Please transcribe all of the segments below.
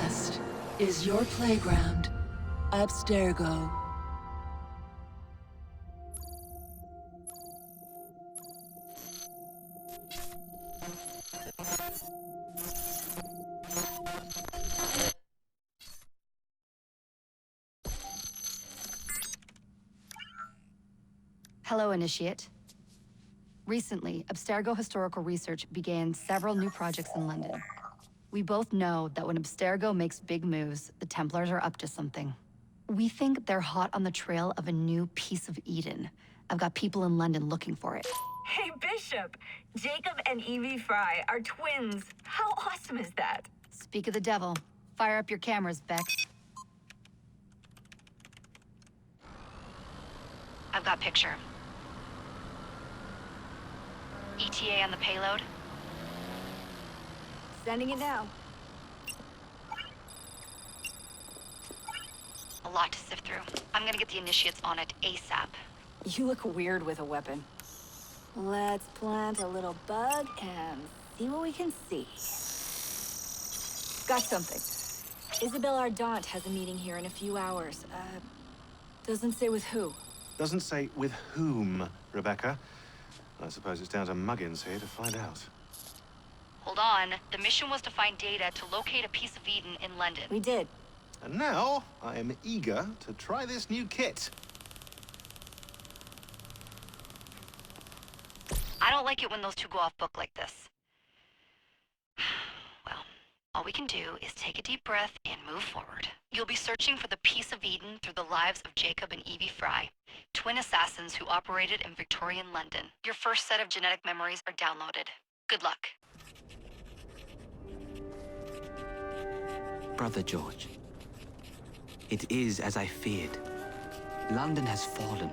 past is your playground. Abstergo. Hello, Initiate. Recently, Abstergo Historical Research began several new projects in London. We both know that when Abstergo makes big moves, the Templars are up to something. We think they're hot on the trail of a new piece of Eden. I've got people in London looking for it. Hey, Bishop! Jacob and Evie Fry are twins. How awesome is that? Speak of the devil. Fire up your cameras, Bex. I've got picture. ETA on the payload? Sending it now. A lot to sift through. I'm gonna get the Initiates on it ASAP. You look weird with a weapon. Let's plant a little bug and see what we can see. Got something. Isabel Ardant has a meeting here in a few hours. Doesn't say with who. Doesn't say with whom, Rebecca. I suppose it's down to Muggins here to find out. Hold on. The mission was to find data to locate a piece of Eden in London. We did. And now, I am eager to try this new kit. I don't like it when those two go off book like this. Well, all we can do is take a deep breath and move forward. You'll be searching for the piece of Eden through the lives of Jacob and Evie Fry, twin assassins who operated in Victorian London. Your first set of genetic memories are downloaded. Good luck. Brother George, it is as I feared. London has fallen.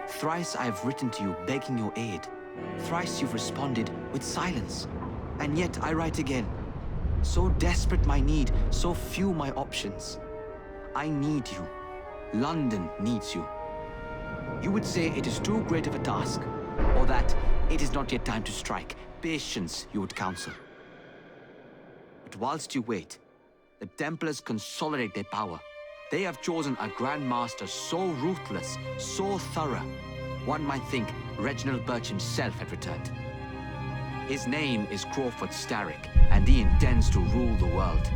Thrice I have written to you begging your aid. Thrice you've responded with silence. And yet I write again. So desperate my need, so few my options. I need you. London needs you. You would say it is too great of a task, or that it is not yet time to strike. Patience, you would counsel. But whilst you wait, the Templars consolidate their power. They have chosen a Grand Master so ruthless, so thorough. One might think Reginald Birch himself had returned. His name is Crawford Starrick, and he intends to rule the world.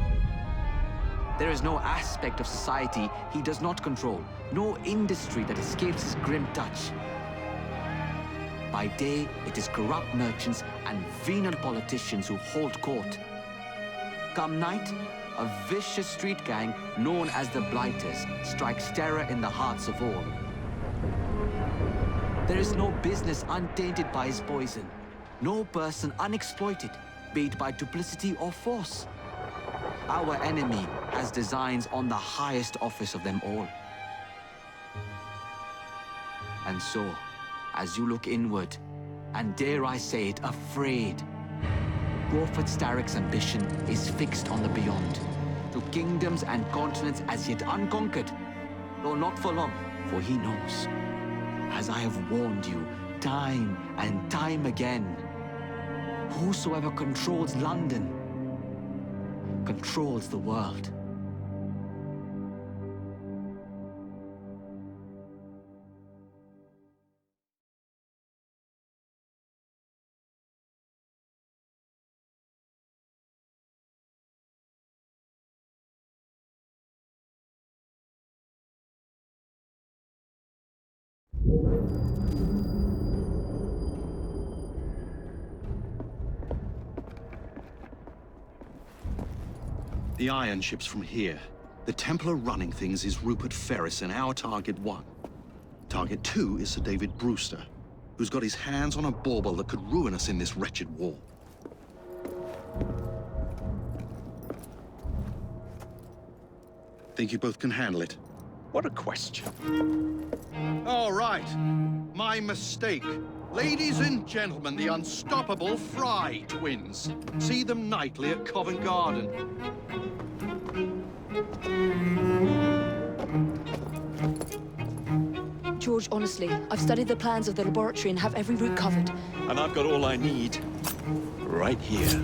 There is no aspect of society he does not control, no industry that escapes his grim touch. By day, it is corrupt merchants and venal politicians who hold court. Come night, a vicious street gang known as the Blighters strikes terror in the hearts of all. There is no business untainted by his poison, no person unexploited, be it by duplicity or force. Our enemy has designs on the highest office of them all. And so, as you look inward, and dare I say it, afraid, Crawford Starrick's ambition is fixed on the beyond, to kingdoms and continents as yet unconquered, though not for long, for he knows, as I have warned you time and time again, whosoever controls London controls the world. The iron ship's from here. The Templar running things is Rupert Ferris and our target 1. Target 2 is Sir David Brewster, who's got his hands on a bauble that could ruin us in this wretched war. Think you both can handle it? What a question. All right. My mistake. Ladies and gentlemen, the unstoppable Fry twins. See them nightly at Covent Garden. George, honestly, I've studied the plans of the laboratory and have every route covered. And I've got all I need right here.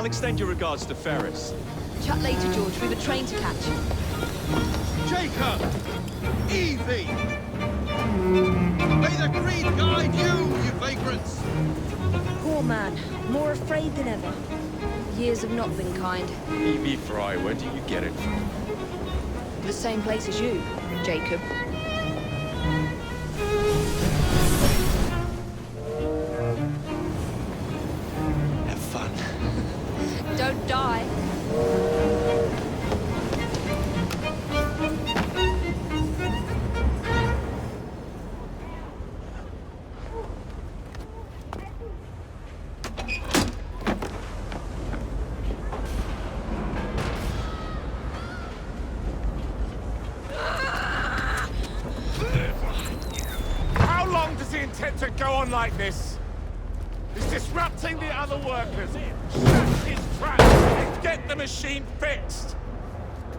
I'll extend your regards to Ferris. Chat later, George. We've a train to catch. Jacob! Evie! May the greed guide you, you vagrants! Poor man. More afraid than ever. Years have not been kind. E.V. Fry, where do you get it from? The same place as you, Jacob. Have fun. Don't die. How long does he intend to go on like this? He's disrupting the other workers. Shut his tracks and get the machine fixed.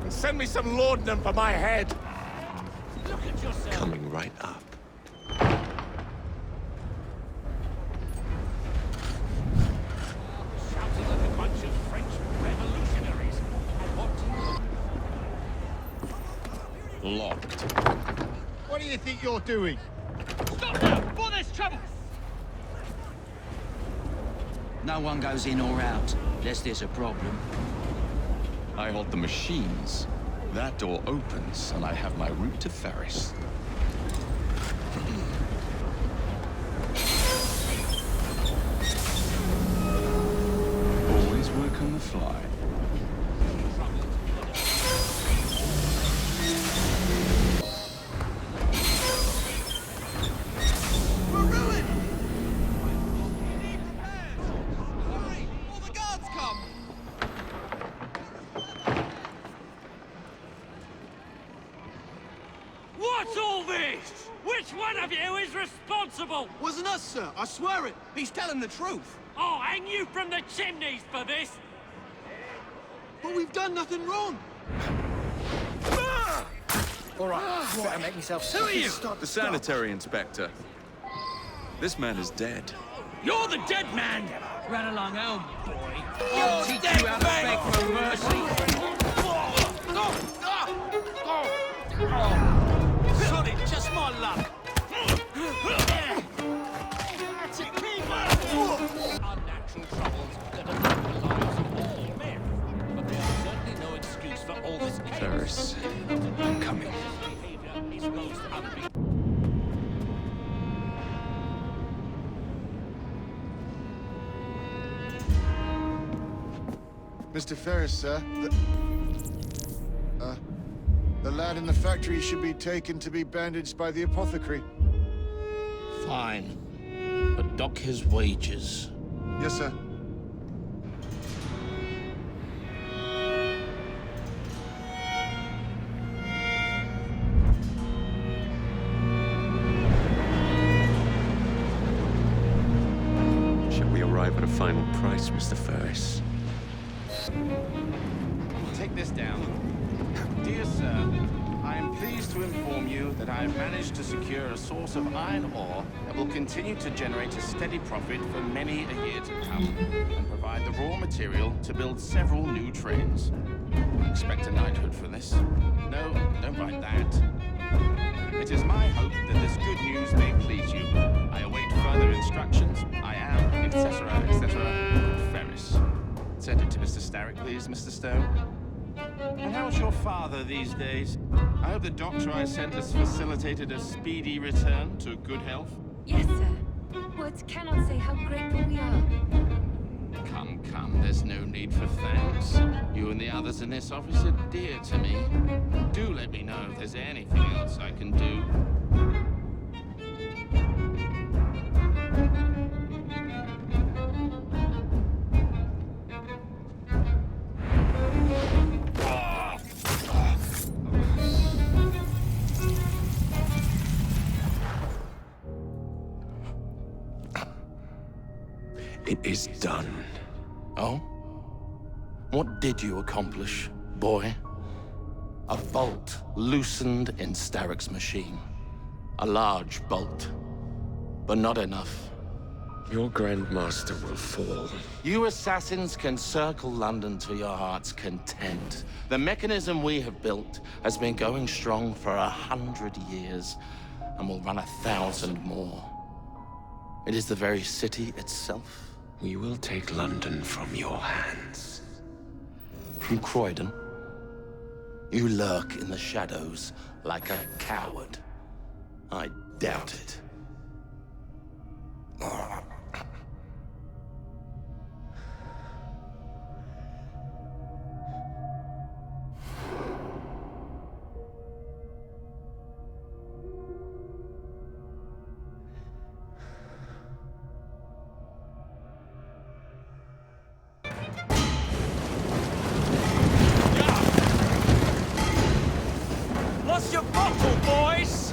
And send me some laudanum for my head. Look at yourself. Coming right up. Shouting like a bunch of French revolutionaries. And what do you... Locked. What do you think you're doing? Stop now, before there's trouble! No one goes in or out, unless there's a problem. I hold the machines. That door opens, and I have my route to Ferris. Always work on the fly. We're ruined! Need repairs! Hurry, before the guards come! What's all this? Which one of you is responsible? Wasn't us, sir. I swear it. He's telling the truth. I'll hang you from the chimneys for this! But we've done nothing wrong. All right, better make myself... Who are you? The sanitary inspector. This man is dead. You're the dead man! Run along home, boy. I'll teach you how to beg for mercy. Sorry, just my luck. Unnatural troubles that affect the lives of all men. But there is certainly no excuse for all this chaos. Ferris, I'm coming. Behavior is most unreasonable. Mr. Ferris, sir. The lad in the factory should be taken to be bandaged by the apothecary. Fine. But dock his wages. Yes, sir. Shall we arrive at a final price, Mr. Ferris? Take this down. Dear sir, I am pleased to inform you that I have managed to secure a source of iron ore that will continue to generate a steady profit for many a year to come, and provide the raw material to build several new trains. I expect a knighthood for this. No, don't write that. It is my hope that this good news may please you. I await further instructions. I am, etc., Ferris. Send it to Mr. Starrick, please, Mr. Stone. And how's your father these days? I hope the doctor I sent has facilitated a speedy return to good health. Yes, sir. Words cannot say how grateful we are. Come, there's no need for thanks. You and the others in this office are dear to me. Do let me know if there's anything else I can do. It is done. Oh? What did you accomplish, boy? A bolt loosened in Starrick's machine. A large bolt, but not enough. Your Grandmaster will fall. You assassins can circle London to your heart's content. The mechanism we have built has been going strong for 100 years, and will run 1,000 more. It is the very city itself. We will take London from your hands. From Croydon? You lurk in the shadows like a coward. I doubt it. What's your bottle, boys?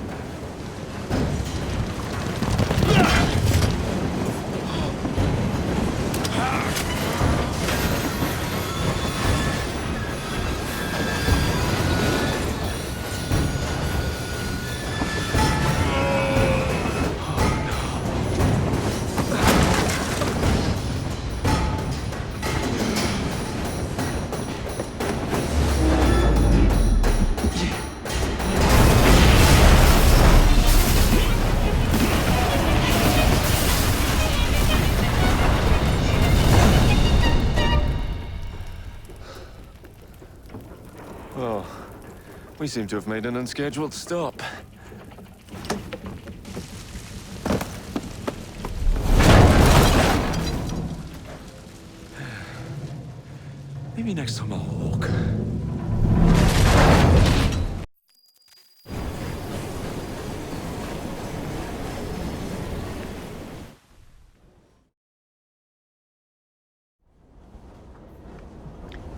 Well, we seem to have made an unscheduled stop. Maybe next time I'll walk.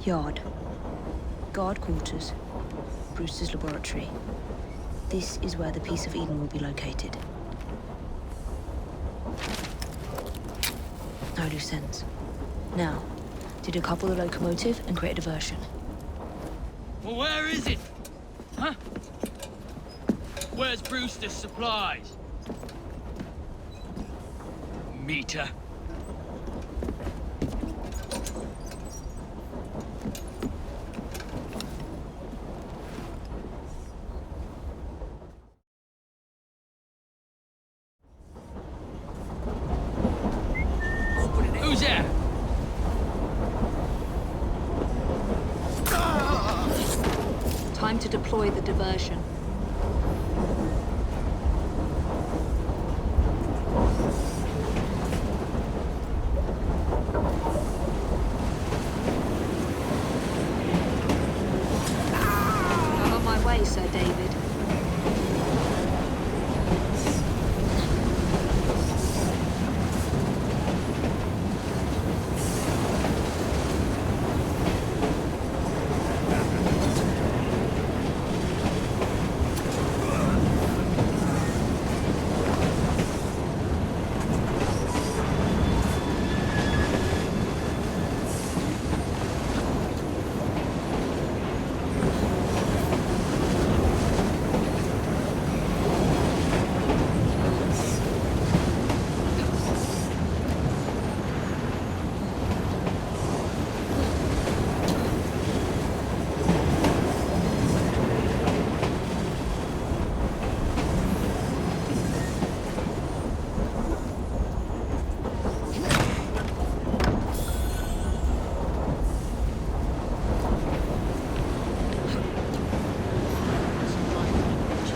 Yard. Guard quarters. Brewster's laboratory. This is where the Piece of Eden will be located. No loose ends. Now, to decouple the locomotive and create a diversion. Well, where is it? Huh? Where's Brewster's supplies? Meter. Who's there? Time to deploy the diversion. I'm on my way, Sir David.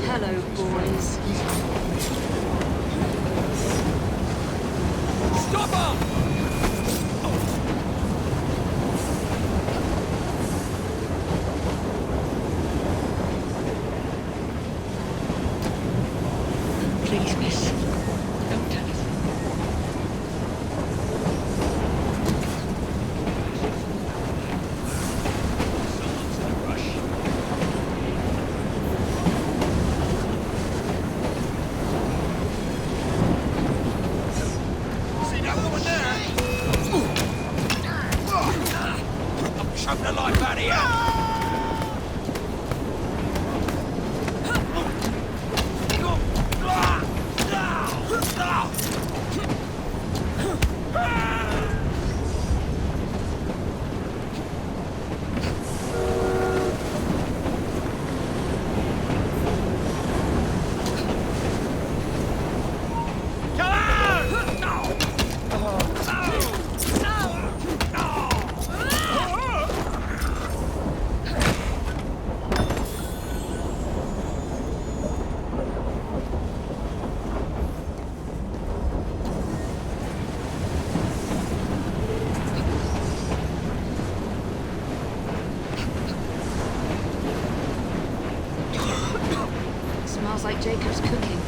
Hello, boys. Stop her! Please, miss. Don't tell us. Someone's in a rush. See that woman there? Jacob's cooking.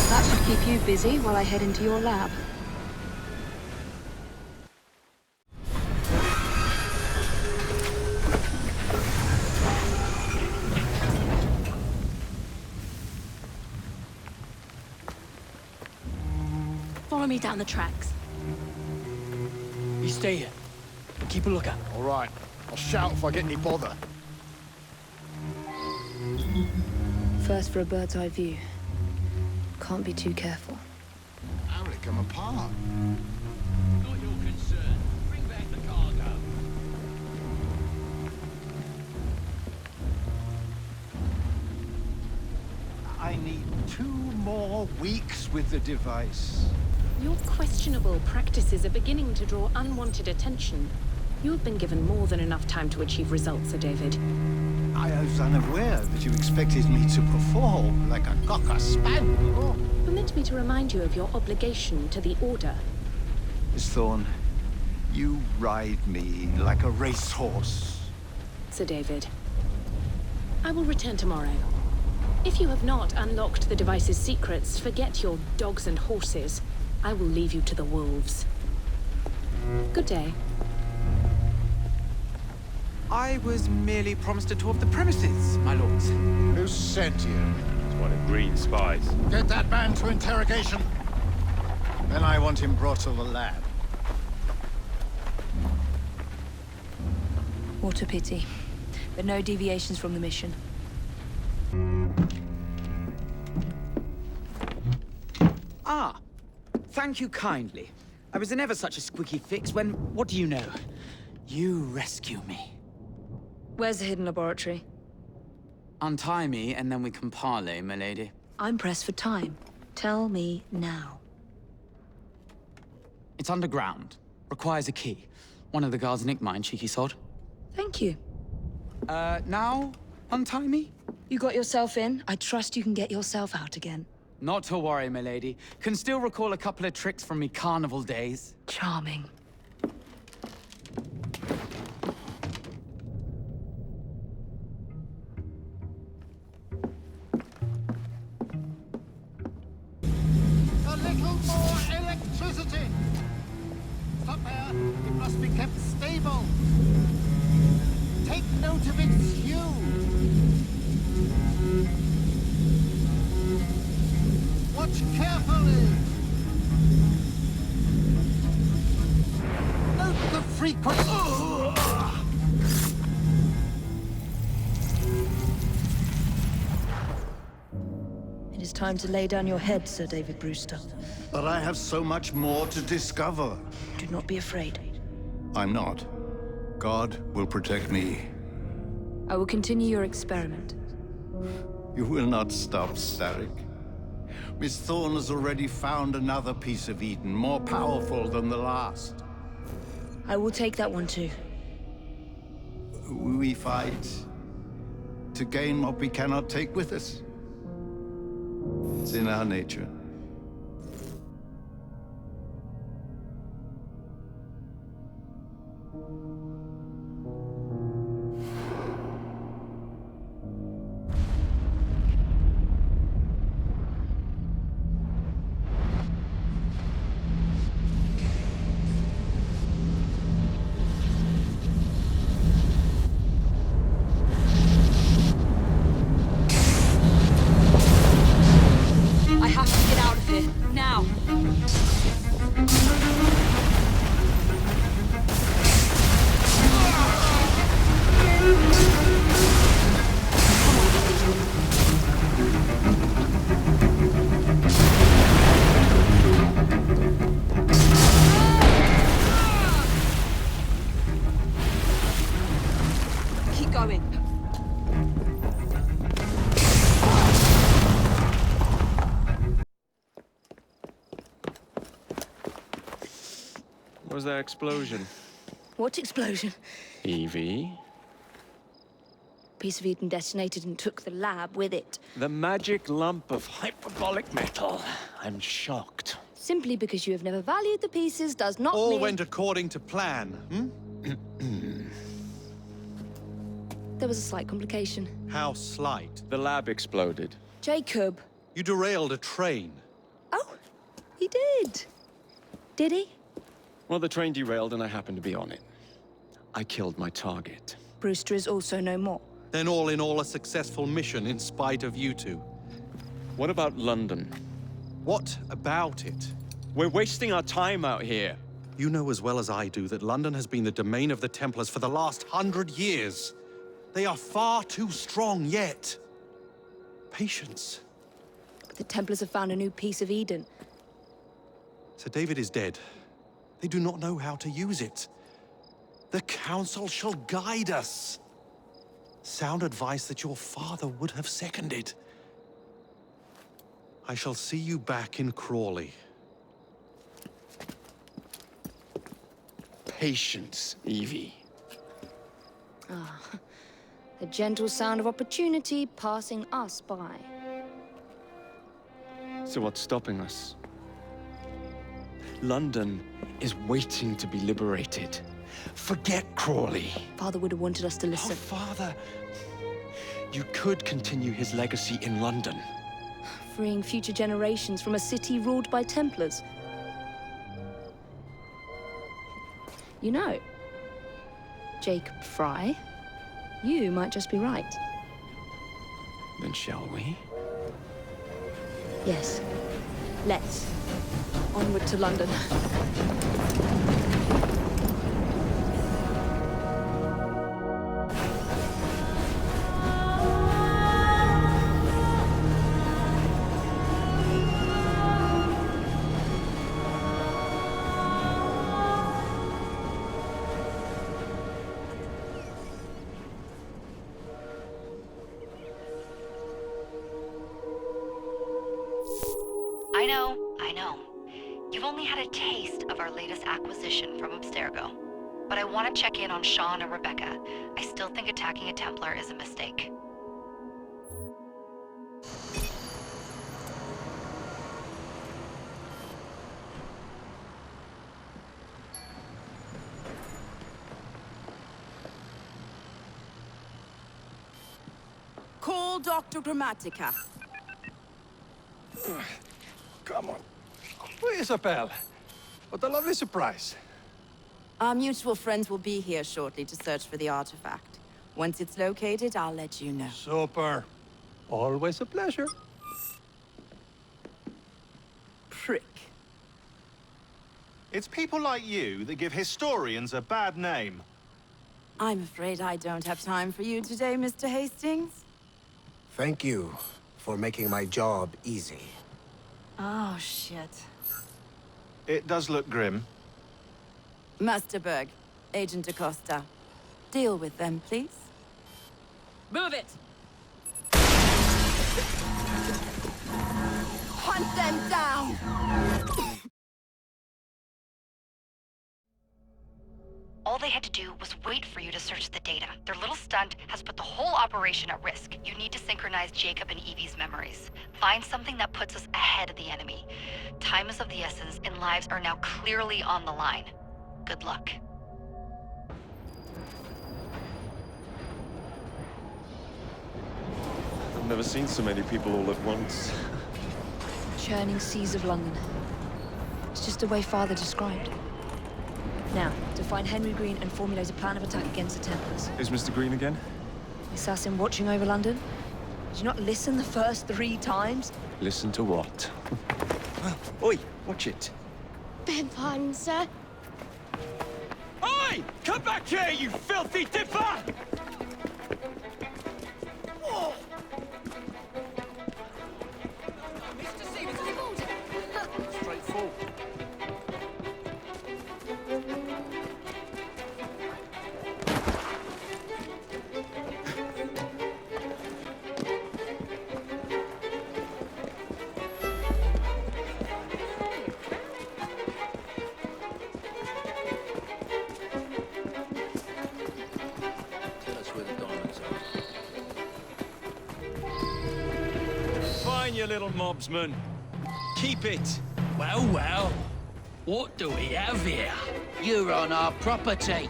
That should keep you busy while I head into your lab. Follow me down the tracks. You stay here. Keep a lookout. All right. I'll shout if I get any bother. First for a bird's eye view. Can't be too careful. How did it come apart? Not your concern. Bring back the cargo. I need 2 more weeks with the device. Your questionable practices are beginning to draw unwanted attention. You have been given more than enough time to achieve results, Sir David. I was unaware that you expected me to perform like a cocker spaniel. Permit me to remind you of your obligation to the Order. Miss Thorne, you ride me like a racehorse. Sir David, I will return tomorrow. If you have not unlocked the device's secrets, forget your dogs and horses. I will leave you to the wolves. Good day. I was merely promised a tour of the premises, my lords. Who sent you? It's one of Green's spies. Get that man to interrogation. Then I want him brought to the lab. What a pity. But no deviations from the mission. Ah, thank you kindly. I was in ever such a squeaky fix when, what do you know? You rescue me. Where's the hidden laboratory? Untie me, and then we can parley, milady. I'm pressed for time. Tell me now. It's underground. Requires a key. One of the guards nicked mine, cheeky sod. Thank you. Now? Untie me? You got yourself in. I trust you can get yourself out again. Not to worry, milady. Can still recall a couple of tricks from me carnival days. Charming. A little more electricity! Stop there. It must be kept stable. Take note of its hue. Watch carefully. Note the frequency. It is time to lay down your head, Sir David Brewster. But I have so much more to discover. Do not be afraid. I'm not. God will protect me. I will continue your experiment. You will not stop, Starrick. Miss Thorne has already found another piece of Eden, more powerful than the last. I will take that one too. We fight to gain what we cannot take with us. It's in our nature. I have to get out of here, now! Keep going. What was that explosion? What explosion? Evie? piece of Eden detonated and took the lab with it. The magic lump of hyperbolic metal. I'm shocked. Simply because you have never valued the pieces does not All mean... went according to plan, hmm? There was a slight complication. How slight? The lab exploded. Jacob. You derailed a train. Oh, he did. Did he? Well, the train derailed and I happened to be on it. I killed my target. Brewster is also no more. Then all in all, a successful mission in spite of you two. What about London? What about it? We're wasting our time out here. You know as well as I do that London has been the domain of the Templars for the last 100 years. They are far too strong yet. Patience. But the Templars have found a new piece of Eden. Sir David is dead. They do not know how to use it. The Council shall guide us. Sound advice that your father would have seconded. I shall see you back in Crawley. Patience, Evie. Ah, the gentle sound of opportunity passing us by. So what's stopping us? London is waiting to be liberated. Forget Crawley. Father would have wanted us to listen. Oh, Father. You could continue his legacy in London. Freeing future generations from a city ruled by Templars. You know, Jacob Fry, you might just be right. Then shall we? Yes. Let's. Onward to London. I know. You've only had a taste of our latest acquisition from Abstergo. But I want to check in on Sean and Rebecca. I still think attacking a Templar is a mistake. Call Dr. Grammatica. Come on. Isabel. What a lovely surprise. Our mutual friends will be here shortly to search for the artifact. Once it's located, I'll let you know. Super. Always a pleasure. Prick. It's people like you that give historians a bad name. I'm afraid I don't have time for you today, Mr. Hastings. Thank you for making my job easy. Oh, shit. It does look grim. Master Berg, Agent Acosta. Deal with them, please. Move it! Hunt them down! All they had to do was wait for you to search the data. Their little stunt has put the whole operation at risk. You need to synchronize Jacob and Evie's memories. Find something that puts us ahead of the enemy. Time is of the essence, and lives are now clearly on the line. Good luck. I've never seen so many people all at once. Churning seas of London. It's just the way Father described. Now, to find Henry Green and formulate a plan of attack against the Templars. Is Mr. Green again? The assassin watching over London? Did you not listen the first 3 times? Listen to what? Oi, watch it. Beg pardon, sir. Oi! Come back here, you filthy dipper! Straightforward. then, you little mobsman. Keep it. Well, well. What do we have here? You're on our property.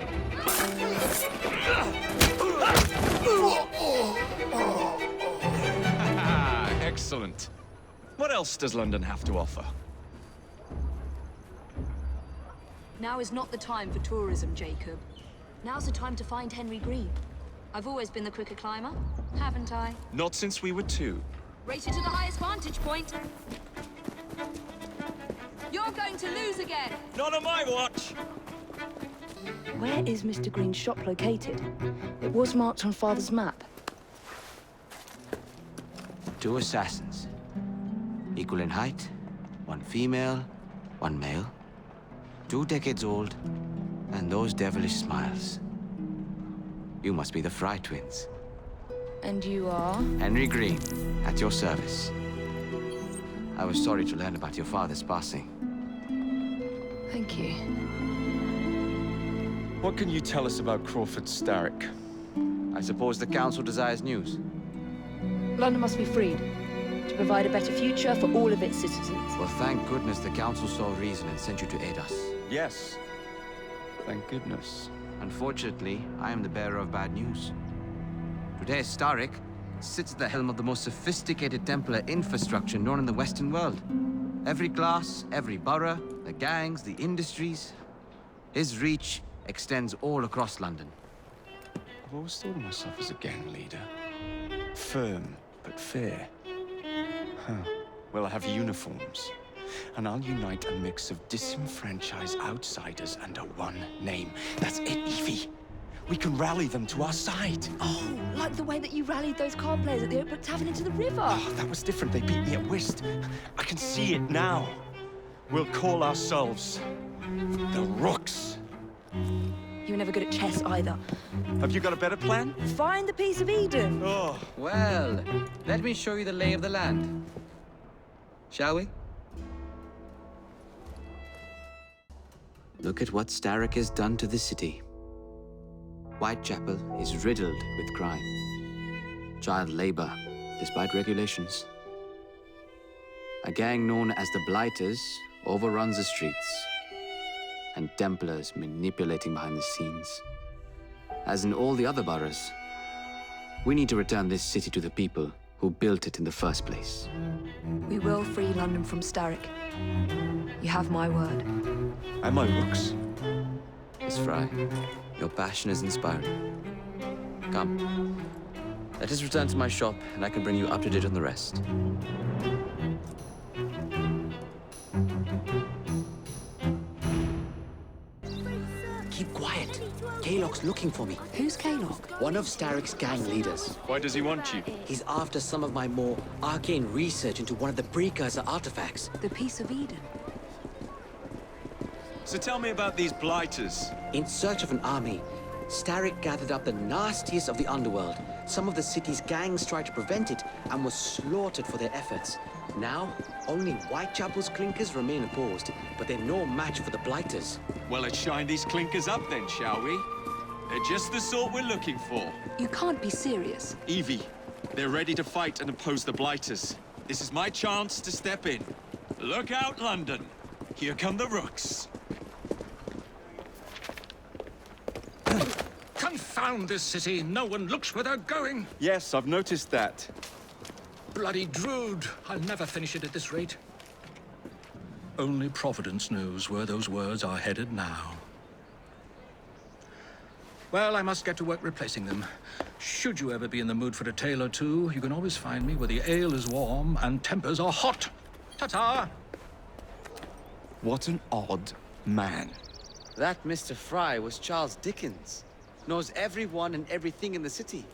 Excellent. What else does London have to offer? Now is not the time for tourism, Jacob. Now's the time to find Henry Green. I've always been the quicker climber, haven't I? Not since we were 2. Race you to the highest vantage point. You're going to lose again. Not on my watch. Where is Mr. Green's shop located? It was marked on Father's map. 2 assassins. Equal in height, 1 female, 1 male. 2 decades old, and those devilish smiles. You must be the Fry twins. And you are? Henry Green, at your service. I was sorry to learn about your father's passing. Thank you. What can you tell us about Crawford Starrick? I suppose the Council desires news. London must be freed, to provide a better future for all of its citizens. Well, thank goodness the Council saw reason and sent you to aid us. Yes. Thank goodness. Unfortunately, I am the bearer of bad news. Today, Starrick sits at the helm of the most sophisticated Templar infrastructure known in the Western world. Every class, every borough, the gangs, the industries. His reach extends all across London. I've always thought of myself as a gang leader. Firm, but fair. Huh. Well, I have uniforms. And I'll unite a mix of disenfranchised outsiders under one name. That's it, Evie. We can rally them to our side. Oh, like the way that you rallied those card players at the Oakbrook Tavern into the river. Oh, that was different. They beat me at whist. I can see it now. We'll call ourselves the Rooks. You were never good at chess either. Have you got a better plan? Find the piece of Eden. Oh. Well, let me show you the lay of the land. Shall we? Look at what Starrick has done to the city. Whitechapel is riddled with crime. Child labor, despite regulations. A gang known as the Blighters overruns the streets, and Templars manipulating behind the scenes. As in all the other boroughs, we need to return this city to the people who built it in the first place. We will free London from Starrick. You have my word. And my Rooks. Miss Fry, your passion is inspiring. Come, let us return to my shop, and I can bring you up to date on the rest. Keep quiet. Kaylock's looking for me. Who's Kaylock? One of Starrick's gang leaders. Why does he want you? He's after some of my more arcane research into one of the precursor artifacts. The piece of Eden. So tell me about these Blighters. In search of an army, Starrick gathered up the nastiest of the underworld. Some of the city's gangs tried to prevent it and were slaughtered for their efforts. Now, only Whitechapel's clinkers remain opposed, but they're no match for the Blighters. Well, let's shine these clinkers up then, shall we? They're just the sort we're looking for. You can't be serious. Evie, they're ready to fight and oppose the Blighters. This is my chance to step in. Look out, London. Here come the Rooks. Confound this city! No one looks where they're going! Yes, I've noticed that. Bloody Drood! I'll never finish it at this rate. Only Providence knows where those words are headed now. Well, I must get to work replacing them. Should you ever be in the mood for a tale or two, you can always find me where the ale is warm and tempers are hot. Ta-ta! What an odd man. That Mr. Fry was Charles Dickens. Knows everyone and everything in the city.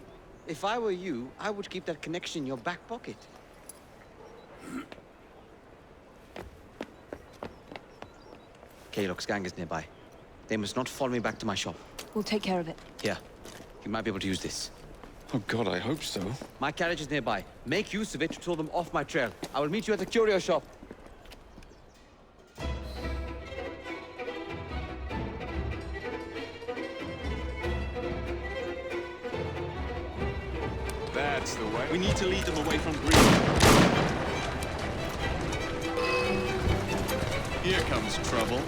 If I were you, I would keep that connection in your back pocket. Kaylock's gang is nearby. They must not follow me back to my shop. We'll take care of it. Here, you might be able to use this. Oh God, I hope so. My carriage is nearby. Make use of it to throw them off my trail. I will meet you at the curio shop. That's the way. We need to lead them away from Green. Here comes trouble.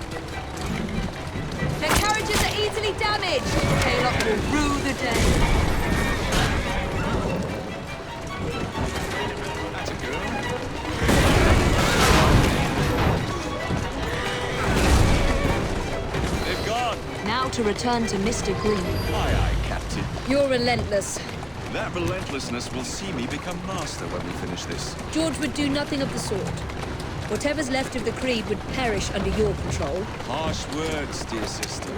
Their carriages are easily damaged. Kaylock will rue the day. That's a girl. They've gone. Now to return to Mr. Green. Aye, aye, Captain. You're relentless. That relentlessness will see me become master when we finish this. George would do nothing of the sort. Whatever's left of the Creed would perish under your control. Harsh words, dear sister.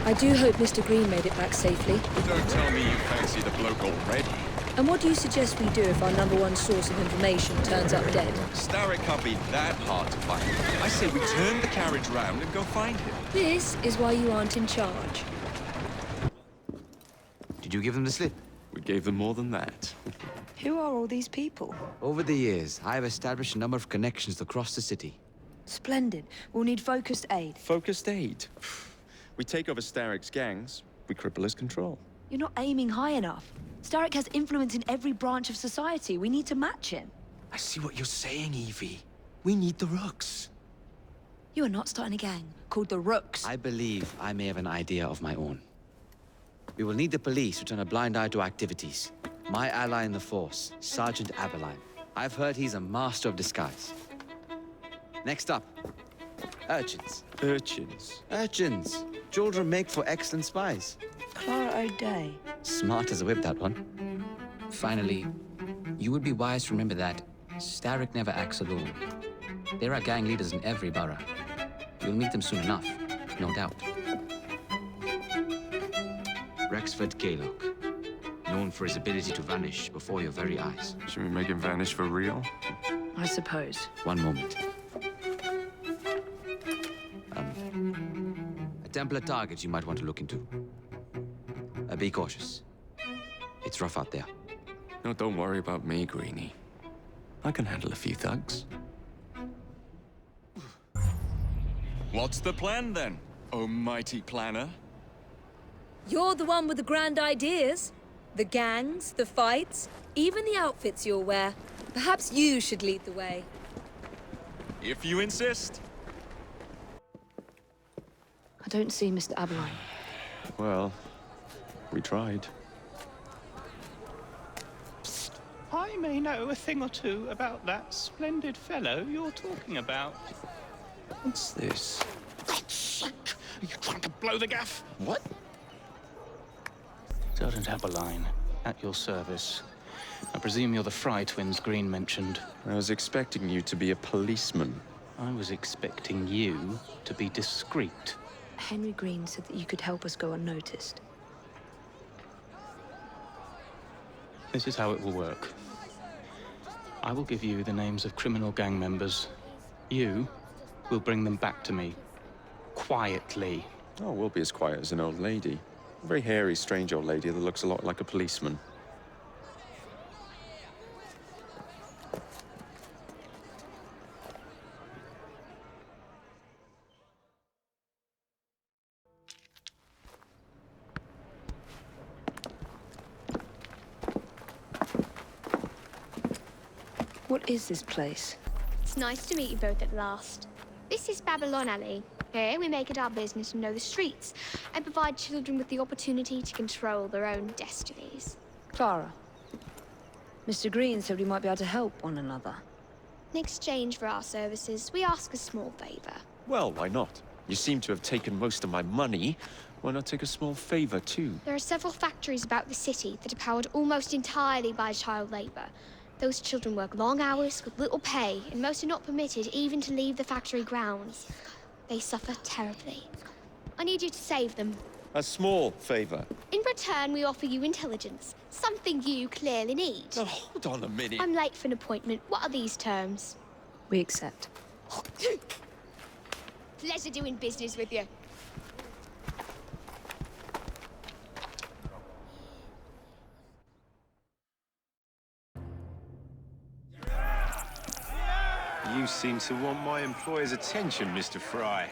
I do hope Mr. Green made it back safely. Don't tell me you fancy the bloke already. And what do you suggest we do if our #1 source of information turns up dead? Starrick can't be that hard to find. I say we turn the carriage round and go find him. This is why you aren't in charge. Did you give them the slip? We gave them more than that. Who are all these people? Over the years, I have established a number of connections across the city. Splendid. We'll need focused aid. Focused aid? We take over Starrick's gangs, we cripple his control. You're not aiming high enough. Starrick has influence in every branch of society. We need to match him. I see what you're saying, Evie. We need the Rooks. You are not starting a gang called the Rooks. I believe I may have an idea of my own. We will need the police to turn a blind eye to activities. My ally in the force, Sergeant Aberline. I've heard he's a master of disguise. Next up, urchins. Urchins? Urchins. Children make for excellent spies. Clara O'Day. Smart as a whip, that one. Finally, you would be wise to remember that Starrick never acts alone. There are gang leaders in every borough. You'll meet them soon enough, no doubt. Rexford Kaylock, known for his ability to vanish before your very eyes. Should we make him vanish for real? I suppose. One moment. A Templar target you might want to look into. Be cautious. It's rough out there. No, don't worry about me, Greenie. I can handle a few thugs. What's the plan, then, oh mighty planner? You're the one with the grand ideas. The gangs, the fights, even the outfits you'll wear. Perhaps you should lead the way. If you insist. I don't see Mr. Aberline. Well, we tried. I may know a thing or two about that splendid fellow you're talking about. What's this? God's sake! Are you trying to blow the gaff? What? Sergeant Aberline, at your service. I presume you're the Fry twins Green mentioned. I was expecting you to be a policeman. I was expecting you to be discreet. Henry Green said that you could help us go unnoticed. This is how it will work. I will give you the names of criminal gang members. You will bring them back to me. Quietly. Oh, we'll be as quiet as an old lady. A very hairy, strange old lady that looks a lot like a policeman. What is this place? It's nice to meet you both at last. This is Babylon Alley. Here we make it our business to know the streets and provide children with the opportunity to control their own destinies. Clara. Mr. Green said we might be able to help one another. In exchange for our services, we ask a small favor. Well, why not? You seem to have taken most of my money. Why not take a small favor, too? There are several factories about the city that are powered almost entirely by child labor. Those children work long hours with little pay, and most are not permitted even to leave the factory grounds. They suffer terribly. I need you to save them. A small favor. In return, we offer you intelligence, something you clearly need. Oh, hold on a minute. I'm late for an appointment. What are these terms? We accept. Pleasure doing business with you. You seem to want my employer's attention, Mr. Fry.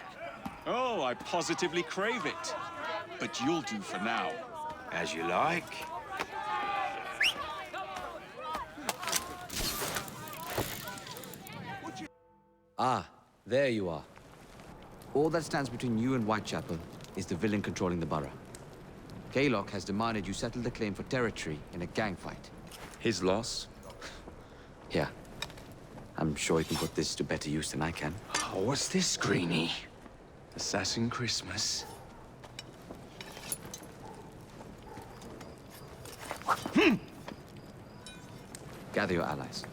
Oh, I positively crave it. But you'll do for now. As you like. Ah, there you are. All that stands between you and Whitechapel is the villain controlling the borough. Kaylock has demanded you settle the claim for territory in a gang fight. His loss? Yeah. I'm sure he can put this to better use than I can. Oh, what's this, Greenie? Assassin Christmas? Gather your allies.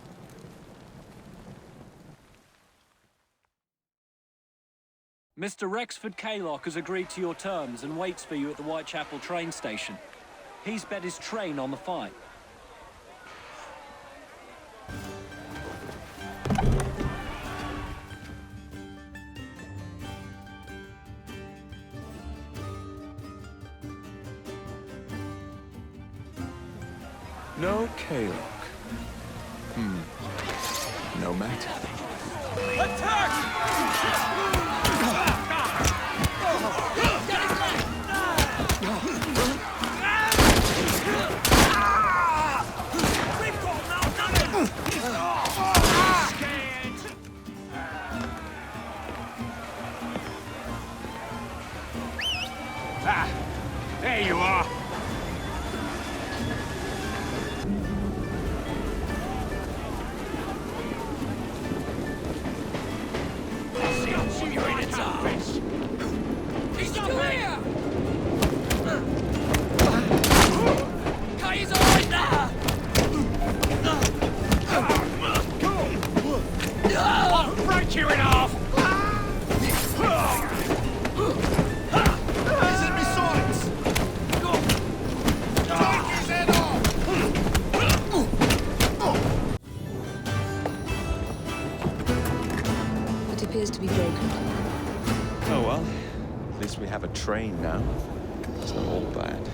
Mr. Rexford Kaylock has agreed to your terms and waits for you at the Whitechapel train station. He's bet his train on the fight. No Kaylock. No matter. There you are. He's still here! He's alright now! I'll break you in half! He's in my sights! Take his head off! It appears to be broken. Oh well, at least we have a train now. It's not all bad.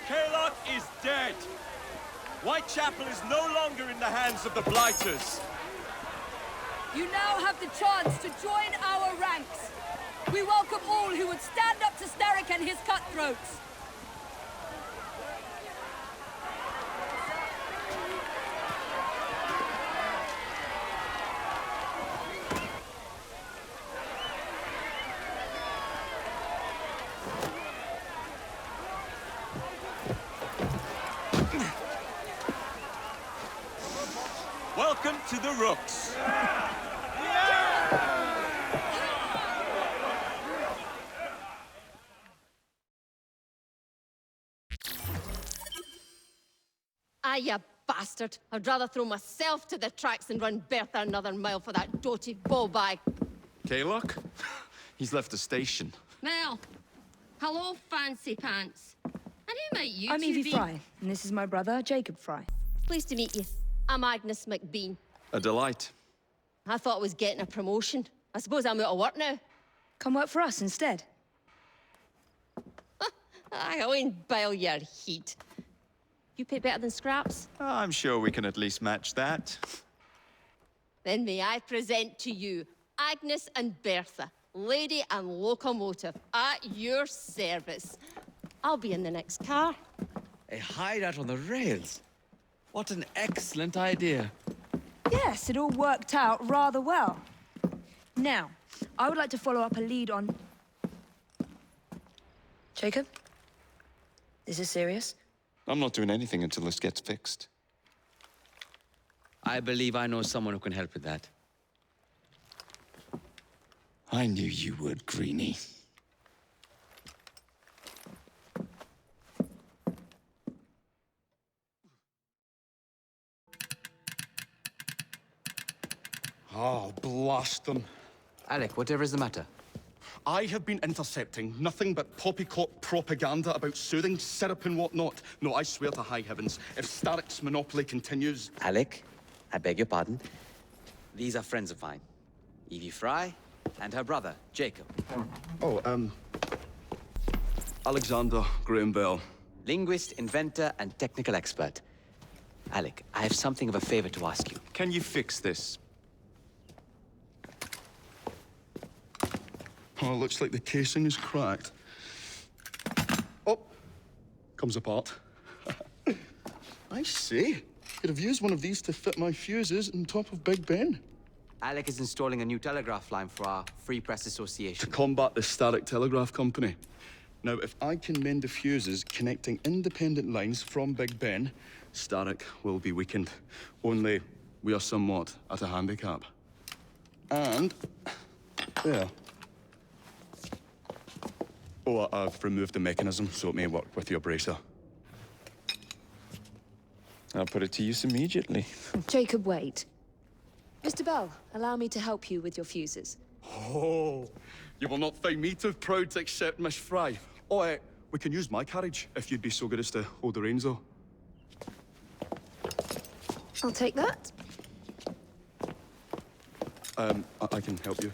Kaylock is dead. Whitechapel is no longer in the hands of the Blighters. You now have the chance to join our ranks. We welcome all who would stand up to Starrick and his cutthroats. Welcome to the Rooks. Ah, you bastard. I'd rather throw myself to the tracks than run Bertha another mile for that doty ball-bag. Kaylock? He's left the station. Mel. Hello, fancy pants. And who might you I'm two Evie be? Fry, and this is my brother, Jacob Fry. Pleased to meet you. I'm Agnes McBean. A delight. I thought I was getting a promotion. I suppose I'm out of work now. Come work for us instead. I won't bile your heat. You pay better than scraps? I'm sure we can at least match that. Then may I present to you Agnes and Bertha, lady and locomotive, at your service. I'll be in the next car. A hideout on the rails. What an excellent idea. Yes, it all worked out rather well. Now, I would like to follow up a lead on... Jacob? Is this serious? I'm not doing anything until this gets fixed. I believe I know someone who can help with that. I knew you would, Greenie. Oh, blast them. Alec, whatever is the matter? I have been intercepting nothing but poppycock propaganda about soothing syrup and whatnot. No, I swear to high heavens, if Starrick's monopoly continues... Alec, I beg your pardon. These are friends of mine. Evie Fry and her brother, Jacob. Oh, Alexander Graham Bell. Linguist, inventor, and technical expert. Alec, I have something of a favor to ask you. Can you fix this? Oh, looks like the casing is cracked. Oh, comes apart. I say, could have used one of these to fit my fuses on top of Big Ben. Alec is installing a new telegraph line for our Free Press Association. To combat the static telegraph company. Now, if I can mend the fuses connecting independent lines from Big Ben, static will be weakened. Only we are somewhat at a handicap. And there. Oh, I've removed the mechanism so it may work with your bracer. I'll put it to use immediately. Jacob, wait. Mr. Bell, allow me to help you with your fuses. Oh, you will not find me too proud to accept Miss Fry. Oh, we can use my carriage if you'd be so good as to hold the reins, though. I'll take that. I can help you.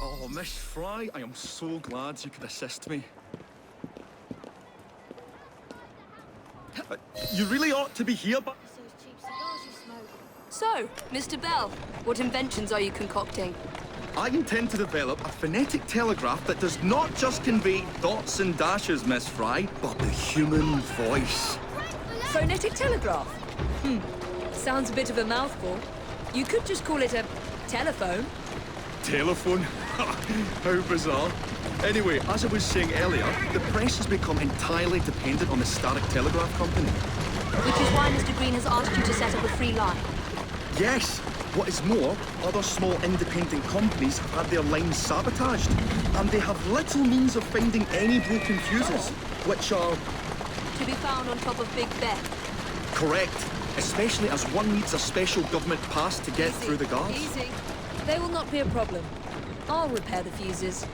Oh, Miss Fry, I am so glad you could assist me. You really ought to be here, but... So, Mr. Bell, what inventions are you concocting? I intend to develop a phonetic telegraph that does not just convey dots and dashes, Miss Fry, but the human voice. Phonetic telegraph? Sounds a bit of a mouthful. You could just call it a telephone. Telephone? How bizarre. Anyway, as I was saying earlier, the press has become entirely dependent on the static telegraph company. Which is why Mr. Green has asked you to set up a free line. Yes! What is more, other small independent companies have had their lines sabotaged, and they have little means of finding any broken fuses, which are... To be found on top of Big Ben. Correct. Especially as one needs a special government pass to get through the guards. Easy. They will not be a problem. I'll repair the fuses.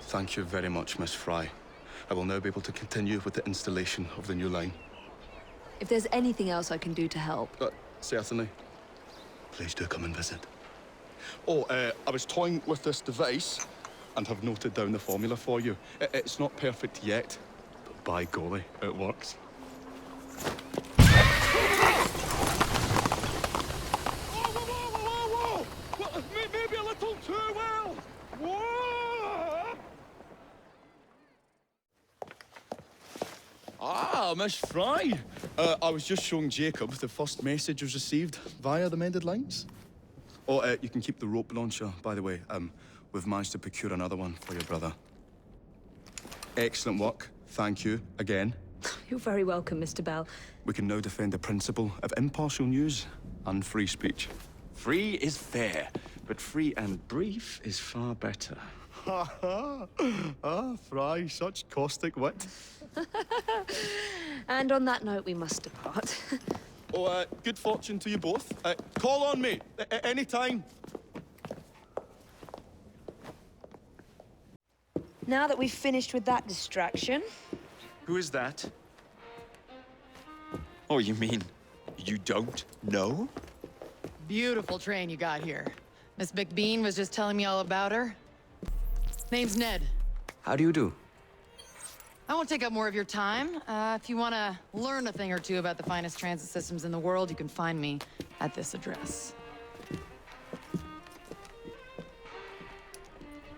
Thank you very much, Miss Fry. I will now be able to continue with the installation of the new line. If there's anything else I can do to help... Certainly. Please do come and visit. Oh, I was toying with this device and have noted down the formula for you. It's not perfect yet, but by golly, it works. Maybe a little too well! Whoa! Ah, Miss Fry. I was just showing Jacob the first message was received via the mended lines. Oh, you can keep the rope launcher, by the way. We've managed to procure another one for your brother. Excellent work. Thank you again. You're very welcome, Mr. Bell. We can now defend the principle of impartial news and free speech. Free is fair, but free and brief is far better. Ha ha! Ah, Fry, such caustic wit. And on that note, we must depart. Oh, good fortune to you both. Call on me, anytime. Now that we've finished with that distraction... Who is that? Oh, you mean you don't know? Beautiful train you got here. Miss McBean was just telling me all about her. Name's Ned. How do you do? I won't take up more of your time. If you want to learn a thing or two about the finest transit systems in the world, you can find me at this address.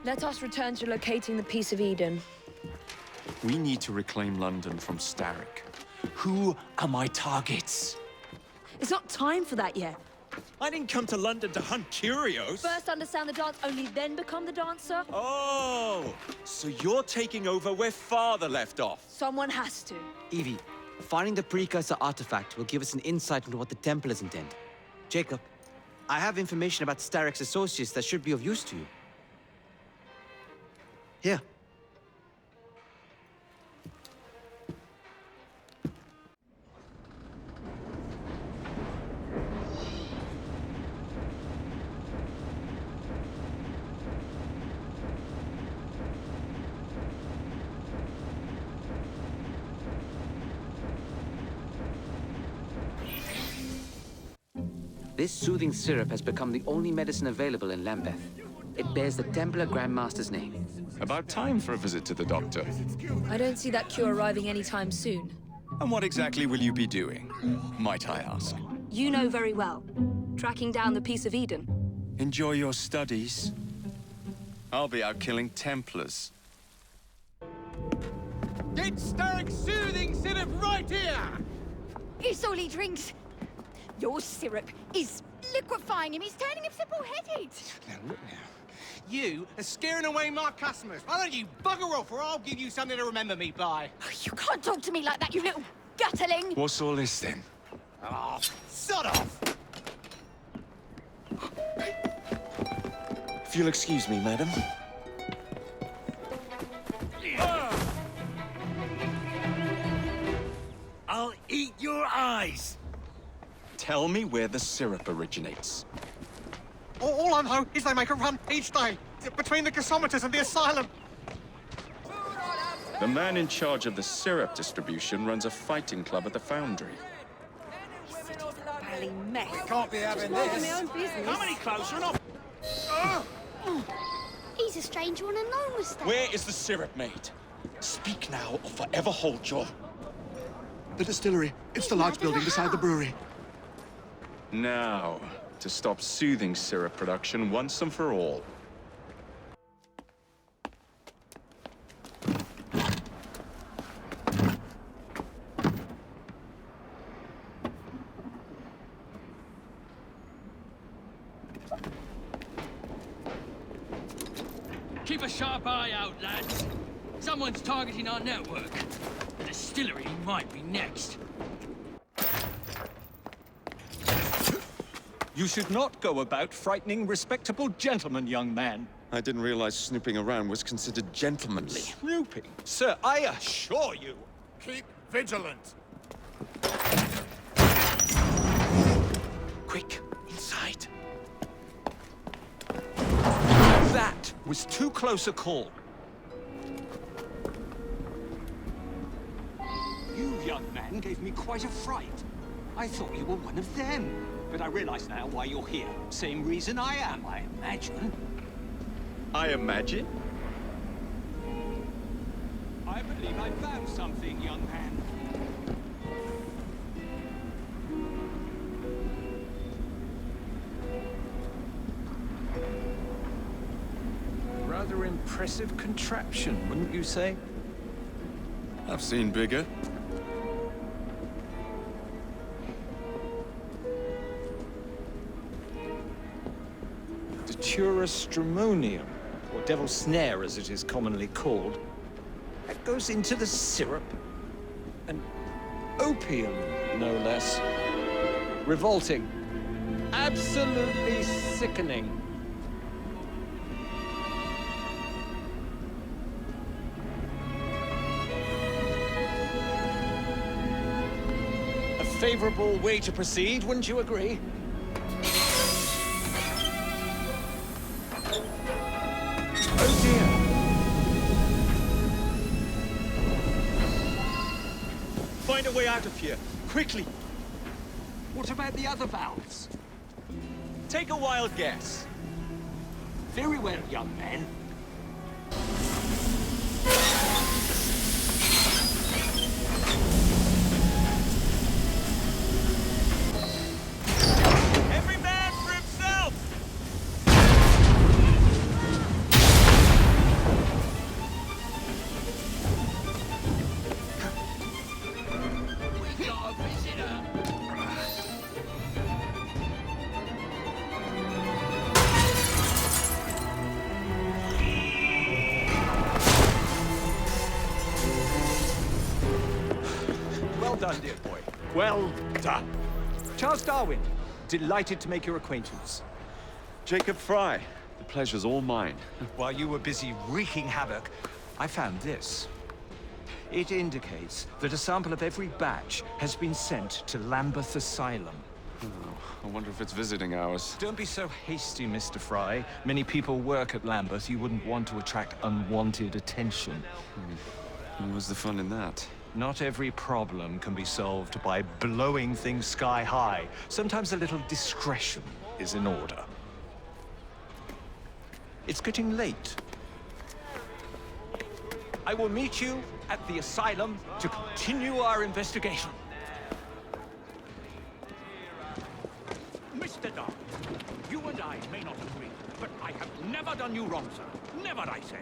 Let us return to locating the Piece of Eden. We need to reclaim London from Starrick. Who are my targets? It's not time for that yet. I didn't come to London to hunt curios. First understand the dance, only then become the dancer. Oh, so you're taking over where Father left off. Someone has to. Evie, finding the precursor artifact will give us an insight into what the Templars intend. Jacob, I have information about Starrick's associates that should be of use to you. Here. This soothing syrup has become the only medicine available in Lambeth. It bears the Templar Grandmaster's name. About time for a visit to the doctor. I don't see that cure arriving anytime soon. And what exactly will you be doing, might I ask? You know very well. Tracking down the Piece of Eden. Enjoy your studies. I'll be out killing Templars. Get Starrick soothing syrup right here! It's all he drinks. Your syrup is liquefying him. It's turning him simple-headed. Now, look now. You are scaring away my customers. Why don't you bugger off, or I'll give you something to remember me by. You can't talk to me like that, you little gutterling. What's all this, then? Oh, sod off! If you'll excuse me, madam. I'll eat your eyes! Tell me where the syrup originates. All I know is they make a run each day, between the gasometers and the asylum. The man in charge of the syrup distribution runs a fighting club at the foundry. Barely mess. Can't be having this. My own business. Come any closer and I'll... He's a stranger on a no mistake. Where is the syrup made? Speak now or forever hold your... The distillery. It's the large building beside the brewery. Now, to stop soothing syrup production once and for all. Keep a sharp eye out, lads. Someone's targeting our network. The distillery might be next. You should not go about frightening respectable gentlemen, young man. I didn't realize snooping around was considered gentlemanly. Snooping? Sir, I assure you. Keep vigilant. Quick, inside. That was too close a call. You, young man, gave me quite a fright. I thought you were one of them. But I realize now why you're here. Same reason I am, I imagine. I imagine? I believe I found something, young man. Rather impressive contraption, wouldn't you say? I've seen bigger. Stramonium, or devil's snare as it is commonly called, that goes into the syrup. And opium, no less. Revolting. Absolutely sickening. A favorable way to proceed, wouldn't you agree? Find a way out of here, quickly. What about the other valves? Take a wild guess. Very well, young man. Every man for himself! We got a visitor! Well done, dear boy. Well done. Charles Darwin, delighted to make your acquaintance. Jacob Fry, the pleasure's all mine. While you were busy wreaking havoc, I found this. It indicates that a sample of every batch has been sent to Lambeth Asylum. Oh, I wonder if it's visiting hours. Don't be so hasty, Mr. Fry. Many people work at Lambeth. You wouldn't want to attract unwanted attention. And what's the fun in that? Not every problem can be solved by blowing things sky high. Sometimes a little discretion is in order. It's getting late. I will meet you at the asylum to continue our investigation. Mr. Dark, you and I may not agree, but I have never done you wrong, sir. Never, I say.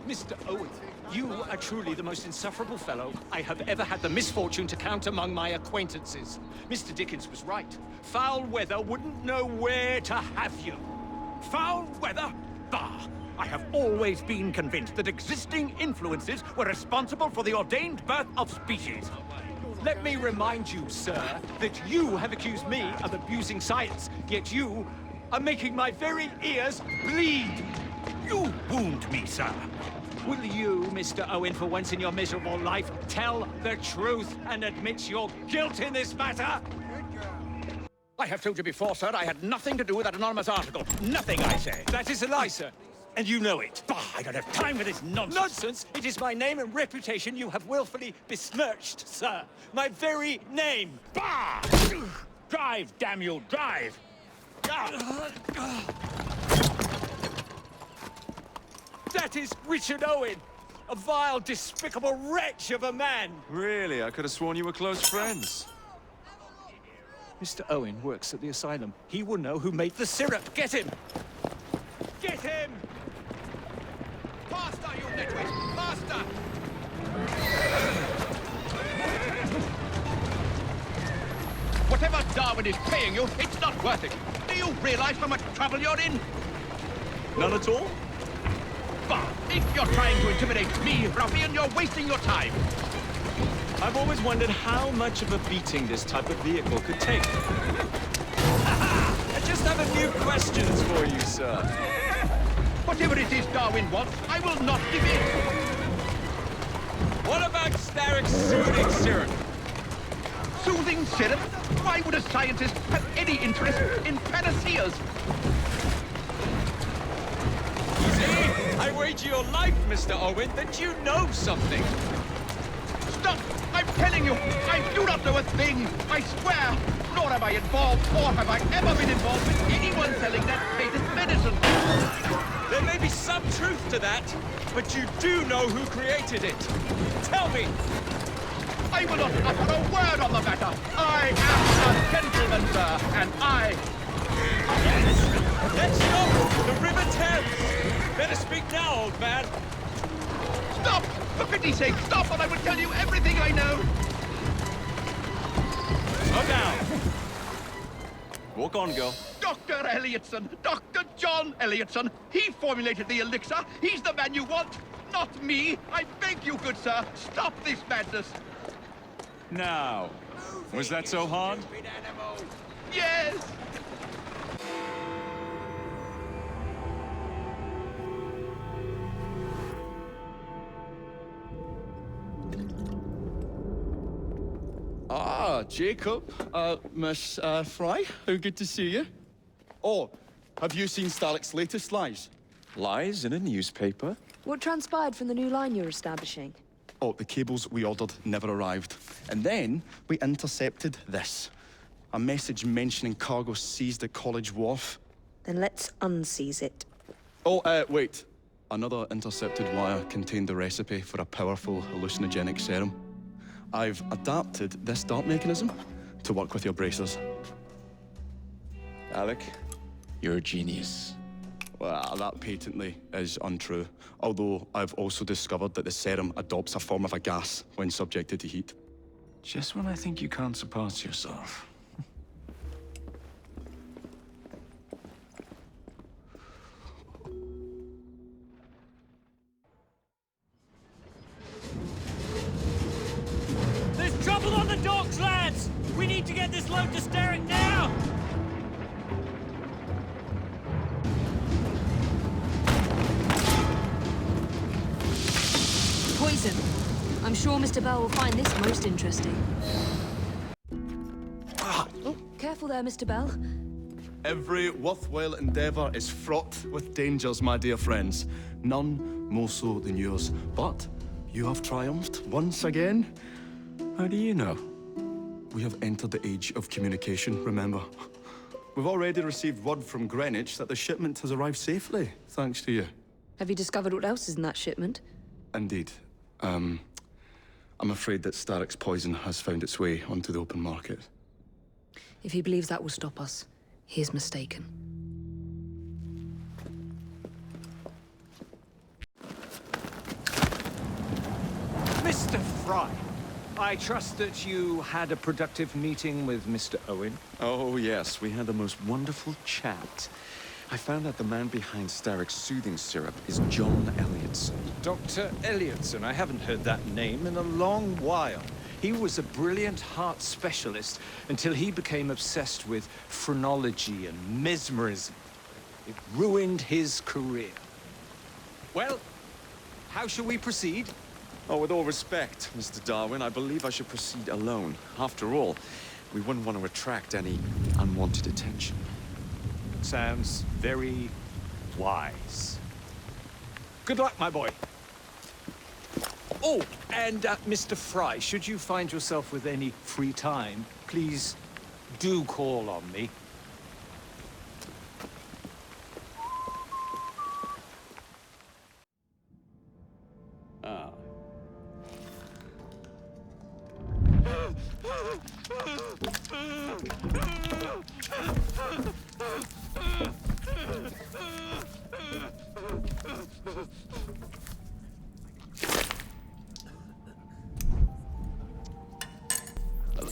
Mr. Owen, you are truly the most insufferable fellow I have ever had the misfortune to count among my acquaintances. Mr. Dickens was right. Foul weather wouldn't know where to have you. Foul weather? Bah! I have always been convinced that existing influences were responsible for the ordained birth of species. Let me remind you, sir, that you have accused me of abusing science, yet you are making my very ears bleed. You wound me, sir. Will you, Mr. Owen, for once in your miserable life, tell the truth and admit your guilt in this matter? I have told you before, sir, I had nothing to do with that anonymous article. Nothing, I say. That is a lie, sir. And you know it. Bah, I don't have time for this nonsense. Nonsense? It is my name and reputation you have willfully besmirched, sir. My very name. Bah! Drive, damn you, drive! That is Richard Owen, a vile, despicable wretch of a man. Really? I could have sworn you were close friends. Mr. Owen works at the asylum. He will know who made the syrup. Get him! Get him! Faster, you nitwit! Faster! Whatever Darwin is paying you, it's not worth it. Do you realize how much trouble you're in? None at all? Bah! If you're trying to intimidate me, ruffian, you're wasting your time. I've always wondered how much of a beating this type of vehicle could take. I just have a few questions for you, sir. Whatever it is Darwin wants, I will not give in. What about Starrick's soothing syrup? Soothing syrup? Why would a scientist have any interest in panaceas? You see, I wager your life, Mr. Owen, that you know something. Stop! I'm telling you, I do not know a thing. I swear, nor am I involved, or have I ever been involved with anyone selling that patent medicine. There may be some truth to that, but you do know who created it. Tell me! I will not utter a word on the matter. I am a gentleman, sir, and I... Yes! Let's go! The River Thames! Better speak now, old man. Stop! For pity's sake, stop, and I will tell you everything I know. Go down. Walk on, girl. Dr. Elliotson, Dr. John Elliotson. He formulated the elixir. He's the man you want, not me. I beg you, good sir, stop this madness. Now, was that so hard? Yes! Ah, Jacob, Miss Fry, how good to see you. Oh, have you seen Starrick's latest lies? Lies in a newspaper? What transpired from the new line you're establishing? Oh, the cables we ordered never arrived. And then we intercepted this. A message mentioning cargo seized at College Wharf. Then let's unseize it. Oh, wait. Another intercepted wire contained the recipe for a powerful hallucinogenic serum. I've adapted this dart mechanism to work with your bracers. Alec, you're a genius. Well, that patently is untrue. Although I've also discovered that the serum adopts a form of a gas when subjected to heat. Just when I think you can't surpass yourself. There's trouble on the docks, lads! We need to get this load to Starrick now! Poison. I'm sure Mr. Bell will find this most interesting. Oh, careful there, Mr. Bell. Every worthwhile endeavor is fraught with dangers, my dear friends. None more so than yours. But you have triumphed once again. How do you know? We have entered the age of communication, remember? We've already received word from Greenwich that the shipment has arrived safely, thanks to you. Have you discovered what else is in that shipment? Indeed. I'm afraid that Starrick's poison has found its way onto the open market. If he believes that will stop us, he is mistaken. Mr. Fry, I trust that you had a productive meeting with Mr. Owen. Oh, yes, we had the most wonderful chat. I found out the man behind Starrick's soothing syrup is John Elliotson. Dr. Elliotson, I haven't heard that name in a long while. He was a brilliant heart specialist until he became obsessed with phrenology and mesmerism. It ruined his career. Well, how shall we proceed? Oh, with all respect, Mr. Darwin, I believe I should proceed alone. After all, we wouldn't want to attract any unwanted attention. Sounds very wise. Good luck, my boy. Oh, and Mr. Fry, should you find yourself with any free time, please do call on me.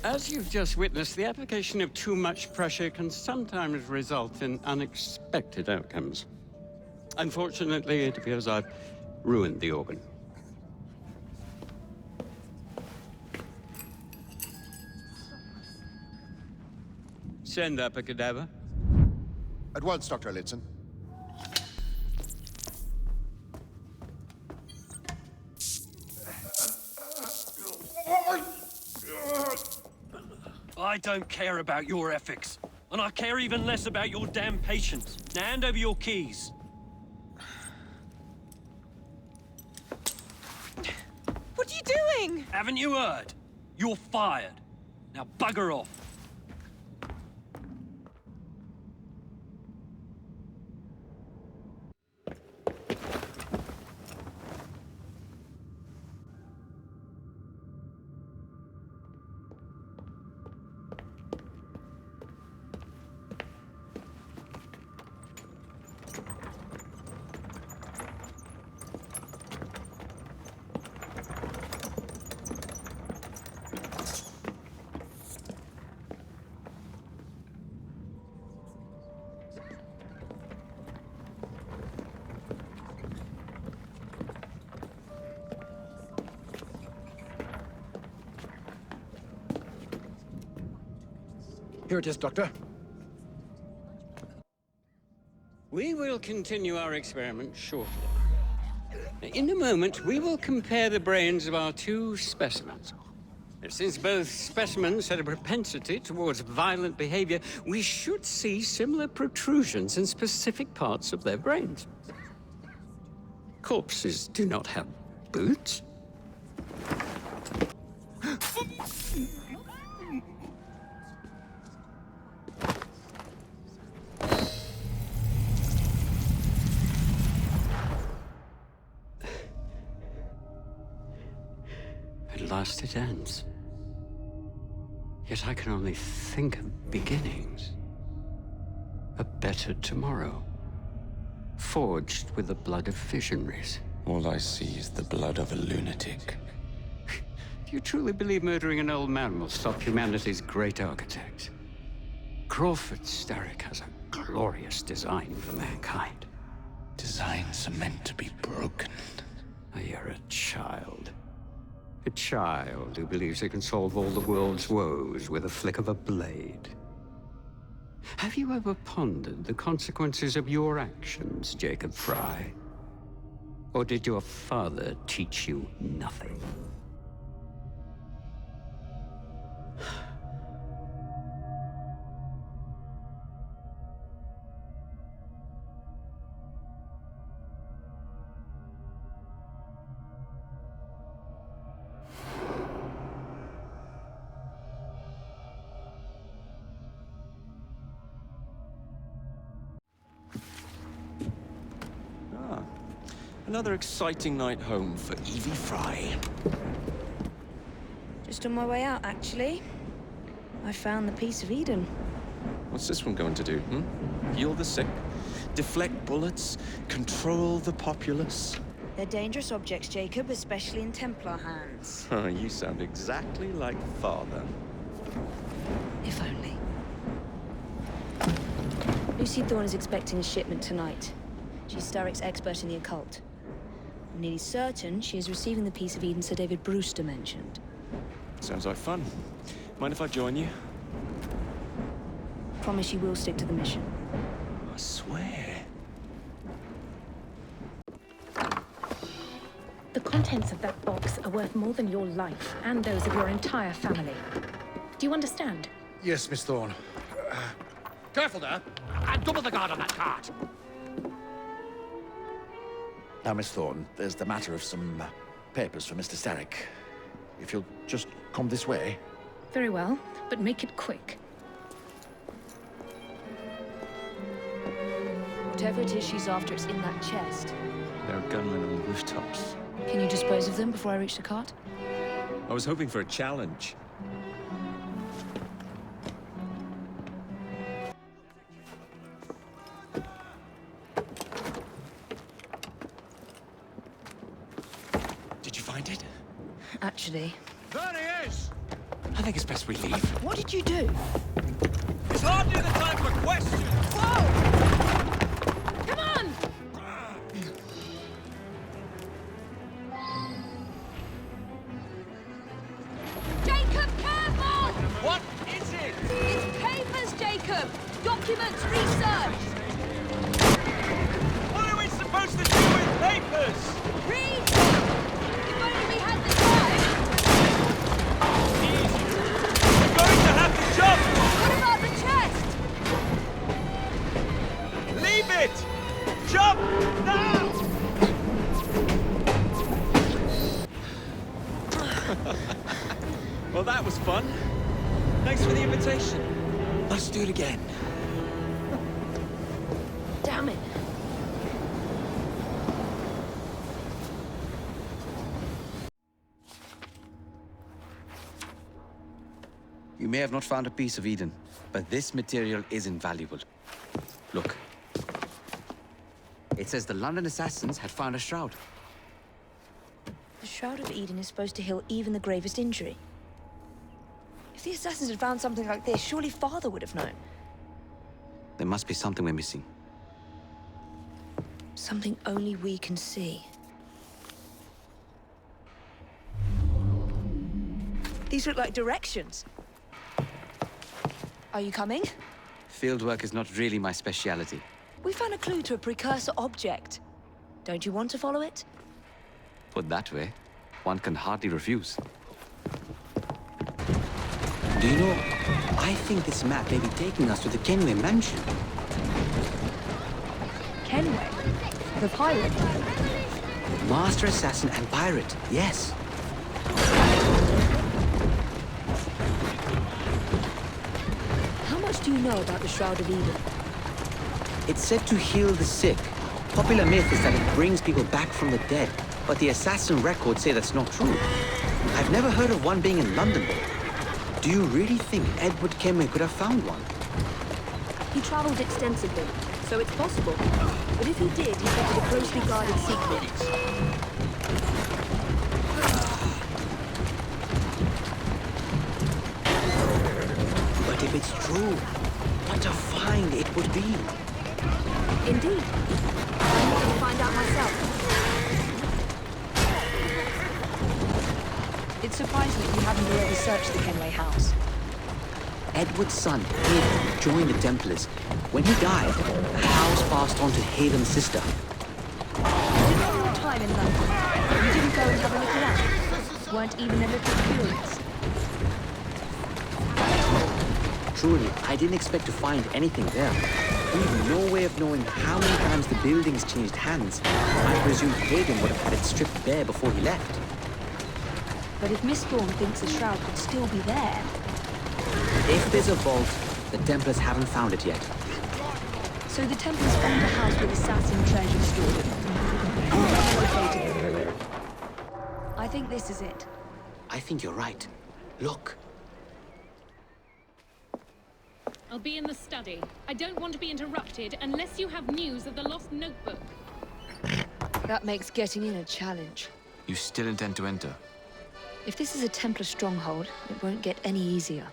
As you've just witnessed, the application of too much pressure can sometimes result in unexpected outcomes. Unfortunately, it appears I've ruined the organ. Send up a cadaver. At once, Dr. Elliotson. I don't care about your ethics. And I care even less about your damn patience. Now hand over your keys. What are you doing? Haven't you heard? You're fired. Now bugger off. Here it is, Doctor. We will continue our experiment shortly. In a moment, we will compare the brains of our two specimens. Since both specimens had a propensity towards violent behavior, we should see similar protrusions in specific parts of their brains. Corpses do not have boots. At last it ends. Yet I can only think of beginnings. A better tomorrow. Forged with the blood of visionaries. All I see is the blood of a lunatic. Do you truly believe murdering an old man will stop humanity's great architect? Crawford Starrick has a glorious design for mankind. Designs are meant to be broken. Oh, you're a child. A child who believes it can solve all the world's woes with a flick of a blade. Have you ever pondered the consequences of your actions, Jacob Fry? Or did your father teach you nothing? Another exciting night home for Evie Fry. Just on my way out, actually. I found the piece of Eden. What's this one going to do, Heal the sick, deflect bullets, control the populace? They're dangerous objects, Jacob, especially in Templar hands. You sound exactly like Father. If only. Lucy Thorne is expecting a shipment tonight. She's Starrick's expert in the occult. I'm nearly certain she is receiving the piece of Eden Sir David Brewster mentioned. Sounds like fun. Mind if I join you? Promise you will stick to the mission. I swear. The contents of that box are worth more than your life and those of your entire family. Do you understand? Yes, Miss Thorne. Careful there. And double the guard on that cart. Now, Miss Thorne, there's the matter of some papers for Mr. Starrick. If you'll just come this way. Very well, but make it quick. Whatever it is she's after, it's in that chest. There are gunmen on rooftops. Can you dispose of them before I reach the cart? I was hoping for a challenge. Did you find it? Actually. There he is! I think it's best we leave. What did you do? It's hardly the time for questions! Whoa! Come on! Jacob, careful! What is it? It's papers, Jacob! Documents, research! What are we supposed to do with papers? Read! If only we had the time! We're going to have to jump! What about the chest? Leave it! Jump now! Well, that was fun. Thanks for the invitation. Let's do it again. Damn it. You may have not found a piece of Eden, but this material is invaluable. Look. It says the London assassins had found a shroud. The Shroud of Eden is supposed to heal even the gravest injury. If the assassins had found something like this, surely Father would have known. There must be something we're missing. Something only we can see. These look like directions. Are you coming? Fieldwork is not really my speciality. We found a clue to a precursor object. Don't you want to follow it? Put that way, one can hardly refuse. Do you know, I think this map may be taking us to the Kenway mansion. Kenway? The pirate? Master assassin and pirate, yes. How much do you know about the Shroud of Eden? It's said to heal the sick. Popular myth is that it brings people back from the dead, but the assassin records say that's not true. I've never heard of one being in London, though. Do you really think Edward Kenway could have found one? He travelled extensively, so it's possible. But if he did, he kept it a closely guarded secret. But if it's true, what a find it would be. Indeed. I'm going to find out myself. It's surprising that you haven't already searched the Kenway house. Edward's son, Hayden, joined the Templars. When he died, the house passed on to Hayden's sister. During your time in London, you didn't go and have a look around? Weren't even a little curious? Truly, I didn't expect to find anything there. We've no way of knowing how many times the buildings changed hands. I presume Hayden would have had it stripped bare before he left. But if Miss Thorne thinks the shroud could still be there... If there's a vault, the Templars haven't found it yet. So the Templars found a house with assassin treasure stored in it. I think this is it. I think you're right. Look. I'll be in the study. I don't want to be interrupted unless you have news of the lost notebook. That makes getting in a challenge. You still intend to enter? If this is a Templar stronghold, it won't get any easier.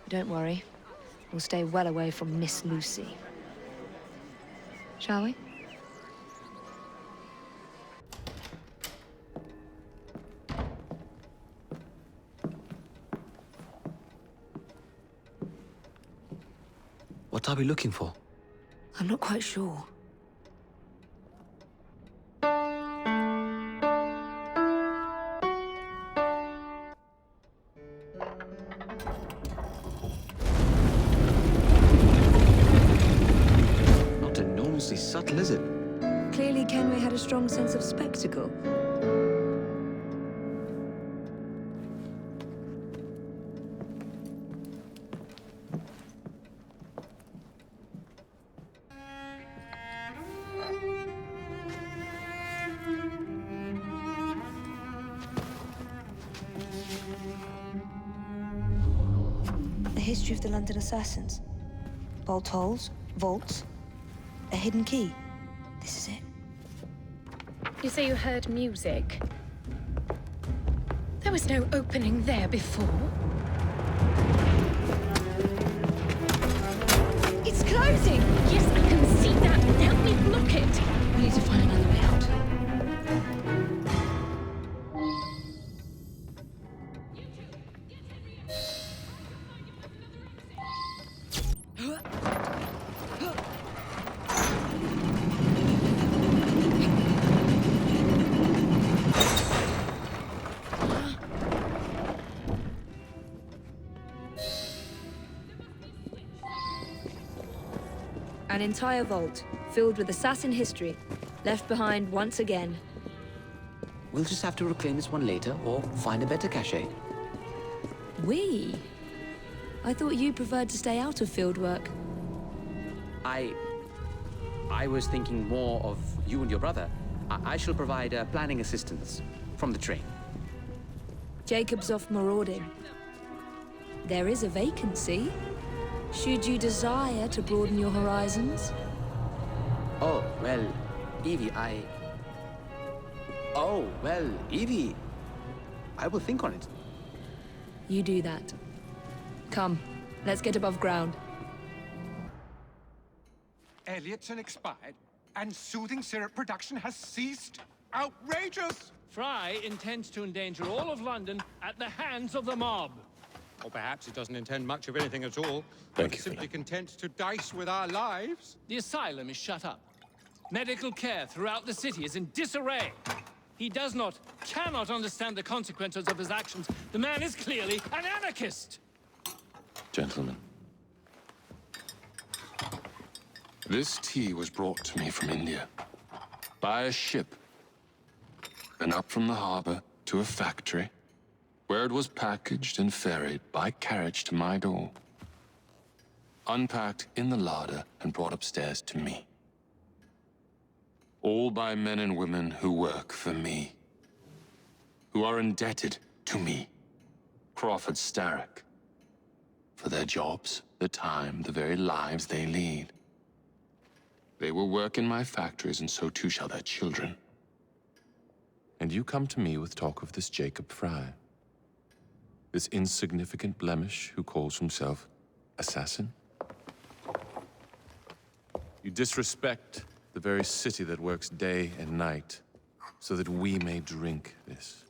Don't worry. We'll stay well away from Miss Lucy. Shall we? What are we looking for? I'm not quite sure. Not enormously subtle, is it? Clearly, Kenway had a strong sense of spectacle. The history of the London assassins. Bolt holes, vaults, a hidden key. This is it. You say you heard music. There was no opening there before. It's closing! Yes, I can see that. Help me block it. We need to find another way out. An entire vault, filled with assassin history, left behind once again. We'll just have to reclaim this one later, or find a better cache. We? I thought you preferred to stay out of field work. I was thinking more of you and your brother. I shall provide planning assistance from the train. Jacob's off marauding. There is a vacancy. Should you desire to broaden your horizons? Oh, well, Evie, Evie, I will think on it. You do that. Come, let's get above ground. Elliotson expired, and soothing syrup production has ceased. Outrageous! Fry intends to endanger all of London at the hands of the mob. Or perhaps he doesn't intend much of anything at all. Thank you, Simply content to dice with our lives. The asylum is shut up. Medical care throughout the city is in disarray. He cannot understand the consequences of his actions. The man is clearly an anarchist! Gentlemen, this tea was brought to me from India by a ship, and up from the harbor to a factory, where it was packaged and ferried by carriage to my door, unpacked in the larder and brought upstairs to me. All by men and women who work for me, who are indebted to me, Crawford Starrick, for their jobs, the time, the very lives they lead. They will work in my factories, and so too shall their children. And you come to me with talk of this Jacob Fry, this insignificant blemish who calls himself assassin? You disrespect the very city that works day and night so that we may drink this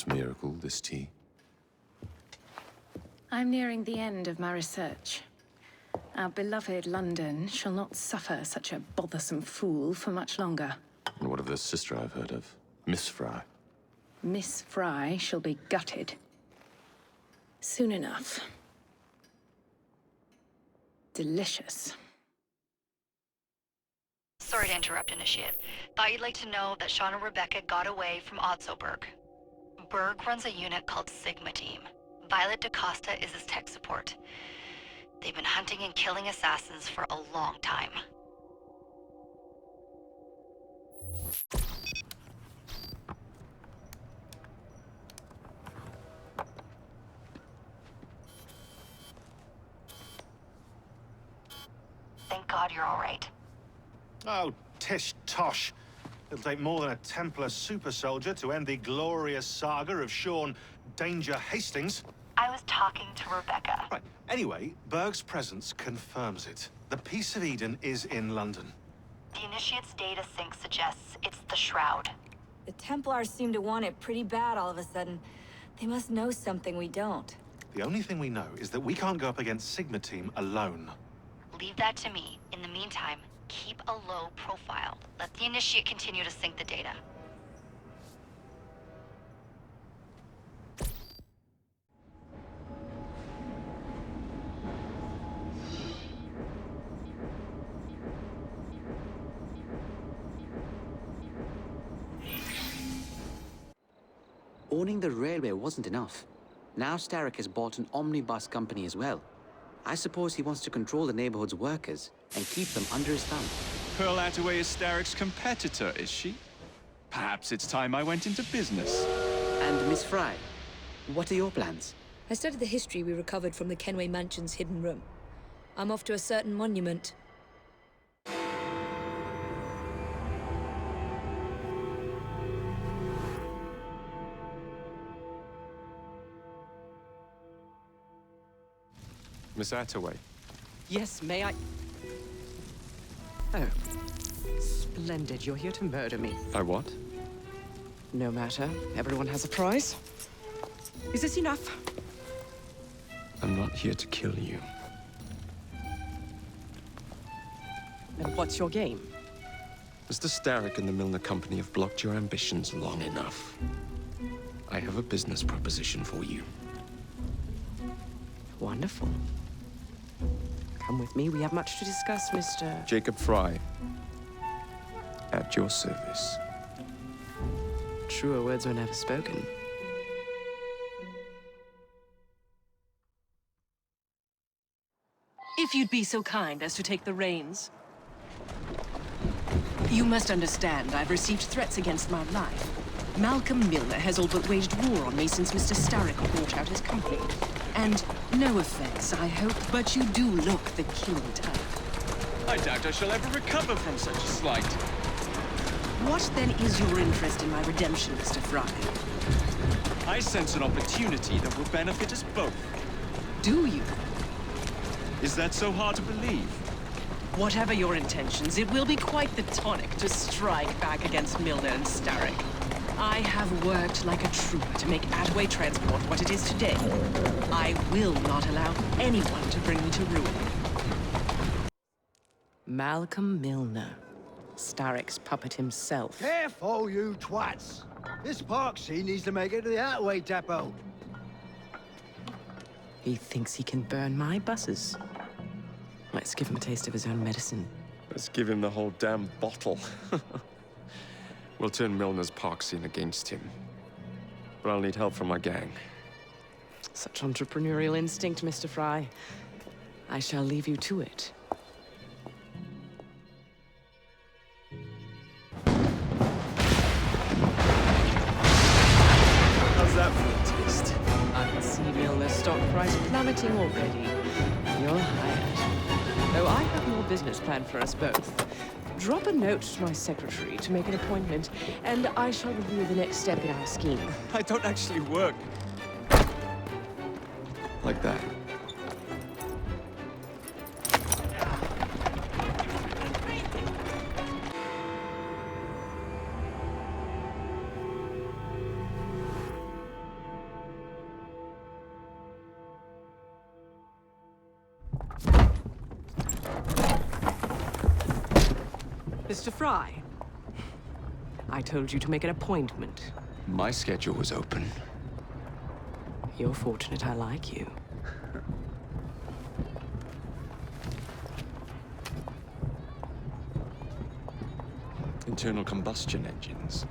miracle, this tea. I'm nearing the end of my research. Our beloved London shall not suffer such a bothersome fool for much longer. And what of this sister I've heard of, Miss Fry? Miss Fry shall be gutted. Soon enough. Delicious. Sorry to interrupt, Initiate. Thought you'd like to know that Sean and Rebecca got away from Otzoberg. Berg runs a unit called Sigma Team. Violet DaCosta is his tech support. They've been hunting and killing assassins for a long time. Thank God you're all right. Oh, tish tosh. It'll take more than a Templar super soldier to end the glorious saga of Sean Danger Hastings. I was talking to Rebecca. Right. Anyway, Berg's presence confirms it. The Peace of Eden is in London. The Initiate's data sync suggests it's the Shroud. The Templars seem to want it pretty bad all of a sudden. They must know something we don't. The only thing we know is that we can't go up against Sigma Team alone. Leave that to me. In the meantime, keep a low profile. Let the Initiate continue to sync the data. Owning the railway wasn't enough. Now Starrick has bought an omnibus company as well. I suppose he wants to control the neighborhood's workers and keep them under his thumb. Pearl Attaway is Starrick's competitor, is she? Perhaps it's time I went into business. And Miss Fry, what are your plans? I studied the history we recovered from the Kenway Mansion's hidden room. I'm off to a certain monument. Miss Attaway. Yes, may I? Oh. Splendid. You're here to murder me. I what? No matter. Everyone has a prize. Is this enough? I'm not here to kill you. And what's your game? Mr. Starrick and the Milner Company have blocked your ambitions long enough. I have a business proposition for you. Wonderful. Come with me. We have much to discuss, Mr. Jacob Fry. At your service. Truer words were never spoken. If you'd be so kind as to take the reins. You must understand, I've received threats against my life. Malcolm Milner has all but waged war on me since Mr. Starrick bought out his company. And no offense, I hope, but you do look the killing type. I doubt I shall ever recover from such a slight. What then is your interest in my redemption, Mr. Fry? I sense an opportunity that will benefit us both. Do you? Is that so hard to believe? Whatever your intentions, it will be quite the tonic to strike back against Milner and Starrick. I have worked like a trooper to make Attaway Transport what it is today. I will not allow anyone to bring me to ruin. Malcolm Milner. Starrick's puppet himself. Careful, you twats! This Parksy needs to make it to the Attaway depot. He thinks he can burn my buses. Let's give him a taste of his own medicine. Let's give him the whole damn bottle. We'll turn Milner's park scene against him. But I'll need help from my gang. Such entrepreneurial instinct, Mr. Fry. I shall leave you to it. How's that for a taste? I can see Milner's stock price plummeting already. You're hired. Though I have more business planned for us both. Drop a note to my secretary to make an appointment, and I shall review the next step in our scheme. I don't actually work. Like that. Mr. Fry, I told you to make an appointment. My schedule was open. You're fortunate I like you. Internal combustion engines.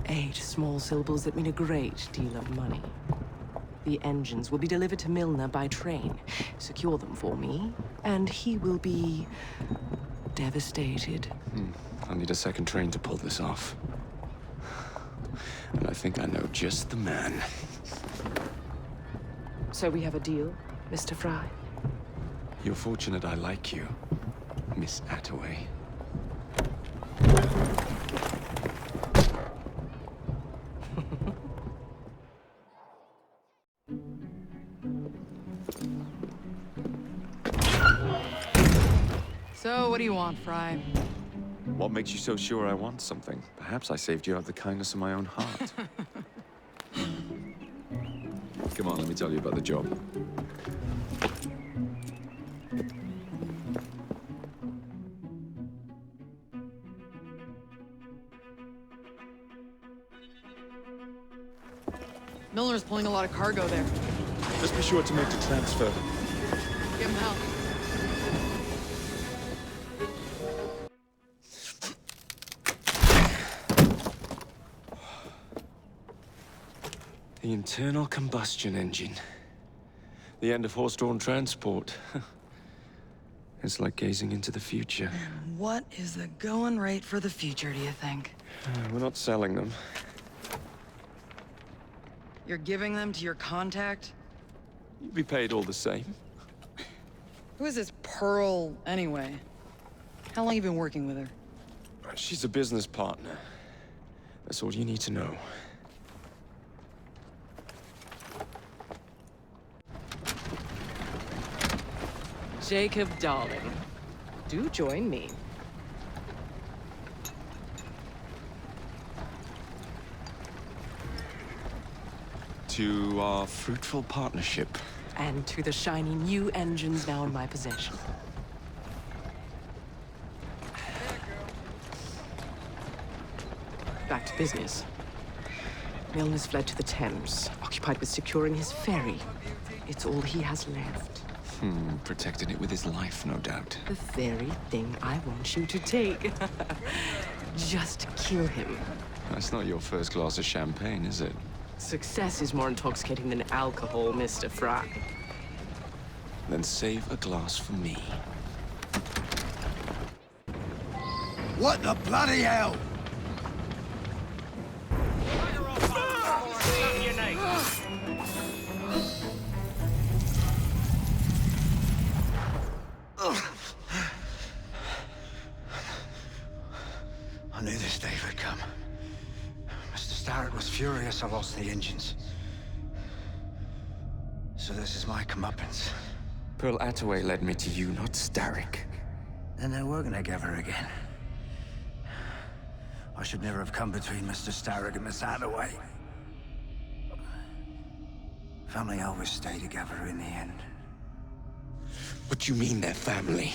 8 small syllables that mean a great deal of money. The engines will be delivered to Milner by train. Secure them for me, and he will be devastated. I'll need a second train to pull this off. And I think I know just the man. So we have a deal, Mr. Fry? You're fortunate I like you, Miss Attaway. So, what do you want, Fry? What makes you so sure I want something? Perhaps I saved you out of the kindness of my own heart. Come on, let me tell you about the job. Milner's pulling a lot of cargo there. Just be sure to make the transfer. Get him out. The internal combustion engine. The end of horse-drawn transport. It's like gazing into the future. What is the going rate for the future, do you think? We're not selling them. You're giving them to your contact? You'd be paid all the same. Who is this Pearl, anyway? How long you been working with her? She's a business partner. That's all you need to know. Jacob, darling, do join me. To our fruitful partnership. And to the shiny new engines now in my possession. Back to business. Milner's fled to the Thames, occupied with securing his ferry. It's all he has left. Protected it with his life, no doubt. The very thing I want you to take. Just kill him. That's not your first glass of champagne, is it? Success is more intoxicating than alcohol, Mr. Fry. Then save a glass for me. What the bloody hell? I knew this day would come. Mr. Starrett was furious I lost the engines. So this is my comeuppance. Pearl Attaway led me to you, not Starrick. Then they're working together again. I should never have come between Mr. Starrett and Miss Attaway. Family always stay together in the end. What do you mean they're family?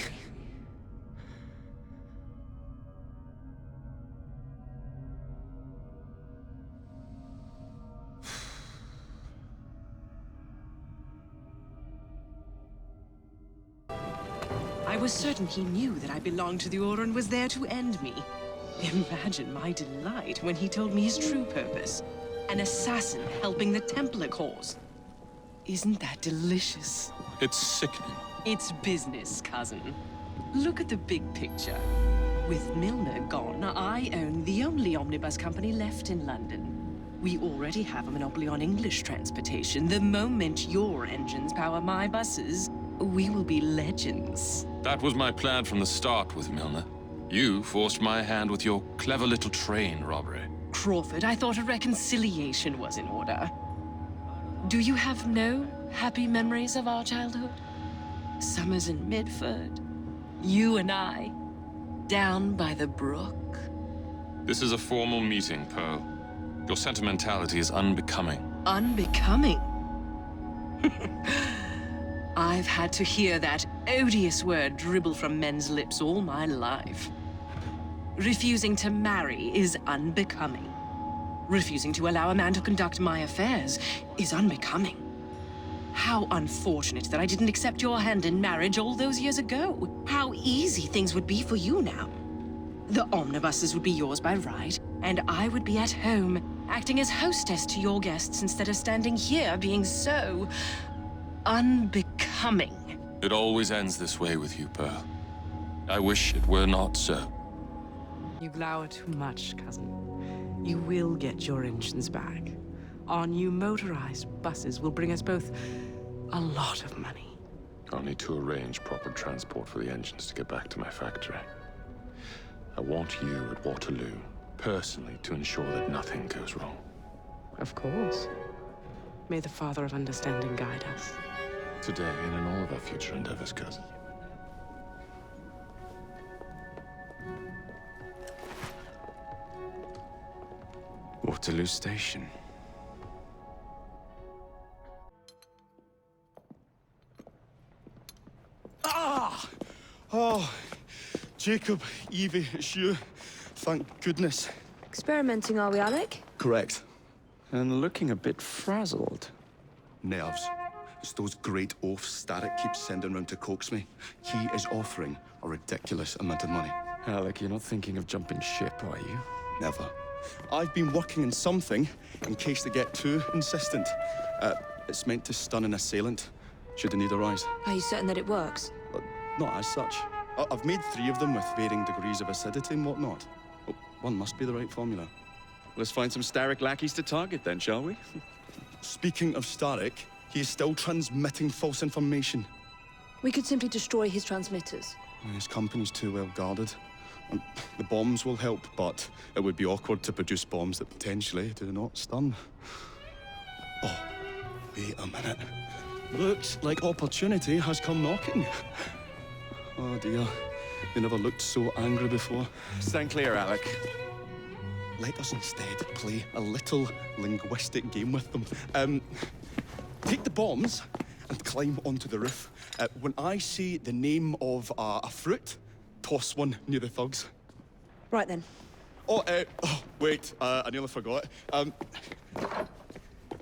I was certain he knew that I belonged to the Order and was there to end me. Imagine my delight when he told me his true purpose. An assassin helping the Templar cause. Isn't that delicious? It's sickening. It's business, cousin. Look at the big picture. With Milner gone, I own the only omnibus company left in London. We already have a monopoly on English transportation. The moment your engines power my buses, we will be legends. That was my plan from the start with Milner. You forced my hand with your clever little train robbery. Crawford, I thought a reconciliation was in order. Do you have no happy memories of our childhood? Summers in Midford, you and I, down by the brook. This is a formal meeting, Pearl. Your sentimentality is unbecoming. Unbecoming? I've had to hear that odious word dribble from men's lips all my life. Refusing to marry is unbecoming. Refusing to allow a man to conduct my affairs is unbecoming. How unfortunate that I didn't accept your hand in marriage all those years ago. How easy things would be for you now. The omnibuses would be yours by right, and I would be at home, acting as hostess to your guests instead of standing here being so unbecoming. It always ends this way with you, Pearl. I wish it were not so. You glower too much, cousin. You will get your engines back. Our new motorized buses will bring us both a lot of money. I'll need to arrange proper transport for the engines to get back to my factory. I want you at Waterloo, personally, to ensure that nothing goes wrong. Of course. May the Father of Understanding guide us. Today and in all of our future endeavors, cousin. Waterloo Station. Ah! Oh, Jacob, Evie, it's you. Thank goodness. Experimenting, are we, Alec? Correct. And looking a bit frazzled. Nerves. It's those great oafs Starrick keeps sending round to coax me. He is offering a ridiculous amount of money. Alec, you're not thinking of jumping ship, are you? Never. I've been working on something in case they get too insistent. It's meant to stun an assailant, should the need arise. Are you certain that it works? Not as such. I've made 3 of them with varying degrees of acidity and whatnot. Well, one must be the right formula. Let's find some Starrick lackeys to target then, shall we? Speaking of Starrick, he is still transmitting false information. We could simply destroy his transmitters. His company's too well guarded. The bombs will help, but it would be awkward to produce bombs that potentially do not stun. Oh, wait a minute. Looks like opportunity has come knocking. Oh dear, they never looked so angry before. Stand clear, Alec. Let us instead play a little linguistic game with them. Take the bombs and climb onto the roof. When I say the name of a fruit, toss one near the thugs. Right then. Oh, wait, I nearly forgot.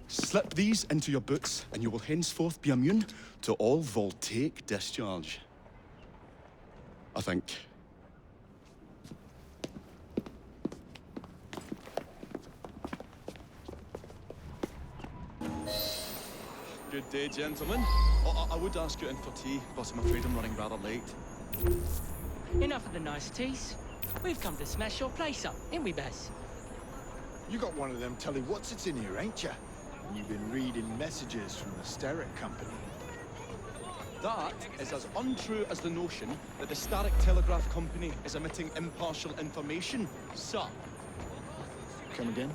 Slip these into your boots and you will henceforth be immune to all voltaic discharge. I think. Good day, gentlemen. Oh, I would ask you in for tea, but I'm afraid I'm running rather late. Enough of the niceties. We've come to smash your place up, ain't we, Bess? You got one of them telly what's-its in here, ain't ya? And you've been reading messages from the Starrick Company. That is as untrue as the notion that the Starrick Telegraph Company is emitting impartial information, sir. Come again?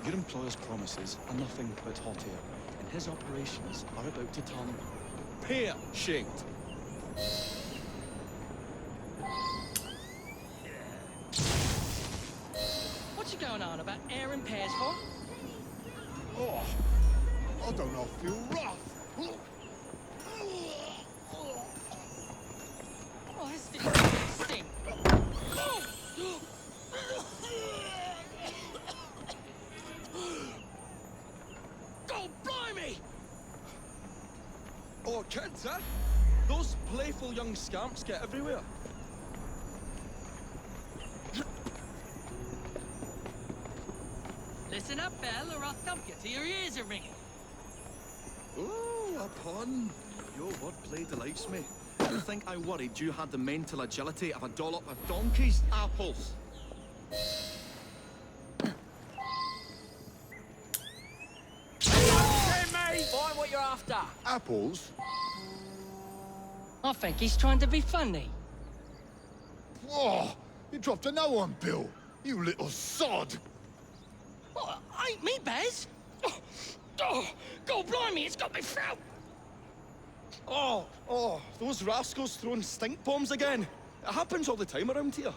Your employer's promises are nothing but hot air, and his operations are about to turn pear-shaped. What you going on about air and pears for? Oh, I don't know, I feel rough. Oh, this thing. God blimey! Oh, kids, huh? Those playful young scamps get everywhere. Listen up, Belle, or I'll thump you till your ears are ringing. Oh, a pun. Your wordplay delights me. I think I worried you had the mental agility of a dollop of donkey's apples. Hey, mate! Find what you're after. Apples? I think he's trying to be funny. Whoa! You dropped a no-one bill, you little sod! Oh, ain't me, Bez. Oh, God blimey, it's got me throat. Oh, those rascals throwing stink bombs again. It happens all the time around here.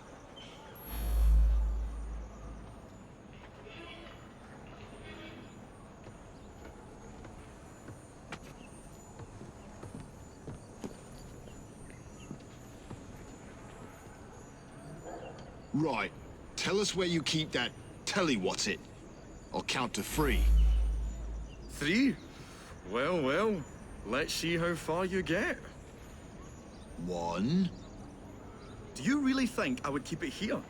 Right, tell us where you keep that telly-what's-it. I'll count to 3. 3? Well, let's see how far you get. 1. Do you really think I would keep it here?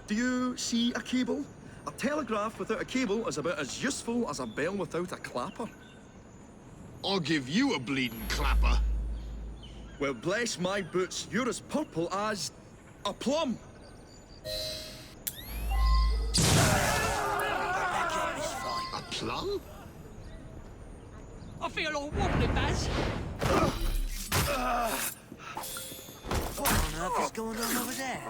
Do you see a cable? A telegraph without a cable is about as useful as a bell without a clapper. I'll give you a bleeding clapper. Well, bless my boots, you're as purple as a plum. A plum? I feel all wobbly, Baz. What on earth is going on over there?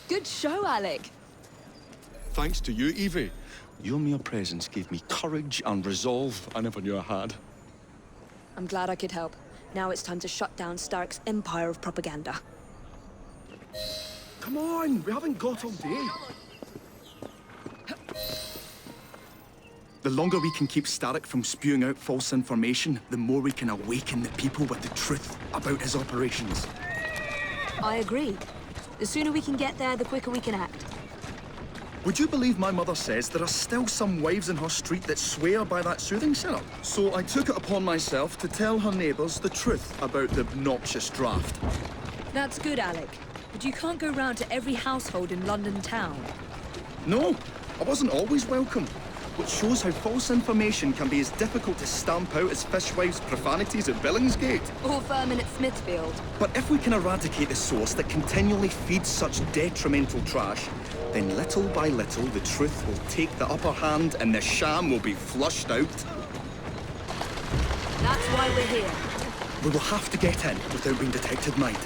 Good show, Alec. Thanks to you, Evie. Your mere presence gave me courage and resolve I never knew I had. I'm glad I could help. Now it's time to shut down Starrick's empire of propaganda. Come on, we haven't got all day. The longer we can keep Starrick from spewing out false information, the more we can awaken the people with the truth about his operations. I agree. The sooner we can get there, the quicker we can act. Would you believe my mother says there are still some wives in her street that swear by that soothing syrup? So I took it upon myself to tell her neighbours the truth about the obnoxious draft. That's good, Alec. But you can't go round to every household in London town. No, I wasn't always welcome. Which shows how false information can be as difficult to stamp out as fishwives' profanities at Billingsgate. Or vermin at Smithfield. But if we can eradicate the source that continually feeds such detrimental trash, then little by little the truth will take the upper hand and the sham will be flushed out. That's why we're here. We will have to get in without being detected, mind.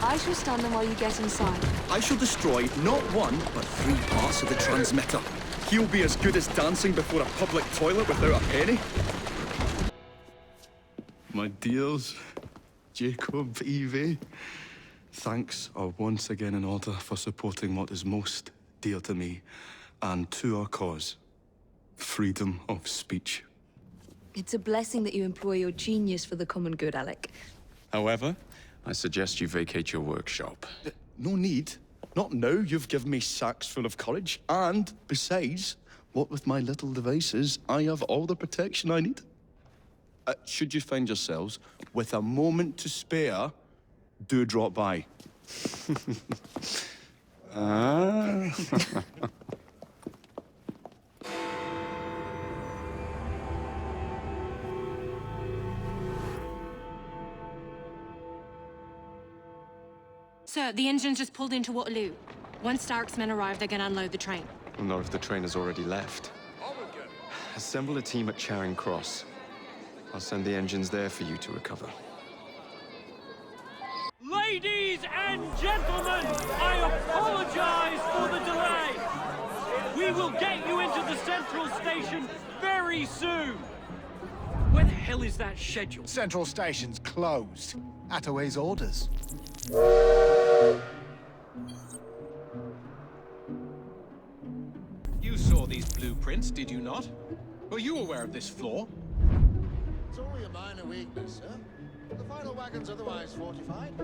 I shall stand them while you get inside. I shall destroy not one, but 3 parts of the transmitter. He'll be as good as dancing before a public toilet without a penny. My dears, Jacob, Evie, thanks are once again in order for supporting what is most dear to me and to our cause, freedom of speech. It's a blessing that you employ your genius for the common good, Alec. However, I suggest you vacate your workshop. No need. Not now you've given me sacks full of courage. And, besides, what with my little devices, I have all the protection I need. Should you find yourselves with a moment to spare, do drop by. Sir, the engine's just pulled into Waterloo. Once Starrick's men arrive, they're gonna unload the train. Well, not if the train has already left. Assemble a team at Charing Cross. I'll send the engines there for you to recover. Ladies and gentlemen, I apologize for the delay. We will get you into the central station very soon. Where the hell is that schedule? Central station's closed. Attaway's orders. You saw these blueprints, did you not? Were you aware of this flaw? It's only a minor weakness, sir. The final wagon's otherwise fortified.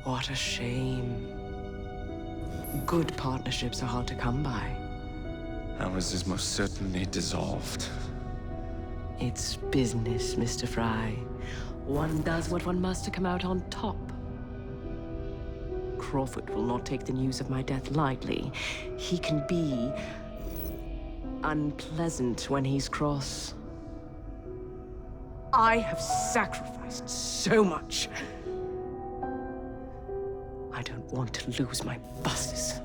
What a shame. Good partnerships are hard to come by. Ours is most certainly dissolved. It's business, Mr. Fry. One does what one must to come out on top. Crawford will not take the news of my death lightly. He can be unpleasant when he's cross. I have sacrificed so much. I don't want to lose my buses.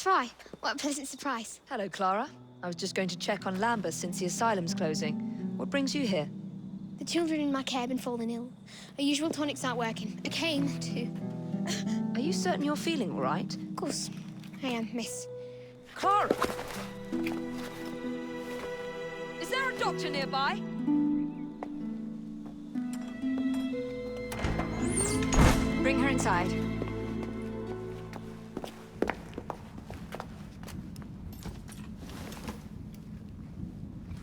Miss Fry, what a pleasant surprise. Hello, Clara. I was just going to check on Lambeth since the asylum's closing. What brings you here? The children in my care have been falling ill. Our usual tonics aren't working. I came to... Are you certain you're feeling all right? Of course, I am, miss. Clara! Is there a doctor nearby? Bring her inside.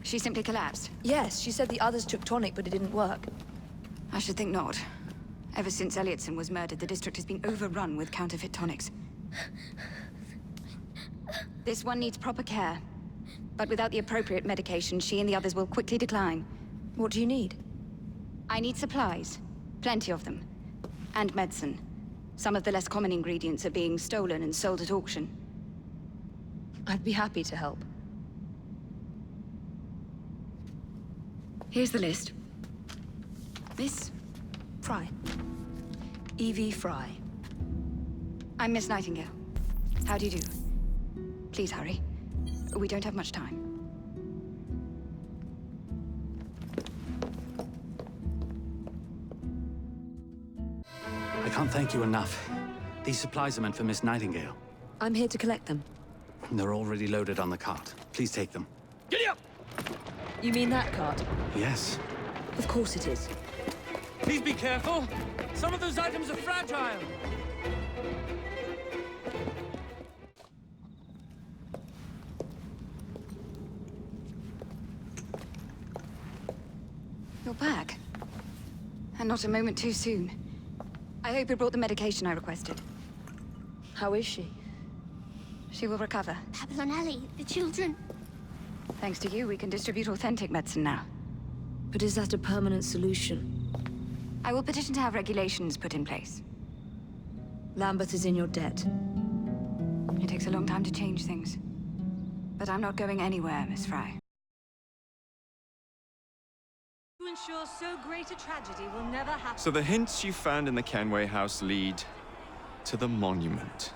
She simply collapsed. Yes, she said the others took tonic, but it didn't work. I should think not. Ever since Elliotson was murdered, the district has been overrun with counterfeit tonics. This one needs proper care. But without the appropriate medication, she and the others will quickly decline. What do you need? I need supplies. Plenty of them. And medicine. Some of the less common ingredients are being stolen and sold at auction. I'd be happy to help. Here's the list. Miss? Fry. E.V. Fry. I'm Miss Nightingale. How do you do? Please hurry. We don't have much time. I can't thank you enough. These supplies are meant for Miss Nightingale. I'm here to collect them. They're already loaded on the cart. Please take them. Giddy up! You mean that cart? Yes. Of course it is. Please be careful. Some of those items are fragile. You're back. And not a moment too soon. I hope you brought the medication I requested. How is she? She will recover. Babylon Alley, the children. Thanks to you, we can distribute authentic medicine now. But is that a permanent solution? I will petition to have regulations put in place. Lambeth is in your debt. It takes a long time to change things. But I'm not going anywhere, Miss Fry. To ensure so great a tragedy will never happen. So the hints you found in the Kenway house lead to the monument.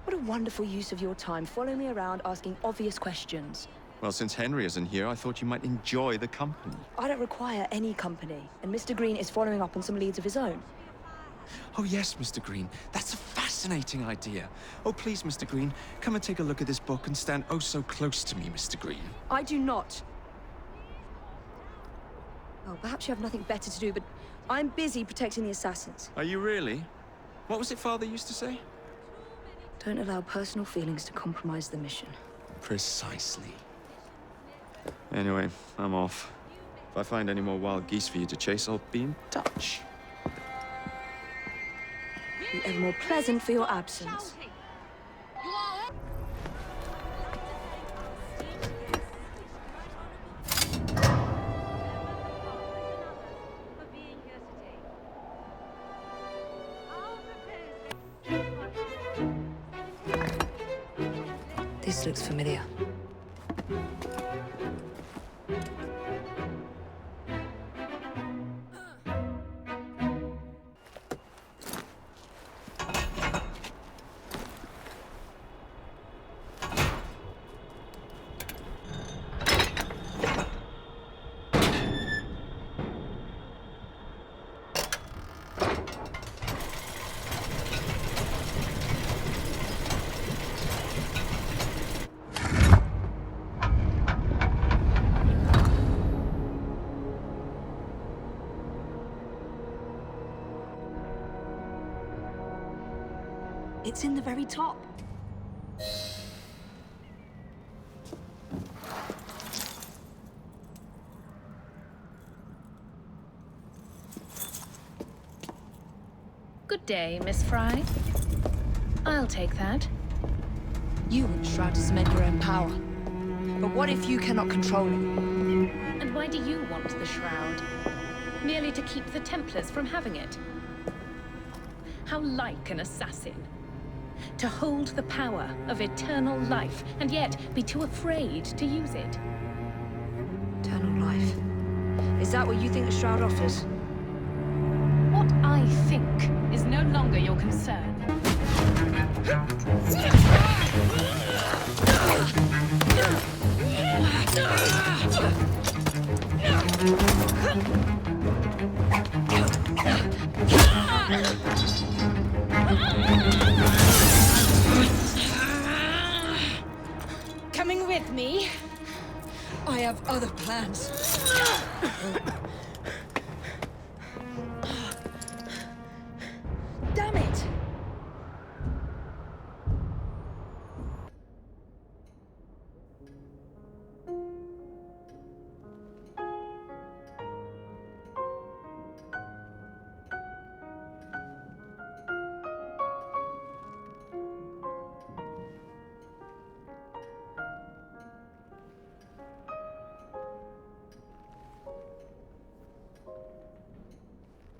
What a wonderful use of your time, following me around asking obvious questions. Well, since Henry isn't here, I thought you might enjoy the company. I don't require any company, and Mr. Green is following up on some leads of his own. Oh yes, Mr. Green. That's a fascinating idea. Oh please, Mr. Green, come and take a look at this book and stand oh so close to me, Mr. Green. I do not. Oh, perhaps you have nothing better to do, but I'm busy protecting the assassins. Are you really? What was it Father used to say? Don't allow personal feelings to compromise the mission. Precisely. Anyway, I'm off. If I find any more wild geese for you to chase, I'll be in touch. Be ever more pleasant for your absence. This looks familiar. It's in the very top. Good day, Miss Fry. I'll take that. You want the Shroud to cement your own power. But what if you cannot control it? And why do you want the Shroud? Merely to keep the Templars from having it? How like an assassin. To hold the power of eternal life, and yet be too afraid to use it. Eternal life. Is that what you think the Shroud offers? What I think is no longer your concern. Coming with me? I have other plans. Damn it!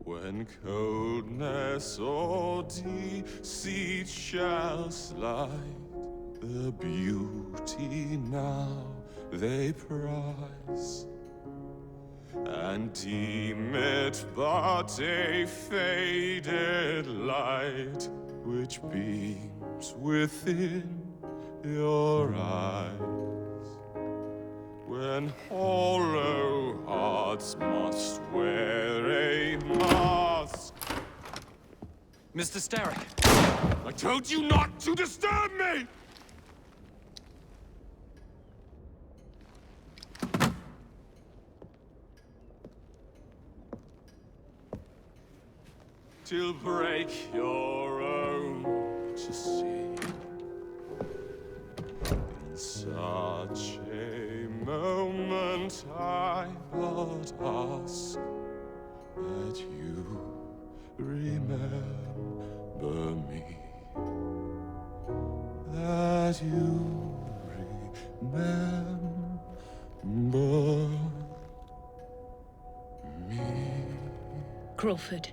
When coldness or deceit shall slide, the beauty now they prize, and deem it but a faded light which beams within your eyes. When hollow hearts must wear a mask. Mr. Starrick! I told you not to disturb me! Till break your own to see. In such a moment I but ask that you remember me. That you remember me. Crawford.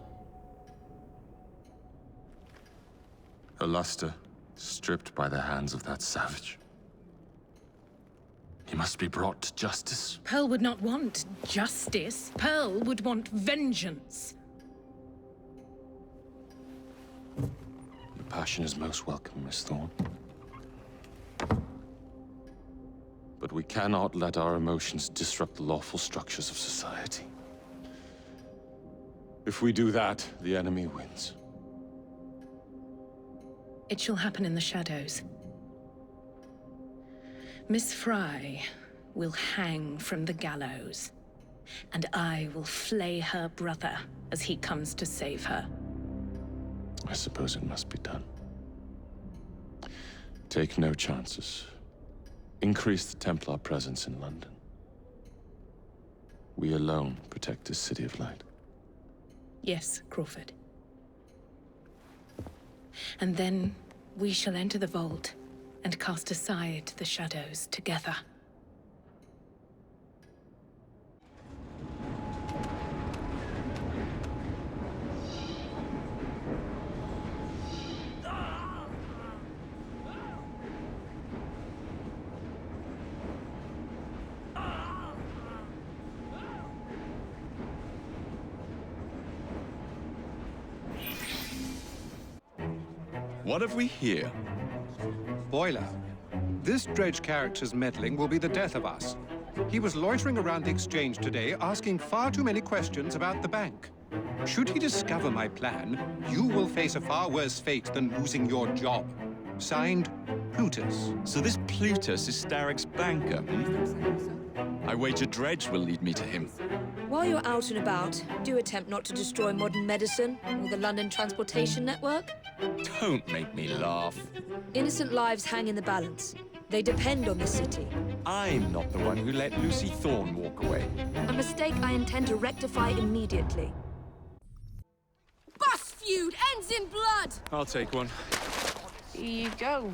Her luster stripped by the hands of that savage. He must be brought to justice. Pearl would not want justice. Pearl would want vengeance. Your passion is most welcome, Miss Thorne. But we cannot let our emotions disrupt the lawful structures of society. If we do that, the enemy wins. It shall happen in the shadows. Miss Fry will hang from the gallows, and I will flay her brother as he comes to save her. I suppose it must be done. Take no chances. Increase the Templar presence in London. We alone protect this city of light. Yes, Crawford. And then we shall enter the vault and cast aside the shadows together. What have we here? Boiler. This dredge character's meddling will be the death of us. He was loitering around the exchange today, asking far too many questions about the bank. Should he discover my plan, you will face a far worse fate than losing your job. Signed, Plutus. So this Plutus is Starrick's banker, hmm? I wager Dredge will lead me to him. While you're out and about, do attempt not to destroy modern medicine or the London transportation network. Don't make me laugh. Innocent lives hang in the balance. They depend on the city. I'm not the one who let Lucy Thorne walk away. A mistake I intend to rectify immediately. Bus feud ends in blood! I'll take one. Here you go,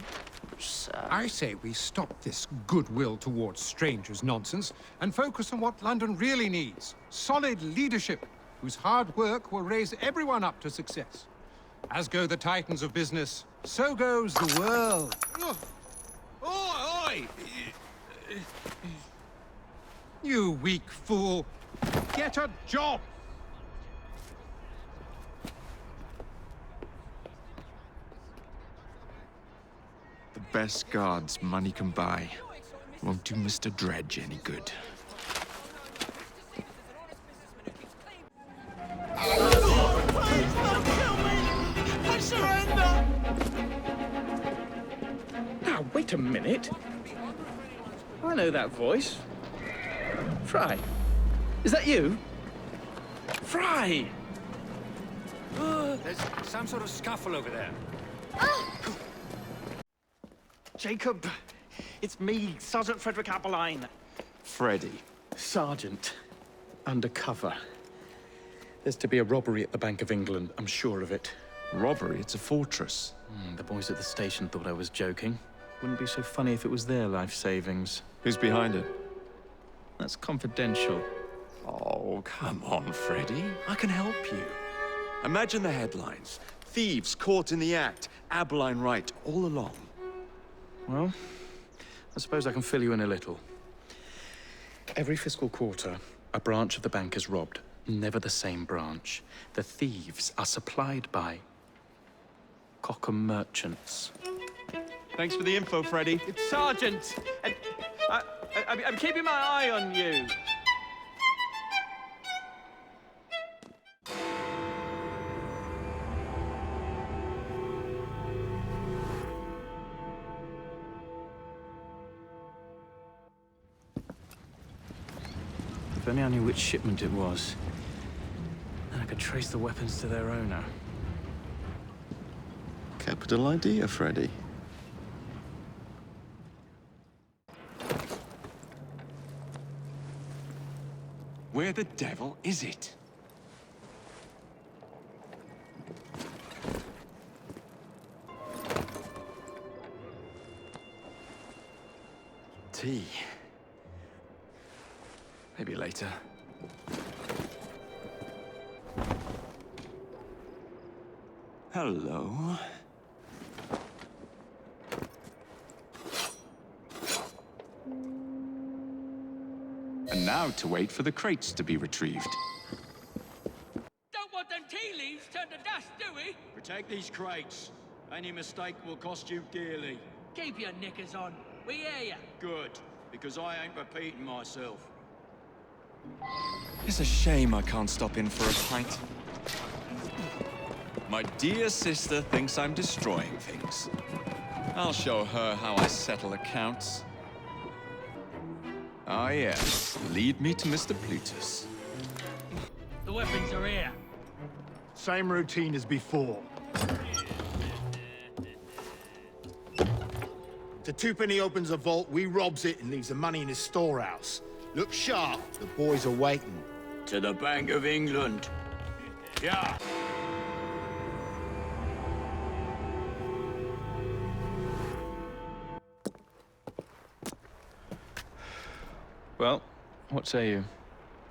sir. I say we stop this goodwill towards strangers nonsense and focus on what London really needs. Solid leadership, whose hard work will raise everyone up to success. As go the titans of business, so goes the world. Oi! You weak fool. Get a job! The best guards money can buy. Won't do Mr. Dredge any good. I surrender! Now, wait a minute. I know that voice. Fry, is that you? Fry! There's some sort of scuffle over there. Jacob, it's me, Sergeant Frederick Aberline. Freddy. Sergeant, undercover. There's to be a robbery at the Bank of England, I'm sure of it. Robbery? It's a fortress. The boys at the station thought I was joking. Wouldn't be so funny if it was their life savings. Who's behind it? That's confidential. Oh, come on, Freddy. I can help you. Imagine the headlines. Thieves caught in the act. Aberline right all along. Well, I suppose I can fill you in a little. Every fiscal quarter, a branch of the bank is robbed. Never the same branch. The thieves are supplied by Cockham merchants. Thanks for the info, Freddy. It's Sergeant! And I'm keeping my eye on you. If only I knew which shipment it was, then I could trace the weapons to their owner. Capital idea, Freddy. Where the devil is it? Tea. Maybe later. Hello. And now to wait for the crates to be retrieved. Don't want them tea leaves turned to dust, do we? Protect these crates. Any mistake will cost you dearly. Keep your knickers on. We hear ya. Good, because I ain't repeating myself. It's a shame I can't stop in for a pint. My dear sister thinks I'm destroying things. I'll show her how I settle accounts. Ah, yes. Lead me to Mr. Plutus. The weapons are here. Same routine as before. The twopenny opens a vault, we robs it and leaves the money in his storehouse. Look sharp, the boys are waiting. To the Bank of England. Yeah. Well, what say you?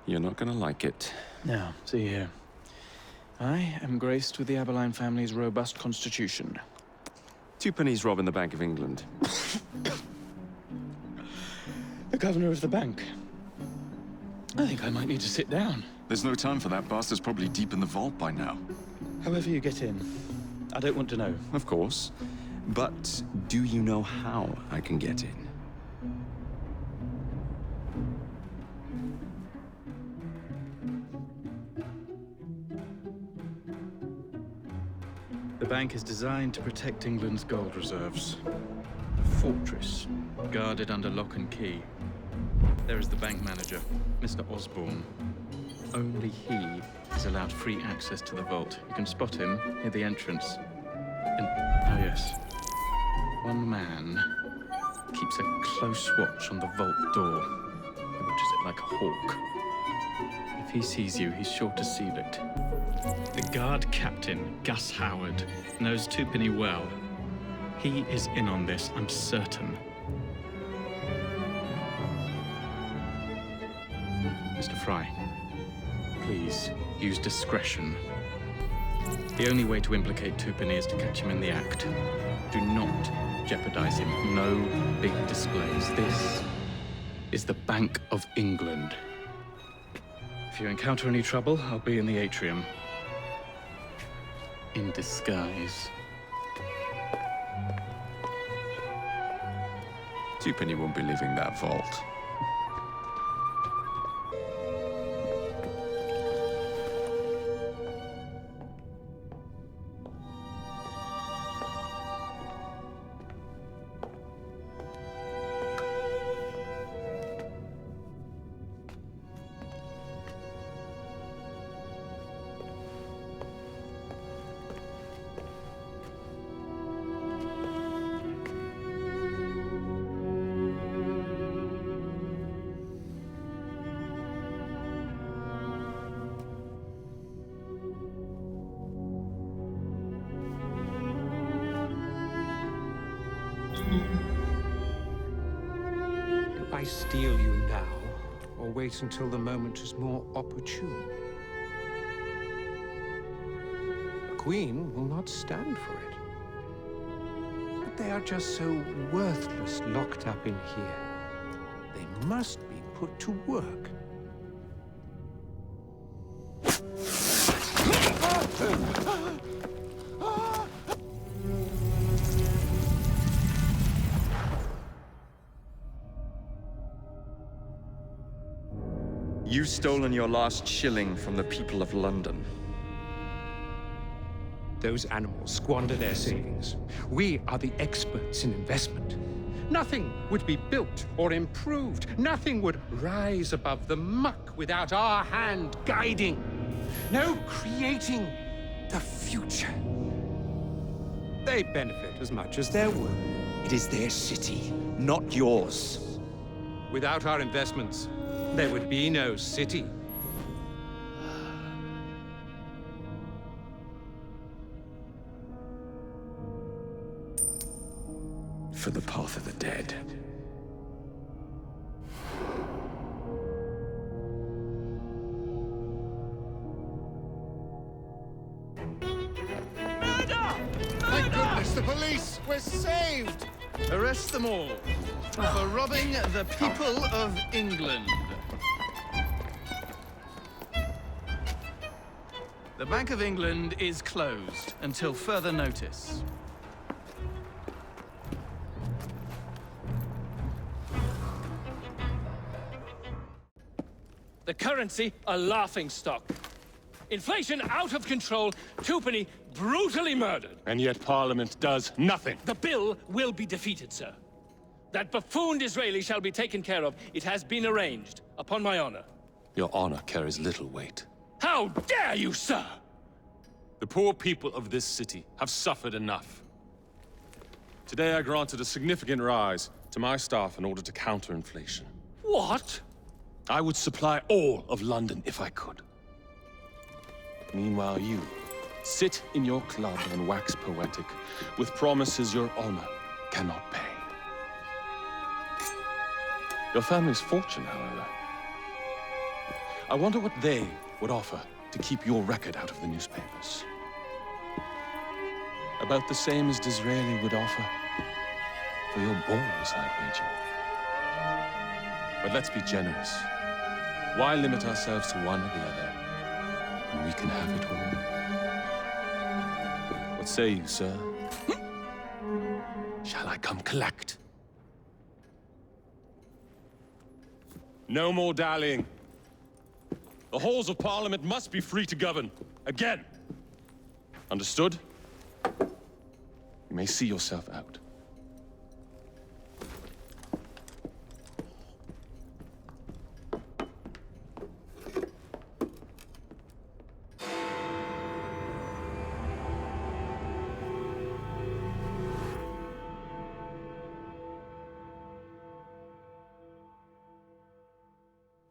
You're not gonna like it. Now, see here. I am graced with the Aberline family's robust constitution. Two pennies robbing the Bank of England. The governor of the bank. I think I might need to sit down. There's no time for that. Bastard's probably deep in the vault by now. However you get in, I don't want to know. Of course. But do you know how I can get in? The bank is designed to protect England's gold reserves. A fortress, guarded under lock and key. There is the bank manager, Mr. Osborne. Only he is allowed free access to the vault. You can spot him near the entrance. And, oh yes, one man keeps a close watch on the vault door. He watches it like a hawk. If he sees you, he's sure to seal it. The guard captain, Gus Howard, knows Twopenny well. He is in on this, I'm certain. Mr. Fry, please use discretion. The only way to implicate Twopenny is to catch him in the act. Do not jeopardize him. No big displays. This is the Bank of England. If you encounter any trouble, I'll be in the atrium. In disguise. Twopenny won't be leaving that vault. Do I steal you now, or wait until the moment is more opportune? The Queen will not stand for it. But they are just so worthless locked up in here. They must be put to work. You've stolen your last shilling from the people of London. Those animals squander their savings. We are the experts in investment. Nothing would be built or improved. Nothing would rise above the muck without our hand guiding. No creating the future. They benefit as much as their work. It is their city, not yours. Without our investments, there would be no city. For the path of the dead. Thank goodness, the police! We're saved! Arrest them all for robbing the people of England. The Bank of England is closed until further notice. The currency a laughingstock. Inflation out of control, Twopenny brutally murdered. And yet Parliament does nothing. The bill will be defeated, sir. That buffoon Disraeli shall be taken care of. It has been arranged, upon my honor. Your honor carries little weight. How dare you, sir! The poor people of this city have suffered enough. Today I granted a significant rise to my staff in order to counter inflation. What? I would supply all of London if I could. Meanwhile, you sit in your club and wax poetic with promises your honor cannot pay. Your family's fortune, however. I wonder what they would offer to keep your record out of the newspapers. About the same as Disraeli would offer for your balls, I'd wager. But let's be generous. Why limit ourselves to one or the other when we can have it all? What say you, sir? Shall I come collect? No more dallying. The halls of Parliament must be free to govern. Again. Understood? You may see yourself out.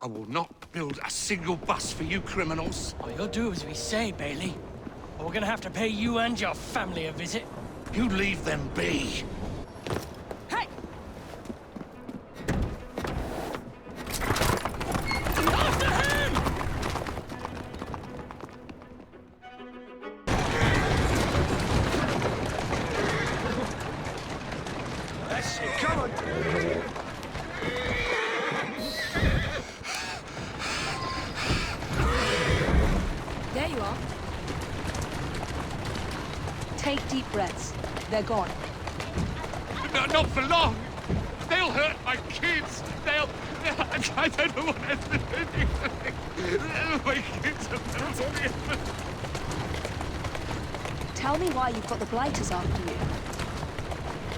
I will not build a single bus for you criminals. Oh, you'll do as we say, Bailey. Or we're gonna have to pay you and your family a visit. You leave them be. Hey! That's it, come on! There you are. Take deep breaths. They're gone. No, not for long! They'll They'll hurt my kids. They'll... I don't know what they're doing. My kids are... Tell me why you've got the blighters after you.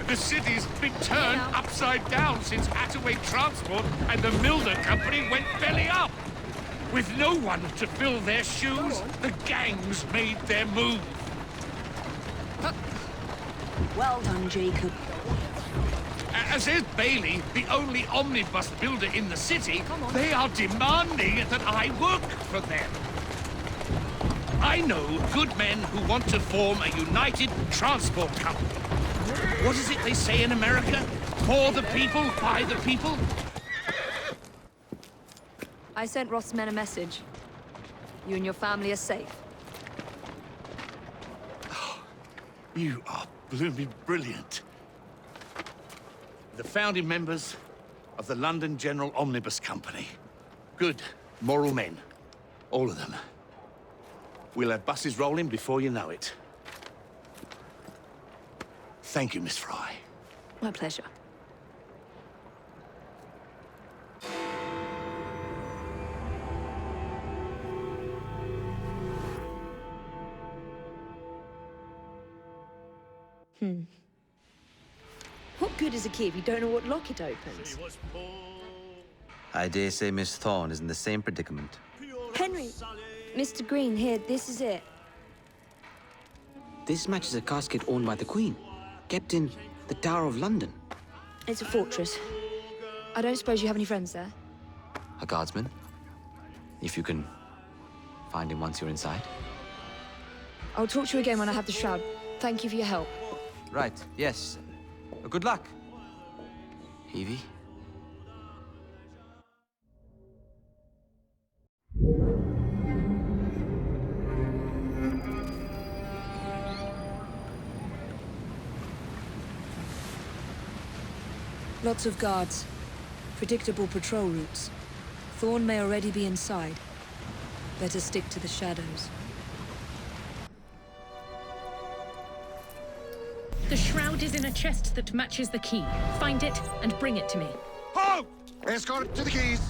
The city's been turned upside down since Attaway Transport and the Milner Company went belly up. With no one to fill their shoes, the gangs made their move. Well done, Jacob. As is Bailey, the only omnibus builder in the city, they are demanding that I work for them. I know good men who want to form a united transport company. What is it they say in America? For the people, by the people? I sent Roth's men a message. You and your family are safe. You are blooming brilliant. The founding members of the London General Omnibus Company. Good, moral men. All of them. We'll have buses rolling before you know it. Thank you, Miss Fry. My pleasure. What good is a key if you don't know what lock it opens? I dare say Miss Thorne is in the same predicament. Henry! Mr. Green, here, this is it. This matches a casket owned by the Queen, kept in the Tower of London. It's a fortress. I don't suppose you have any friends there? A guardsman? If you can find him once you're inside. I'll talk to you again when I have the shroud. Thank you for your help. Right, yes. Good luck. Evie? Lots of guards. Predictable patrol routes. Thorne may already be inside. Better stick to the shadows. The shroud is in a chest that matches the key. Find it and bring it to me. Halt! Escort to the keys.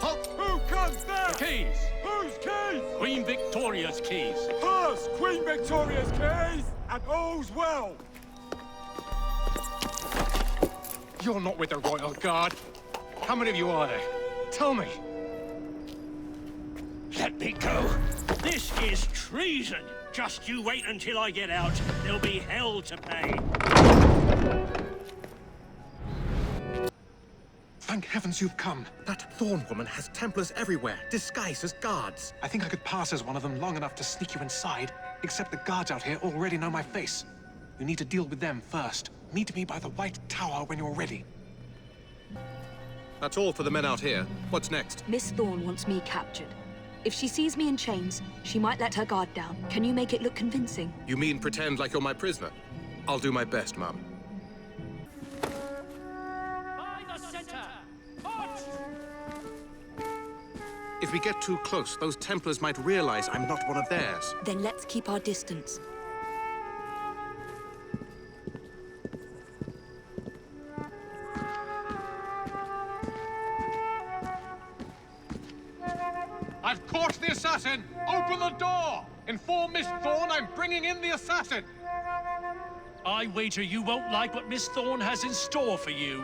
Halt! Who comes there? The keys. Whose keys? Queen Victoria's keys. Hers! Queen Victoria's keys! And all's well! You're not with the Royal Guard. How many of you are there? Tell me. Let me go. This is treason. Just you wait until I get out. There'll be hell to pay. Thank heavens you've come. That Thorne woman has Templars everywhere, disguised as guards. I think I could pass as one of them long enough to sneak you inside, except the guards out here already know my face. You need to deal with them first. Meet me by the White Tower when you're ready. That's all for the men out here. What's next? Miss Thorne wants me captured. If she sees me in chains, she might let her guard down. Can you make it look convincing? You mean pretend like you're my prisoner? I'll do my best, Mum. By the center! March! If we get too close, those Templars might realize I'm not one of theirs. Then let's keep our distance. I've caught the assassin! Open the door! Inform Miss Thorne I'm bringing in the assassin! I wager you won't like what Miss Thorne has in store for you.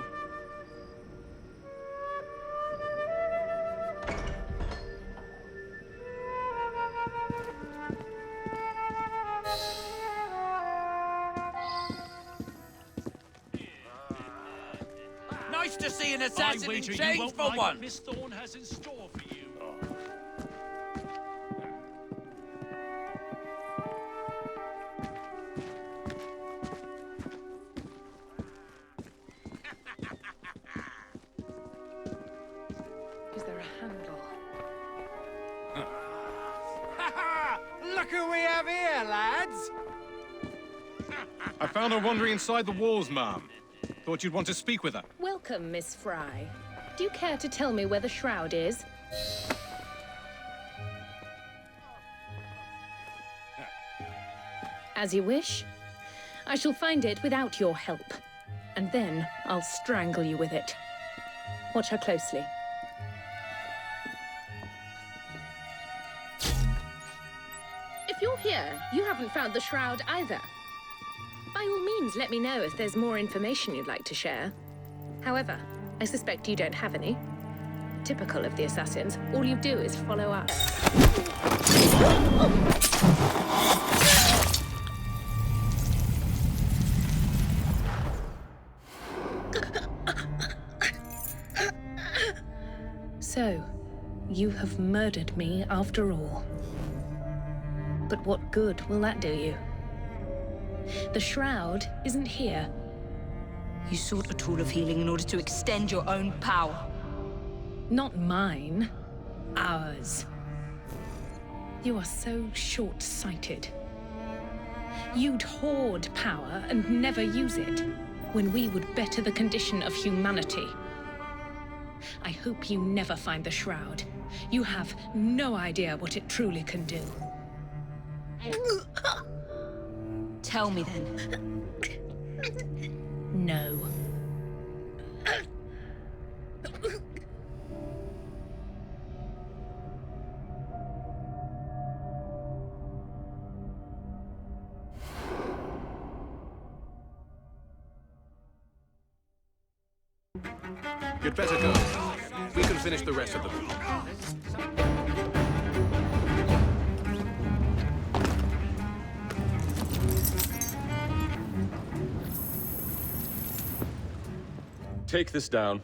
Nice to see an assassin in chains for like one. What Miss Thorne has in store for you. Is there a handle? Look who we have here, lads! I found her wandering inside the walls, ma'am. Thought you'd want to speak with her. Welcome, Miss Fry. Do you care to tell me where the shroud is? As you wish. I shall find it without your help. and then I'll strangle you with it. Watch her closely. If you're here, you haven't found the shroud either. By all means, let me know if there's more information you'd like to share. However, I suspect you don't have any. Typical of the assassins, all you do is follow up. So, you have murdered me after all. But what good will that do you? The shroud isn't here. You sought a tool of healing in order to extend your own power. Not mine. Ours. You are so short-sighted. You'd hoard power and never use it, when we would better the condition of humanity. I hope you never find the shroud. You have no idea what it truly can do. Tell me then. No. You'd better go. We can finish the rest of the meeting. Take this down.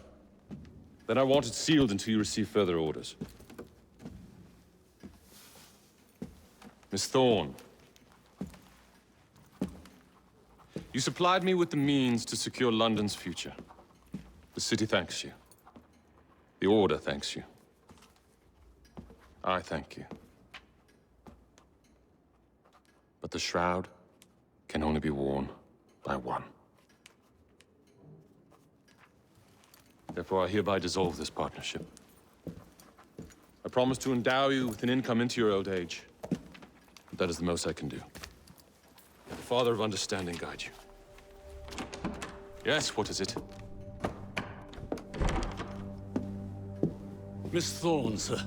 Then I want it sealed until you receive further orders. Miss Thorne. You supplied me with the means to secure London's future. The city thanks you. The Order thanks you. I thank you. But the shroud can only be worn by one. Therefore, I hereby dissolve this partnership. I promise to endow you with an income into your old age. But that is the most I can do. Let the Father of Understanding guide you. Yes, what is it? Miss Thorne, sir.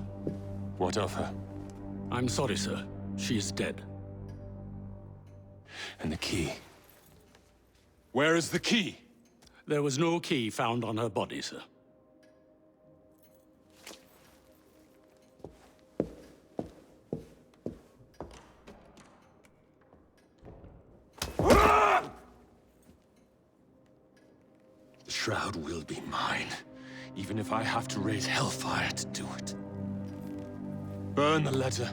What of her? I'm sorry, sir. She is dead. And the key? Where is the key? There was no key found on her body, sir. The shroud will be mine, even if I have to raise hellfire to do it. Burn the letter.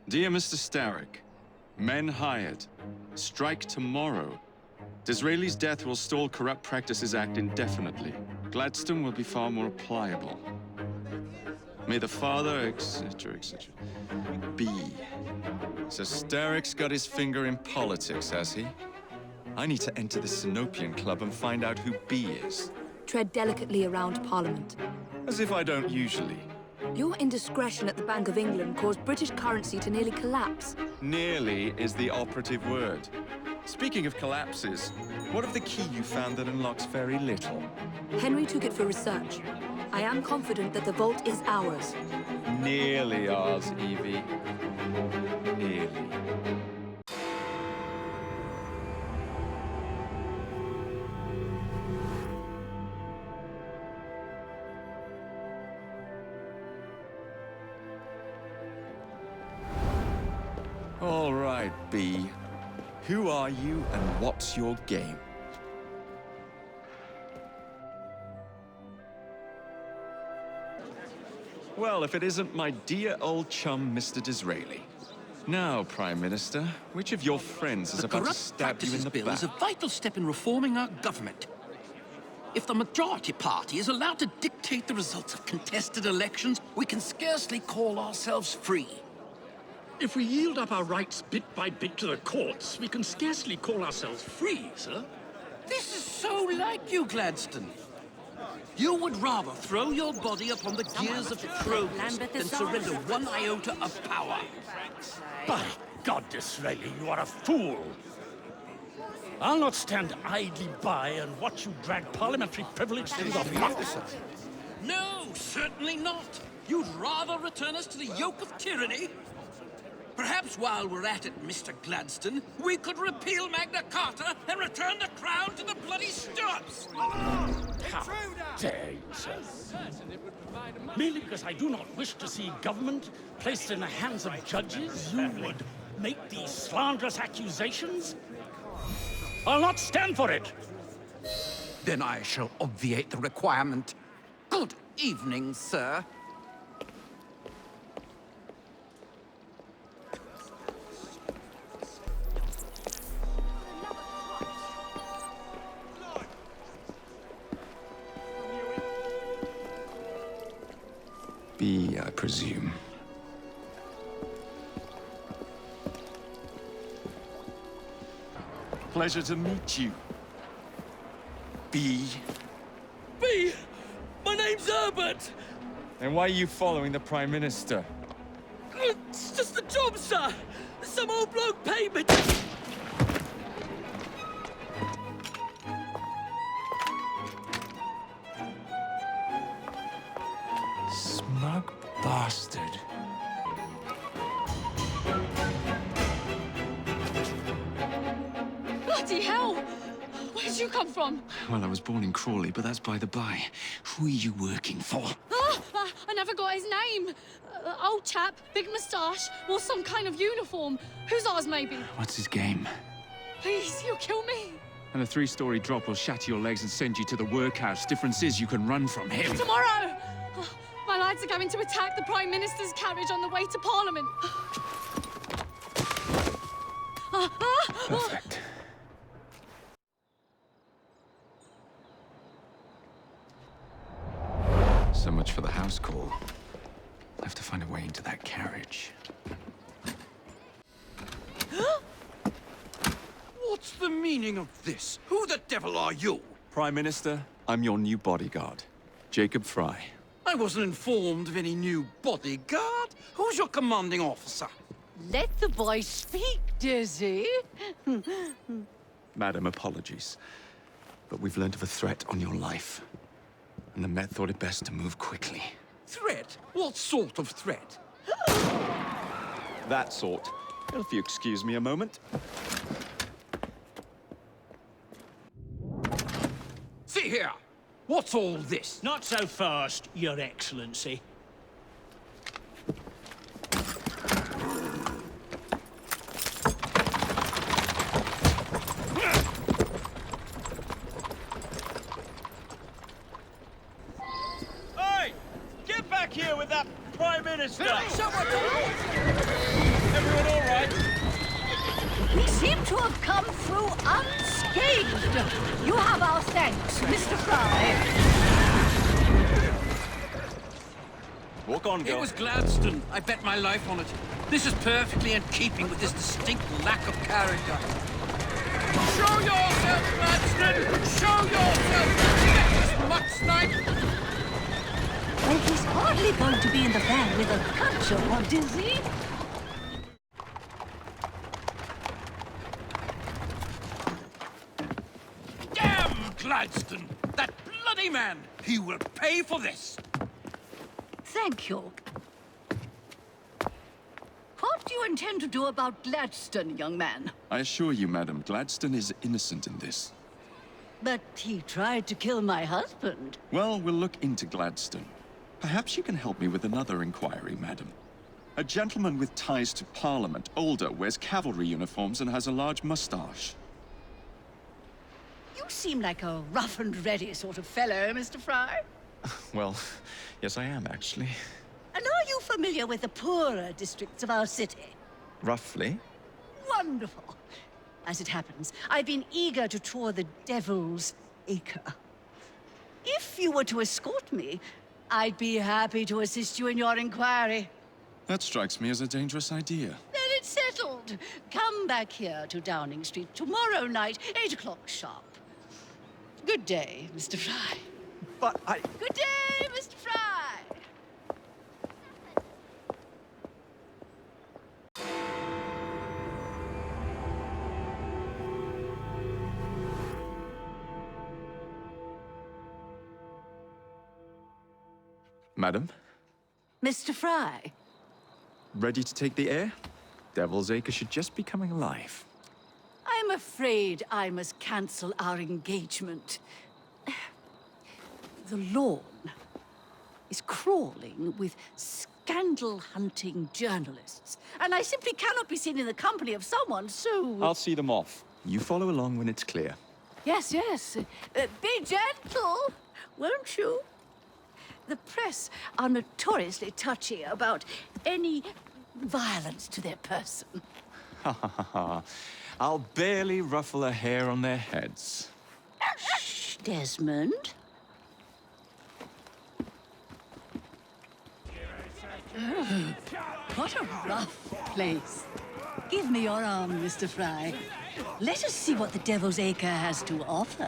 Dear Mr. Starrick, men hired. Strike tomorrow. Disraeli's death will stall Corrupt Practices Act indefinitely. Gladstone will be far more pliable. May the father, etc., etc. B. So Starrick's got his finger in politics, has he? I need to enter the Sinopian Club and find out who B is. Tread delicately around Parliament. As if I don't usually. Your indiscretion at the Bank of England caused British currency to nearly collapse. Nearly is the operative word. Speaking of collapses, what of the key you found that unlocks very little? Henry took it for research. I am confident that the vault is ours. Nearly ours, Evie. Nearly. All right, B. Who are you and what's your game? Well, if it isn't my dear old chum, Mr. Disraeli. Now, Prime Minister, which of your friends is about to stab you in the back? The Corrupt Practices Bill is a vital step in reforming our government. If the majority party is allowed to dictate the results of contested elections, we can scarcely call ourselves free. If we yield up our rights bit by bit to the courts, we can scarcely call ourselves free, sir. This is so like you, Gladstone. You would rather throw your body upon the gears of progress than surrender one iota of power. By God, Disraeli, you are a fool! I'll not stand idly by and watch you drag parliamentary privilege through the muck. No, certainly not. You'd rather return us to the yoke of tyranny? Perhaps while we're at it, Mr. Gladstone, we could repeal Magna Carta and return the crown to the bloody Stuarts! How dare you, sir? Merely because I do not wish to see government placed in the hands of judges, you would make these slanderous accusations? I'll not stand for it! Then I shall obviate the requirement. Good evening, sir. B, I presume. Pleasure to meet you. B. B! My name's Herbert! And why are you following the Prime Minister? It's just the job, sir! Some old bloke paid me. Smug bastard. Bloody hell! Where'd you come from? Well, I was born in Crawley, but that's by the by. Who are you working for? I never got his name. Old chap, big moustache, wore some kind of uniform. Who's ours, maybe? What's his game? Please, you'll kill me. And a 3-story drop will shatter your legs and send you to the workhouse. Difference is you can run from him. Tomorrow! My lads are going to attack the Prime Minister's carriage on the way to Parliament. Perfect. So much for the house call. I have to find a way into that carriage. What's the meaning of this? Who the devil are you? Prime Minister, I'm your new bodyguard, Jacob Fry. I wasn't informed of any new bodyguard. Who's your commanding officer? Let the boy speak, Dizzy. Madam, apologies. But we've learned of a threat on your life. And the Met thought it best to move quickly. Threat? What sort of threat? That sort. If you excuse me a moment. See here! What's all this? Not so fast, Your Excellency. Hey! Get back here with that Prime Minister! Everyone all right? We seem to have come through unscathed. You have our thanks, Mr. Fry. Walk on, girl. It was Gladstone. I bet my life on it. This is perfectly in keeping with his distinct lack of character. Show yourself, Gladstone! Show yourself! Much snipe! Well, he's hardly going to be in the van with a cudgel, what is he? Damn Gladstone! That bloody man! He will pay for this! Thank you. What do you intend to do about Gladstone, young man? I assure you, madam, Gladstone is innocent in this. But he tried to kill my husband. Well, we'll look into Gladstone. Perhaps you can help me with another inquiry, madam. A gentleman with ties to Parliament, older, wears cavalry uniforms and has a large moustache. You seem like a rough and ready sort of fellow, Mr. Fry. Well, yes I am, actually. And are you familiar with the poorer districts of our city? Roughly. Wonderful. As it happens, I've been eager to tour the Devil's Acre. If you were to escort me, I'd be happy to assist you in your inquiry. That strikes me as a dangerous idea. Then it's settled. Come back here to Downing Street tomorrow night, 8 o'clock sharp. Good day, Mr. Fry. But I... Good day, Mr. Fry! Madam, Mr. Fry. ready to take the air? Devil's Acre should just be coming alive. I'm afraid I must cancel our engagement. The lawn is crawling with scandal-hunting journalists, and I simply cannot be seen in the company of someone so... I'll see them off. You follow along when it's clear. Yes, yes. Be gentle, won't you? The press are notoriously touchy about any violence to their person. Ha ha ha ha. I'll barely ruffle a hair on their heads. Shh, Desmond. Oh, what a rough place. Give me your arm, Mr. Fry. Let us see what the Devil's Acre has to offer.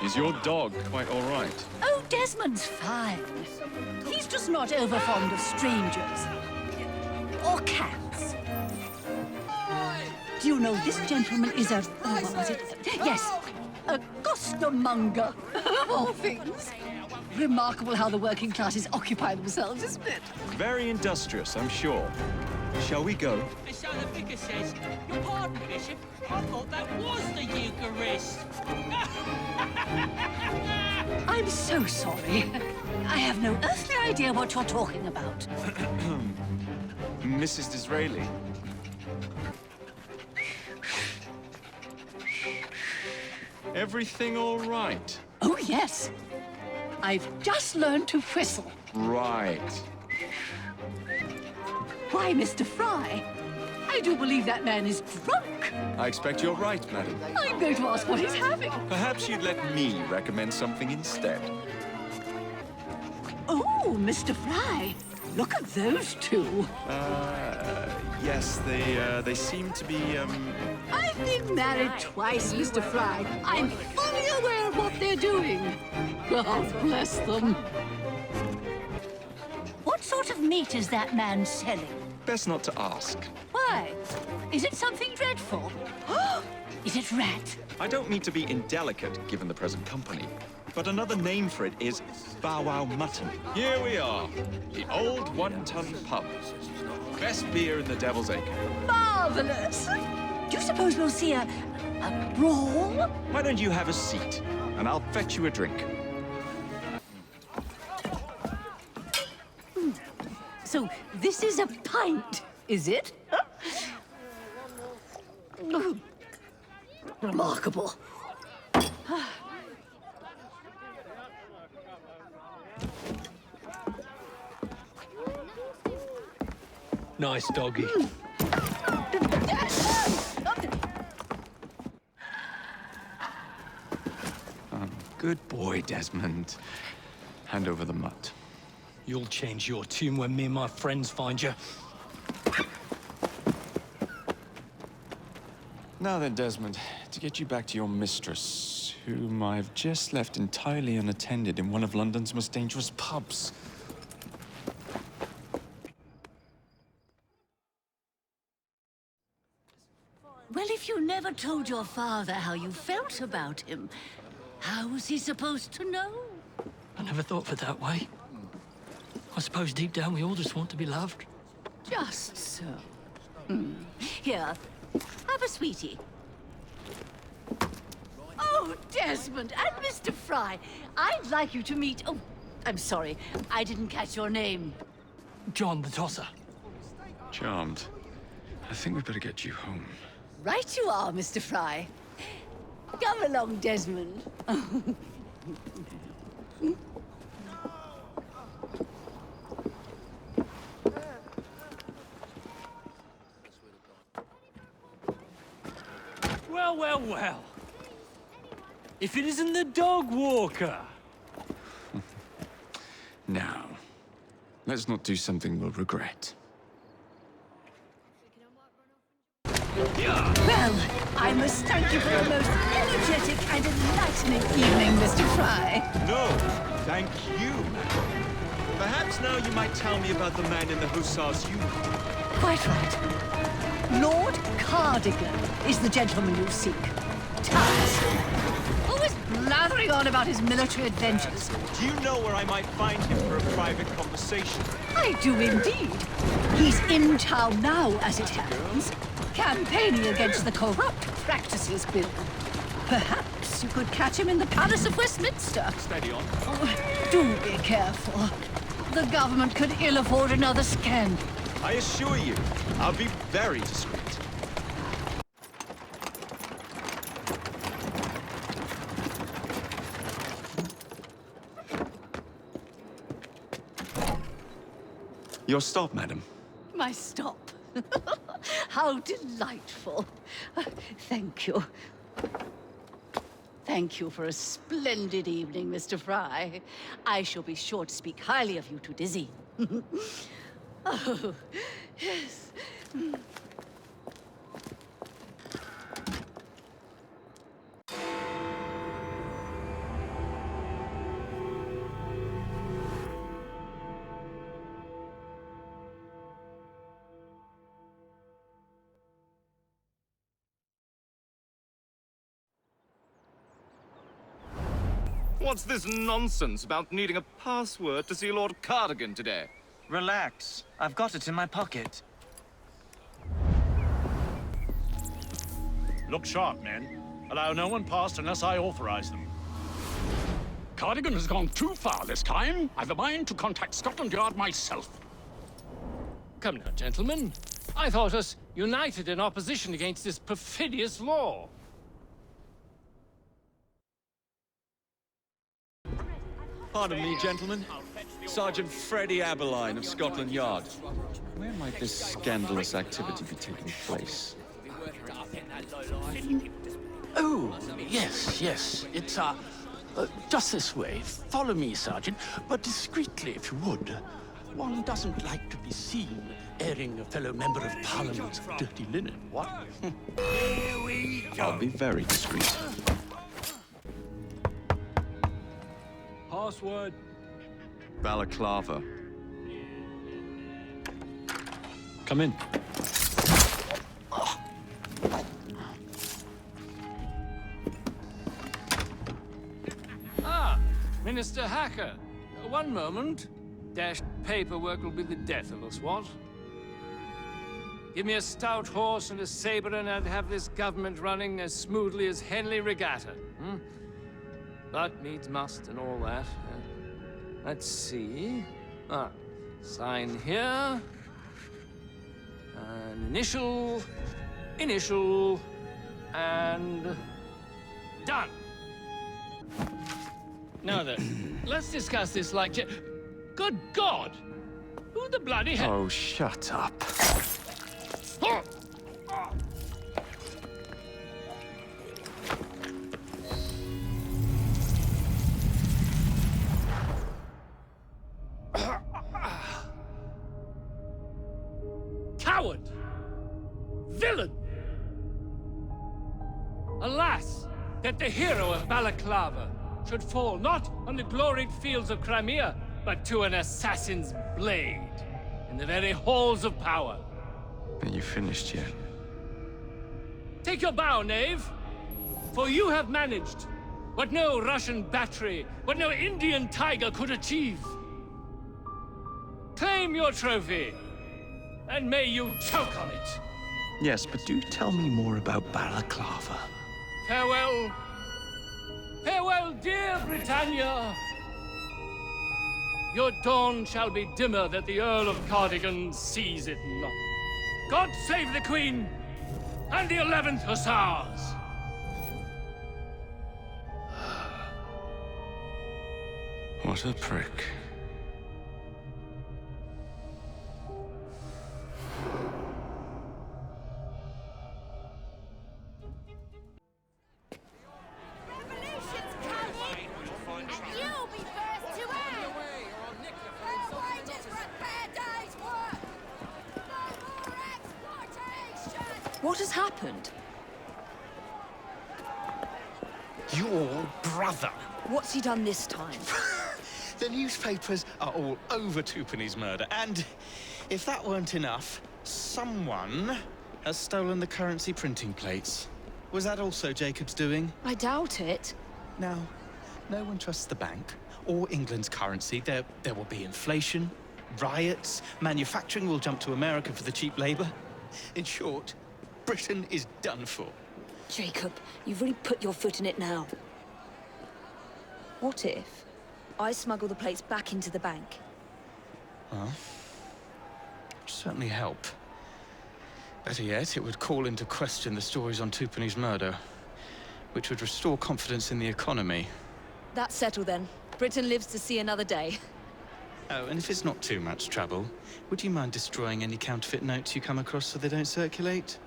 Is your dog quite all right? Oh, Desmond's fine. He's just not over fond of strangers. Or cats. Do you know this gentleman is a... what was it? Yes, a costermonger, of all things. Remarkable how the working classes occupy themselves, isn't it? Very industrious, I'm sure. Shall we go? So the vicar says, your pardon, Bishop, I thought that was the Eucharist. I'm so sorry. I have no earthly idea what you're talking about. Mrs. Disraeli. Everything all right? Oh, yes. I've just learned to whistle. Right. Why, Mr. Fry? I do believe that man is drunk. I expect you're right, madam. I'm going to ask what he's having. Perhaps you'd let me recommend something instead. Oh, Mr. Fry, look at those two. Yes, they seem to be, I've been married twice, Mr. Fry. I'm fully aware of what they're doing. God bless them. What sort of meat is that man selling? Best not to ask. Why? Is it something dreadful? Is it rat? I don't mean to be indelicate, given the present company, but another name for it is Bow Wow Mutton. Here we are, the old one-ton pub. Best beer in the Devil's Acre. Marvelous! Do you suppose we'll see a brawl? Why don't you have a seat, and I'll fetch you a drink. So this is a pint, is it? Remarkable. Nice doggy. Good boy, Desmond. Hand over the mutt. You'll change your tune when me and my friends find you. Now then, Desmond, to get you back to your mistress, whom I've just left entirely unattended in one of London's most dangerous pubs. Well, if you never told your father how you felt about him, how was he supposed to know? I never thought of it that way. I suppose deep down we all just want to be loved. Just so. Here, have a sweetie. Oh, Desmond and Mr. Fry, I'd like you to meet... Oh, I'm sorry, I didn't catch your name. John the Tosser. Charmed. I think we better get you home. Right you are, Mr. Fry. Come along, Desmond. Well, well, well. if it isn't the dog walker. Now, let's not do something we'll regret. Well, I must thank you for a most energetic and enlightening evening, Mr. Fry. No, thank you, madam. Perhaps now you might tell me about the man in the hussar's uniform. Quite right. Lord Cardigan is the gentleman you seek. Tiresome. Always blathering on about his military adventures. Do you know where I might find him for a private conversation? I do indeed. He's in town now, as it happens, campaigning against the Corrupt Practices Bill. Perhaps you could catch him in the Palace of Westminster. Steady on. Oh, do be careful. The government could ill afford another scandal. I assure you, I'll be very discreet. Your stop, madam. My stop. How delightful. Thank you. Thank you for a splendid evening, Mr. Fry. I shall be sure to speak highly of you to Dizzy. Oh, yes. What's this nonsense about needing a password to see Lord Cardigan today? Relax. I've got it in my pocket. Look sharp, men. Allow no one past unless I authorize them. Cardigan has gone too far this time. I've a mind to contact Scotland Yard myself. Come now, gentlemen. I thought us united in opposition against this perfidious law. Pardon me, gentlemen. Sergeant Freddie Aberline of Scotland Yard. Where might this scandalous activity be taking place? Oh, yes. It's, just this way. Follow me, Sergeant, but discreetly, if you would. One doesn't like to be seen airing a fellow member of Parliament's dirty linen, what? Here we go. I'll be very discreet. Password. Balaclava. Come in. Ah, Minister Hacker. One moment. Dashed paperwork will be the death of us, what? Give me a stout horse and a saber and I'd have this government running as smoothly as Henley Regatta. But needs must and all that. Let's see. Sign here. An initial, and done. Now then, let's discuss this like... Good God! Who the bloody hell... Oh, shut up. Coward! Villain! Alas, that the hero of Balaclava should fall not on the gloried fields of Crimea, but to an assassin's blade in the very halls of power. Are you finished yet? Take your bow, knave, for you have managed what no Russian battery, what no Indian tiger could achieve. Claim your trophy, and may you choke on it. Yes, but do tell me more about Balaclava. Farewell. Farewell, dear Britannia. Your dawn shall be dimmer that the Earl of Cardigan sees it not. God save the Queen and the 11th Hussars! What a prick. What has happened? Your brother. What's he done this time? The newspapers are all over Twopenny's murder, and if that weren't enough, someone has stolen the currency printing plates. Was that also Jacob's doing? I doubt it. Now, no one trusts the bank or England's currency. There will be inflation, riots, manufacturing will jump to America for the cheap labor. In short, Britain is done for. Jacob, you've really put your foot in it now. What if I smuggle the plates back into the bank? Well, it'd certainly help. Better yet, it would call into question the stories on Twopenny's murder, which would restore confidence in the economy. That's settled then. Britain lives to see another day. Oh, and if it's not too much trouble, would you mind destroying any counterfeit notes you come across so they don't circulate?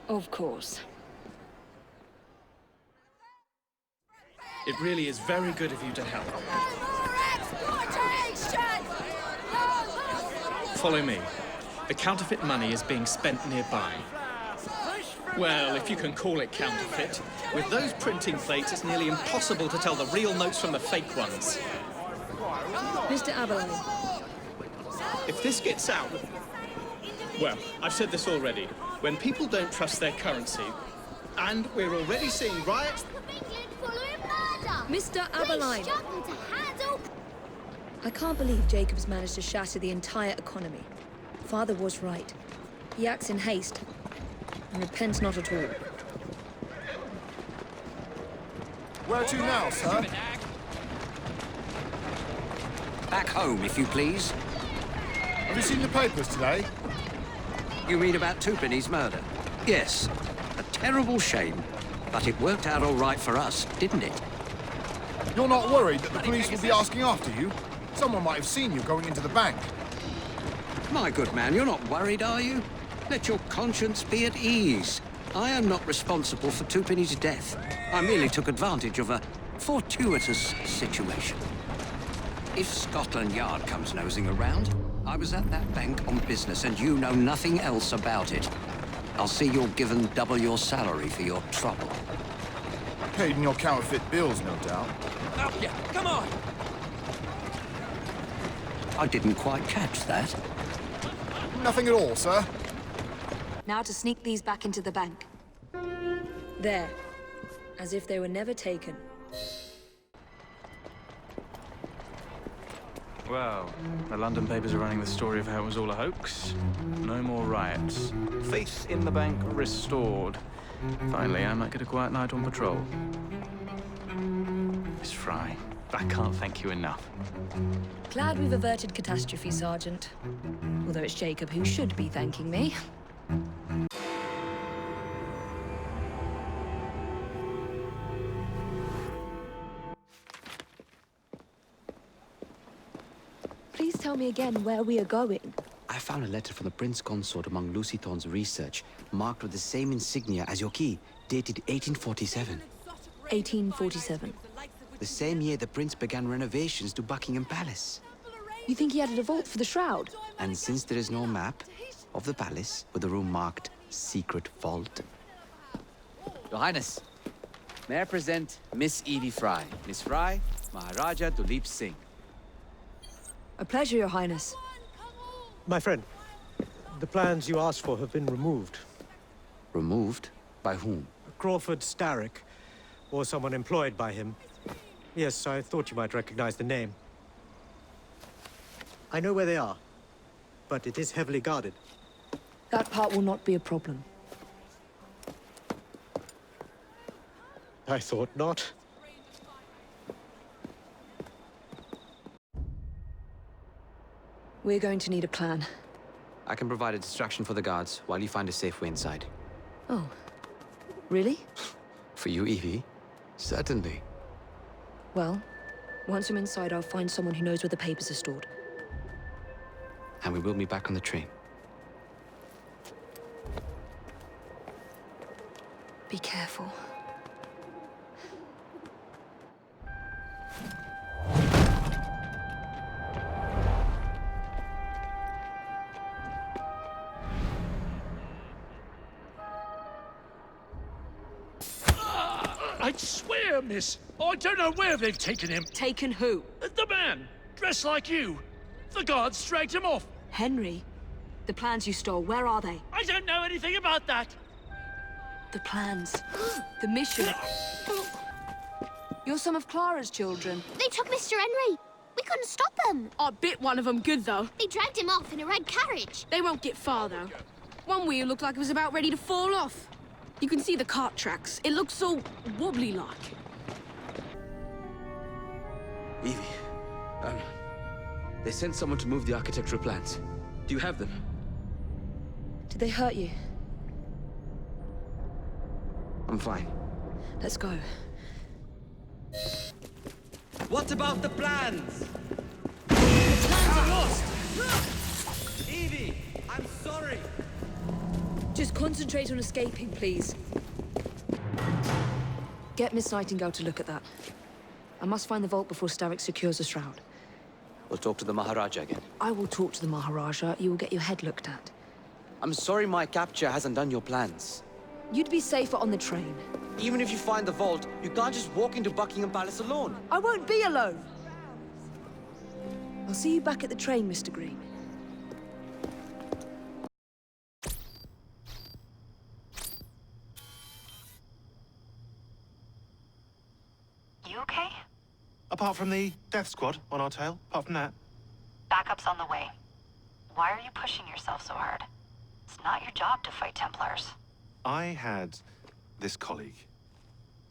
Of course. It really is very good of you to help. Follow me. The counterfeit money is being spent nearby. Well, if you can call it counterfeit. With those printing plates, it's nearly impossible to tell the real notes from the fake ones. Mr. Aberline. If this gets out... Well, I've said this already. When people don't trust their currency, and we're already seeing riots... Mr. Aberline. I can't believe Jacob's managed to shatter the entire economy. Father was right. He acts in haste, and repents not at all. Where to now, sir? Back home, if you please. Have you seen the papers today? You mean about Twopenny's murder? Yes. A terrible shame. But it worked out all right for us, didn't it? You're not worried that the police will be asking after you? Someone might have seen you going into the bank. My good man, you're not worried, are you? Let your conscience be at ease. I am not responsible for Twopenny's death. I merely took advantage of a fortuitous situation. If Scotland Yard comes nosing around, I was at that bank on business and you know nothing else about it. I'll see you're given double your salary for your trouble. Paid in your counterfeit bills, no doubt. Up ya! Come on! I didn't quite catch that. Nothing at all, sir. Now to sneak these back into the bank. There. As if they were never taken. Well, the London papers are running the story of how it was all a hoax. No more riots. Faith in the bank restored. Finally, I might get a quiet night on patrol. Miss Fry, I can't thank you enough. Glad we've averted catastrophe, Sergeant. Although it's Jacob who should be thanking me. Please tell me again where we are going. I found a letter from the Prince Consort among Lucy Thorne's research, marked with the same insignia as your key, dated 1847. 1847. The same year the Prince began renovations to Buckingham Palace. You think he added a vault for the shroud? And since there is no map of the palace with a room marked Secret Vault... Your Highness, may I present Miss Evie Fry. Miss Fry, Maharaja Duleep Singh. A pleasure, Your Highness. My friend, the plans you asked for have been removed. Removed? By whom? Crawford Starrick, or someone employed by him. Yes, I thought you might recognize the name. I know where they are, but it is heavily guarded. That part will not be a problem. I thought not. We're going to need a plan. I can provide a distraction for the guards while you find a safe way inside. Oh. Really? For you, Evie? Certainly. Well, once I'm inside, I'll find someone who knows where the papers are stored. And we will be back on the train. Be careful. I'd swear, miss, I don't know where they've taken him. Taken who? The man, dressed like you. The guards dragged him off. Henry, the plans you stole, where are they? I don't know anything about that. The plans. The mission. You're some of Clara's children. They took Mr. Henry. We couldn't stop them. I bit one of them good, though. They dragged him off in a red carriage. They won't get far, though. One wheel looked like it was about ready to fall off. You can see the cart tracks. It looks so wobbly-like. Evie, they sent someone to move the architectural plans. Do you have them? Did they hurt you? I'm fine. Let's go. What about the plans? The plans are lost! Evie, I'm sorry. Just concentrate on escaping, please. Get Miss Nightingale to look at that. I must find the vault before Starrick secures the shroud. We'll talk to the Maharaja again. I will talk to the Maharaja. You will get your head looked at. I'm sorry my capture hasn't done your plans. You'd be safer on the train. Even if you find the vault, you can't just walk into Buckingham Palace alone. I won't be alone. I'll see you back at the train, Mr. Green. You okay? Apart from the death squad on our tail, apart from that. Backup's on the way. Why are you pushing yourself so hard? It's not your job to fight Templars. I had this colleague.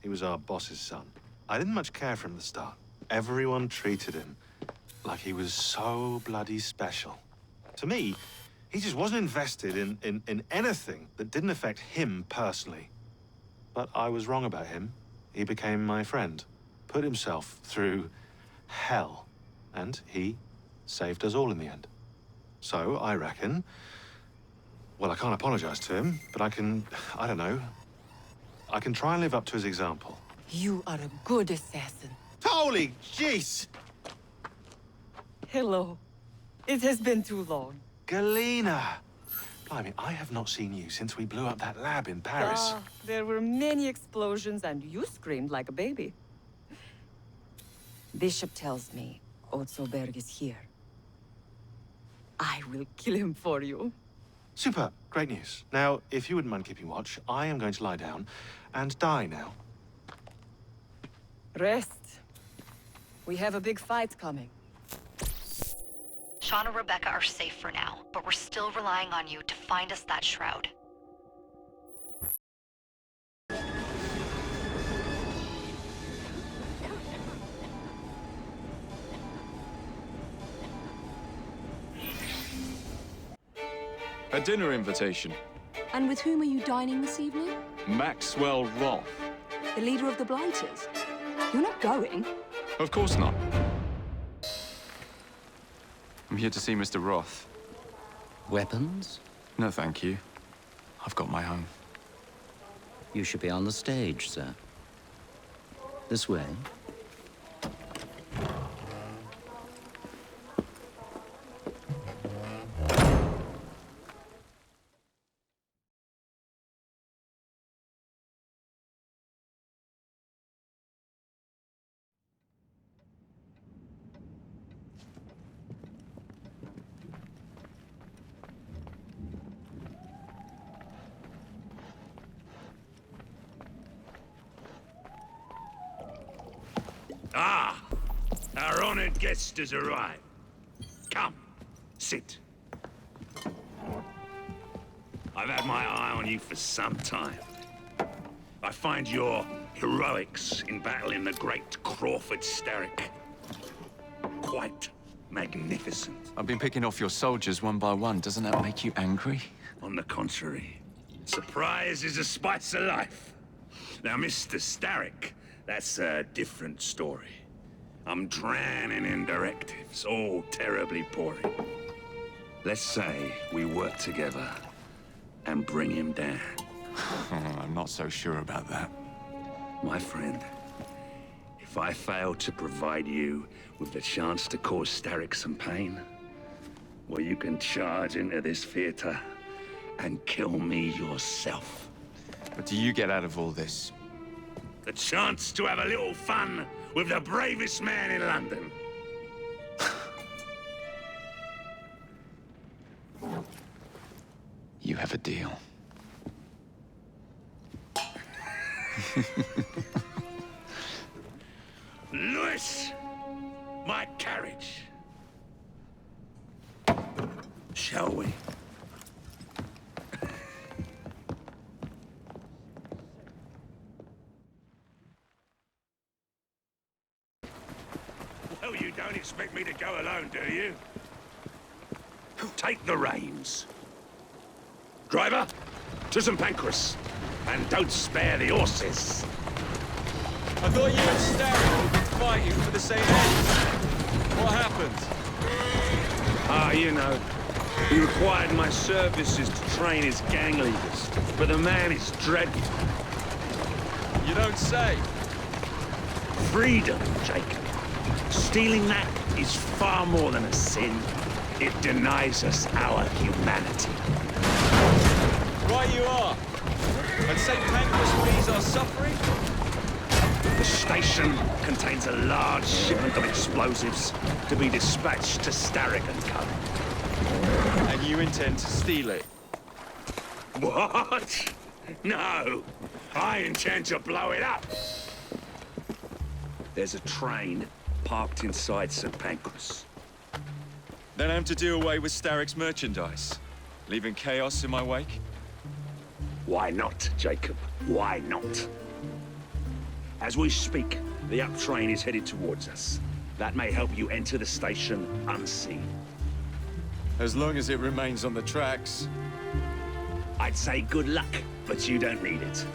He was our boss's son. I didn't much care for him at the start. Everyone treated him like he was so bloody special. To me, he just wasn't invested in anything that didn't affect him personally. But I was wrong about him. He became my friend, put himself through hell, and he saved us all in the end. So I reckon, well, I can't apologize to him, but I don't know, I can try and live up to his example. You are a good assassin. Holy jeez! Hello. It has been too long. Galena! Blimey, I have not seen you since we blew up that lab in Paris. There were many explosions and you screamed like a baby. Bishop tells me Otzelberg is here. I will kill him for you. Super, great news. Now, if you wouldn't mind keeping watch, I am going to lie down and die now. Rest. We have a big fight coming. Sean and Rebecca are safe for now, but we're still relying on you to find us that shroud. A dinner invitation. And with whom are you dining this evening? Maxwell Roth. The leader of the Blighters. You're not going? Of course not. I'm here to see Mr. Roth. Weapons? No, thank you. I've got my own. You should be on the stage, sir. This way. Ah! Our honored guest has arrived. Come, sit. I've had my eye on you for some time. I find your heroics in battling the great Crawford Starrick quite magnificent. I've been picking off your soldiers one by one. Doesn't that make you angry? On the contrary, surprise is a spice of life. Now, Mr. Starrick, that's a different story. I'm drowning in directives, all terribly boring. Let's say we work together and bring him down. I'm not so sure about that. My friend, if I fail to provide you with the chance to cause Starrick some pain, well, you can charge into this theater and kill me yourself. What do you get out of all this? The chance to have a little fun with the bravest man in London. You have a deal. Lewis! My carriage. Shall we? Well, you don't expect me to go alone, do you? Take the reins. Driver, to St. Pancras. And don't spare the horses. I thought you and Starrick were fighting for the same end. What happened? Ah, you know. He required my services to train his gang leaders. But the man is dreadful. You don't say. Freedom, Jacob. Stealing that is far more than a sin. It denies us our humanity. Right you are. And St. Pancras means our suffering? The station contains a large shipment of explosives to be dispatched to Starrick and Co. And you intend to steal it? What? No. I intend to blow it up. There's a train parked inside St. Pancras. Then I'm to do away with Starrick's merchandise, leaving chaos in my wake? Why not, Jacob? Why not? As we speak, the up train is headed towards us. That may help you enter the station unseen. As long as it remains on the tracks. I'd say good luck, but you don't need it.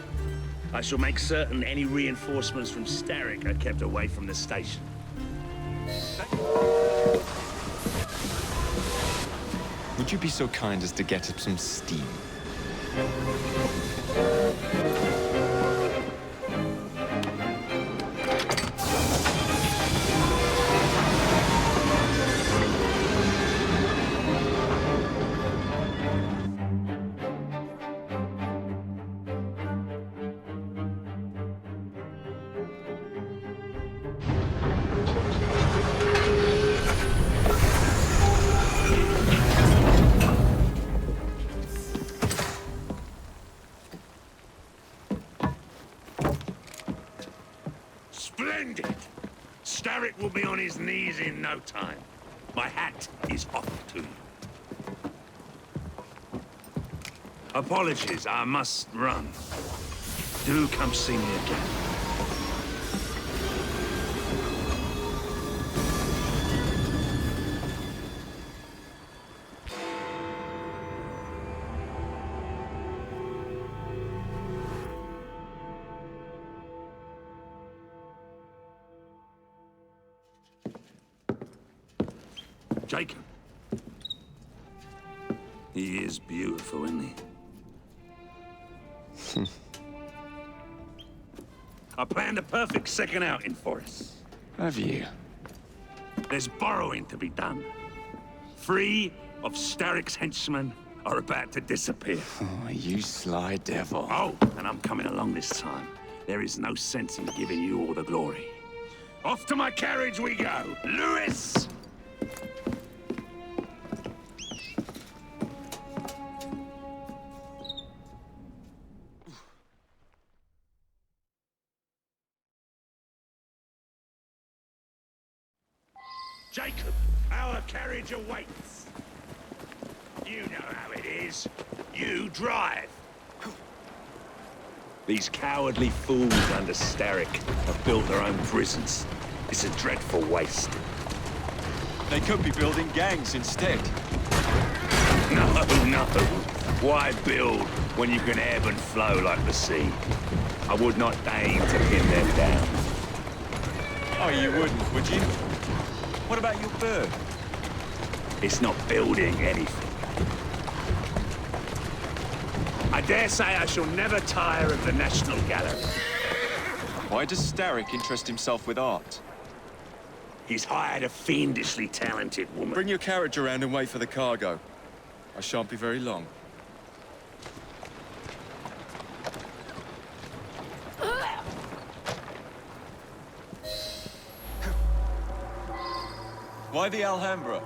I shall make certain any reinforcements from Starrick are kept away from the station. Would you be so kind as to get up some steam? Splendid! Starrick will be on his knees in no time. My hat is off to you. Apologies, I must run. Do come see me again. Jacob. He is beautiful, isn't he? I planned a perfect second outing for us. Have you? There's borrowing to be done. 3 of Starrick's henchmen are about to disappear. Oh, you sly devil. Oh, and I'm coming along this time. There is no sense in giving you all the glory. Off to my carriage we go. Lewis! Jacob, our carriage awaits. You know how it is. You drive. These cowardly fools under Starrick have built their own prisons. It's a dreadful waste. They could be building gangs instead. No. Why build when you can ebb and flow like the sea? I would not deign to pin them down. Oh, you wouldn't, would you? What about your bird? It's not building anything. I dare say I shall never tire of the National Gallery. Why does Starrick interest himself with art? He's hired a fiendishly talented woman. Bring your carriage around and wait for the cargo. I shan't be very long. Why the Alhambra?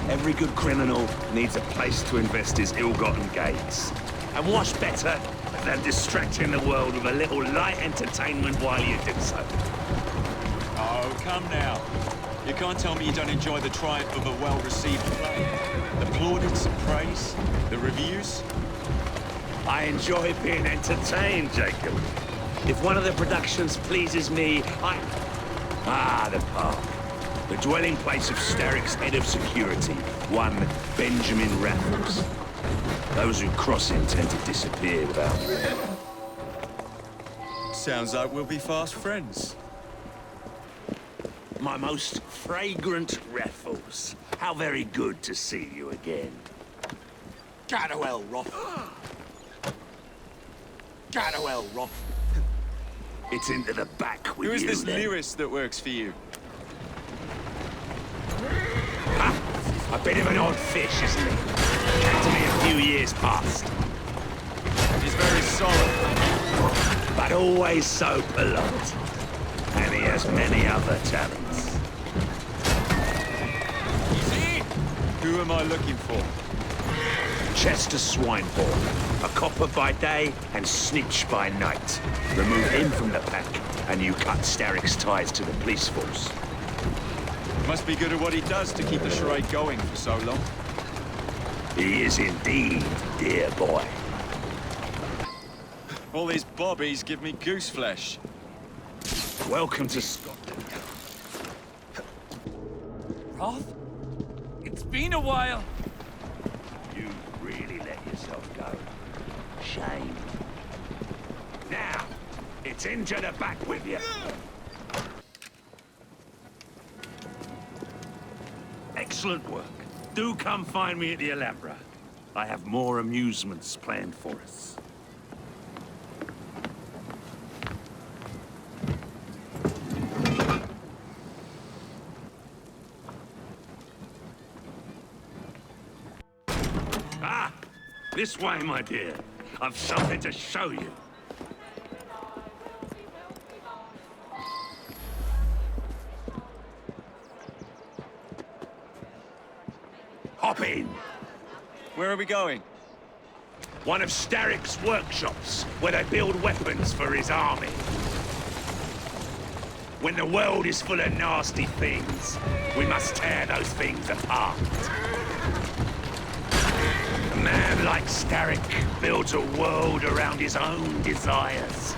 Every good criminal needs a place to invest his ill-gotten gains. And what's better than distracting the world with a little light entertainment while you do so? Oh, come now. You can't tell me you don't enjoy the triumph of a well-received play. The plaudits and praise, the reviews. I enjoy being entertained, Jacob. If one of the productions pleases me, the park. The dwelling place of Starrick's head of security, one Benjamin Raffles. Those who cross him tend to disappear without... Sounds like we'll be fast friends. My most fragrant Raffles. How very good to see you again. Gadwell, Roth. Gadwell, Roth. It's into the back with you. Who is this then. Lewis that works for you? A bit of an odd fish, isn't he? Came to me a few years past. He's very solid. But always so polite. And he has many other talents. Easy! Who am I looking for? Chester Swineboard. A copper by day and snitch by night. Remove him from the pack, and you cut Starrick's ties to the police force. Must be good at what he does to keep the charade going for so long. He is indeed, dear boy. All these bobbies give me goose flesh. Welcome to Scotland. Roth? It's been a while. You really let yourself go. Shame. Now, it's into the back with you. Excellent work. Do come find me at the Alhambra. I have more amusements planned for us. Ah! This way, my dear. I've something to show you. Hop in. Where are we going? One of Starrick's workshops, where they build weapons for his army. When the world is full of nasty things, we must tear those things apart. A man like Starrick builds a world around his own desires.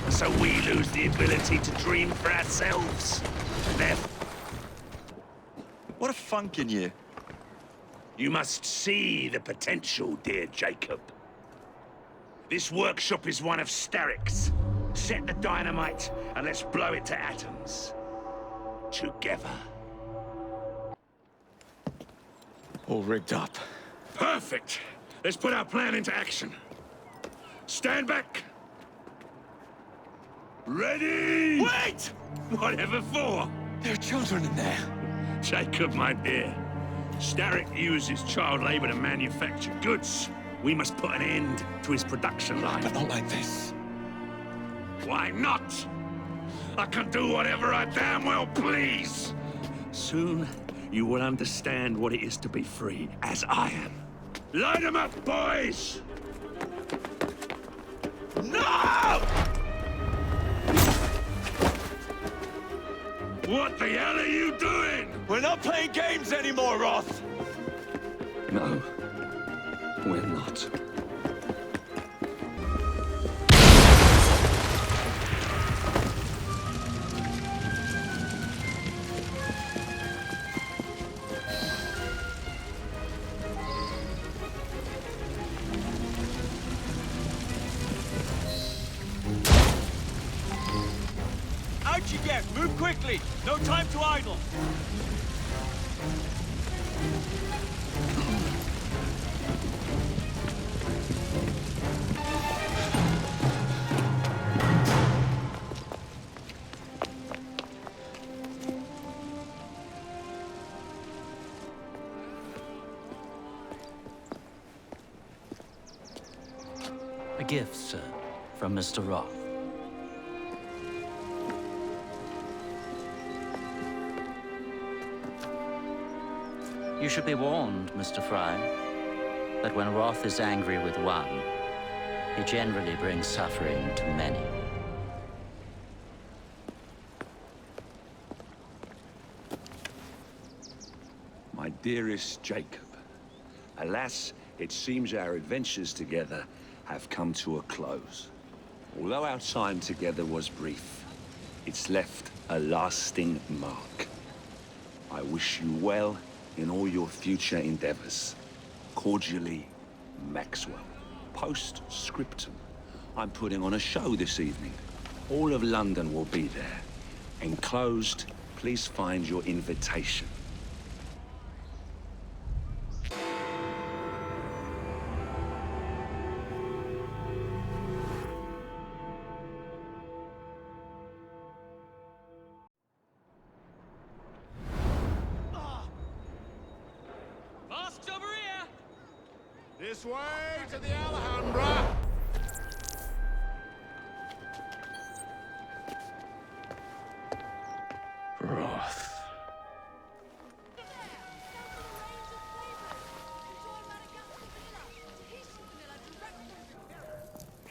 So we lose the ability to dream for ourselves. Therefore... What a funk in you. You must see the potential, dear Jacob. This workshop is one of Starrick's. Set the dynamite and let's blow it to atoms. Together. All rigged up. Perfect. Let's put our plan into action. Stand back. Ready? Wait! Whatever for? There are children in there. Jacob, my dear. Starrick uses child labor to manufacture goods. We must put an end to his production line. But not like this. Why not? I can do whatever I damn well please. Soon, you will understand what it is to be free, as I am. Light 'em up, boys! No! What the hell are you doing? We're not playing games anymore, Roth! No, we're not. Out you get! Move quickly! No time to idle! A gift, sir, from Mr. Roth. You should be warned, Mr. Fry, that when wrath is angry with one, he generally brings suffering to many. My dearest Jacob, alas, it seems our adventures together have come to a close. Although our time together was brief, it's left a lasting mark. I wish you well in all your future endeavors. Cordially, Maxwell. Post-scriptum. I'm putting on a show this evening. All of London will be there. Enclosed, please find your invitation. Masks over here! This way to the Alhambra! Wrath.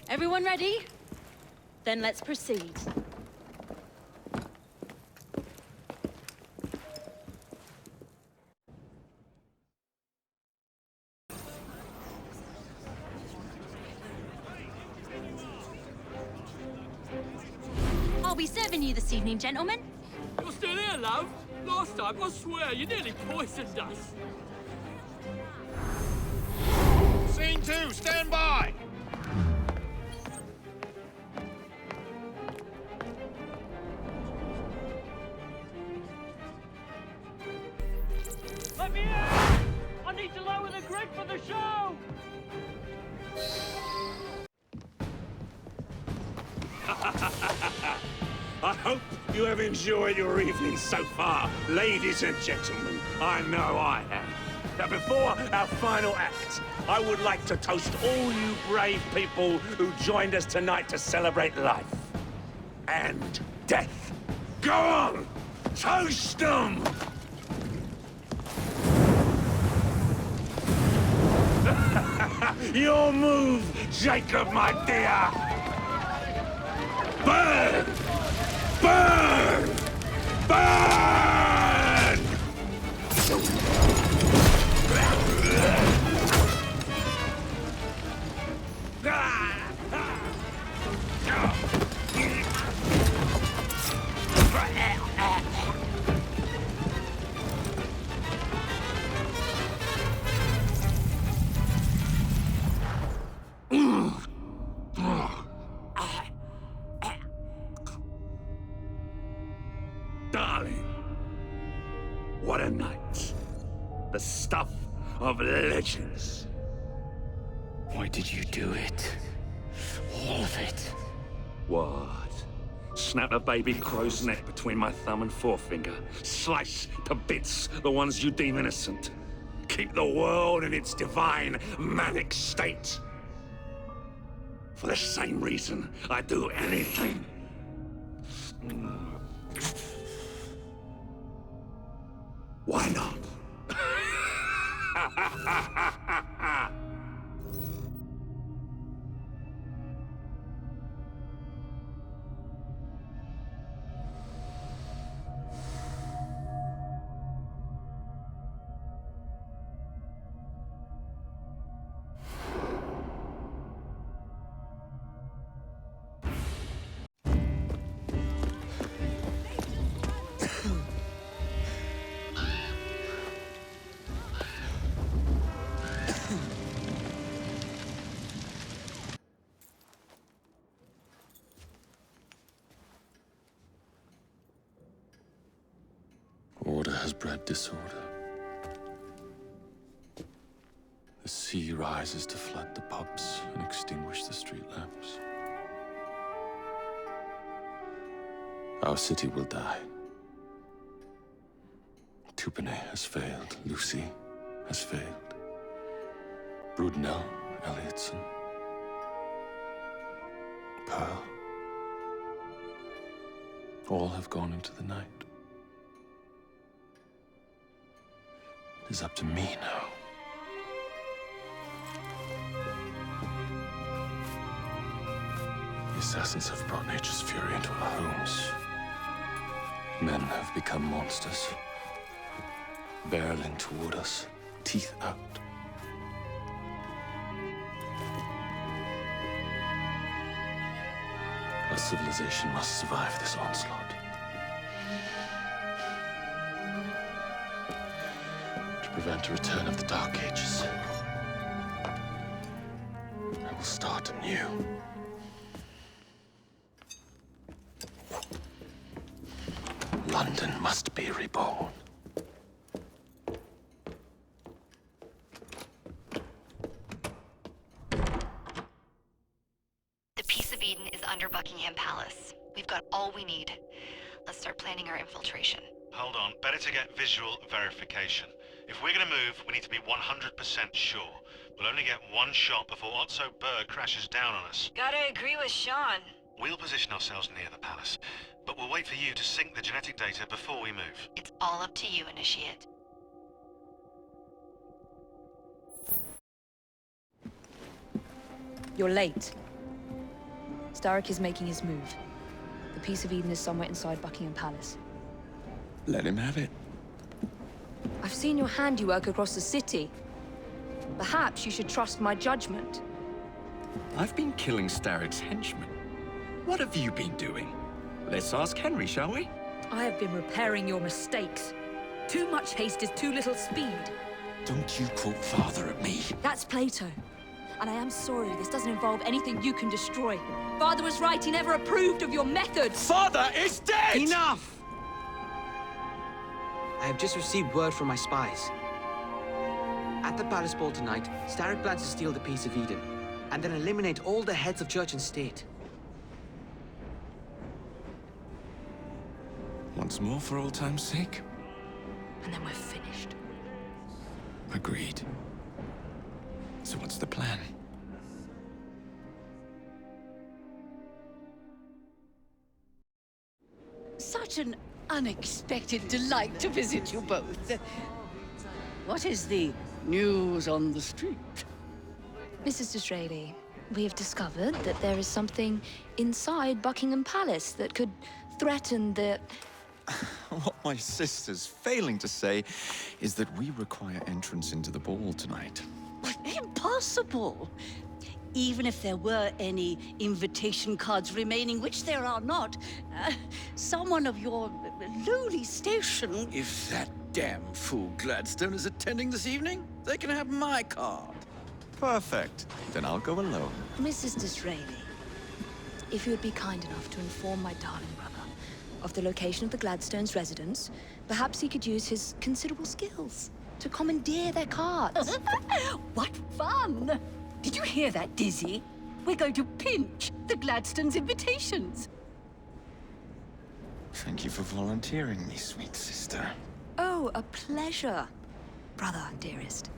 Everyone ready? Then let's proceed. I'll be serving you this evening, gentlemen. You're still here, love? Last time, I swear, you nearly poisoned us. Scene 2, stand by! Let me in! I need to lower the grid for the show! I hope you have enjoyed your evening so far, ladies and gentlemen. I know I have. Now, before our final act, I would like to toast all you brave people who joined us tonight to celebrate life and death. Go on! Toast them! Your move, Jacob, my dear! Burn! Burn! Burn! Darling, what a night. The stuff of legends. Why did you do it? All of it. What? Snap a baby crow's neck between my thumb and forefinger. Slice to bits the ones you deem innocent. Keep the world in its divine, manic state. For the same reason, I'd do anything. Why not? Order has bred disorder. The sea rises to flood the pubs and extinguish the street lamps. Our city will die. Tupene has failed. Lucy has failed. Brudnell, Elliotson, Pearl. All have gone into the night. is up to me now. The assassins have brought nature's fury into our homes. Men have become monsters, barreling toward us, teeth out. Our civilization must survive this onslaught. To prevent a return of the Dark Ages, I will start anew. London must be reborn. The Peace of Eden is under Buckingham Palace. We've got all we need. Let's start planning our infiltration. Hold on, better to get visual verification. If we're gonna move, we need to be 100% sure. We'll only get one shot before Otso Berg crashes down on us. Gotta agree with Sean. We'll position ourselves near the palace, but we'll wait for you to sync the genetic data before we move. It's all up to you, Initiate. You're late. Starrick is making his move. The Peace of Eden is somewhere inside Buckingham Palace. Let him have it. I've seen your handiwork across the city. Perhaps you should trust my judgment. I've been killing Starrick's henchmen. What have you been doing? Let's ask Henry, shall we? I have been repairing your mistakes. Too much haste is too little speed. Don't you quote Father at me. That's Plato. And I am sorry this doesn't involve anything you can destroy. Father was right, he never approved of your methods. Father is dead! Enough! I have just received word from my spies. At the Palace Ball tonight, Starrick plans to steal the Peace of Eden, and then eliminate all the heads of church and state. Once more for old time's sake? And then we're finished. Agreed. So what's the plan? Such an unexpected delight to visit you both. What is the news on the street? Mrs. Disraeli, we have discovered that there is something inside Buckingham Palace that could threaten the... What my sister's failing to say is that we require entrance into the ball tonight. Impossible! Even if there were any invitation cards remaining, which there are not, someone of your lowly station... If that damn fool Gladstone is attending this evening, they can have my card. Perfect. Then I'll go alone. Mrs. Disraeli, if you would be kind enough to inform my darling brother of the location of the Gladstones' residence, perhaps he could use his considerable skills to commandeer their cards. What fun! Did you hear that, Dizzy? We're going to pinch the Gladstones' invitations. Thank you for volunteering me, sweet sister. Oh, a pleasure, brother, dearest.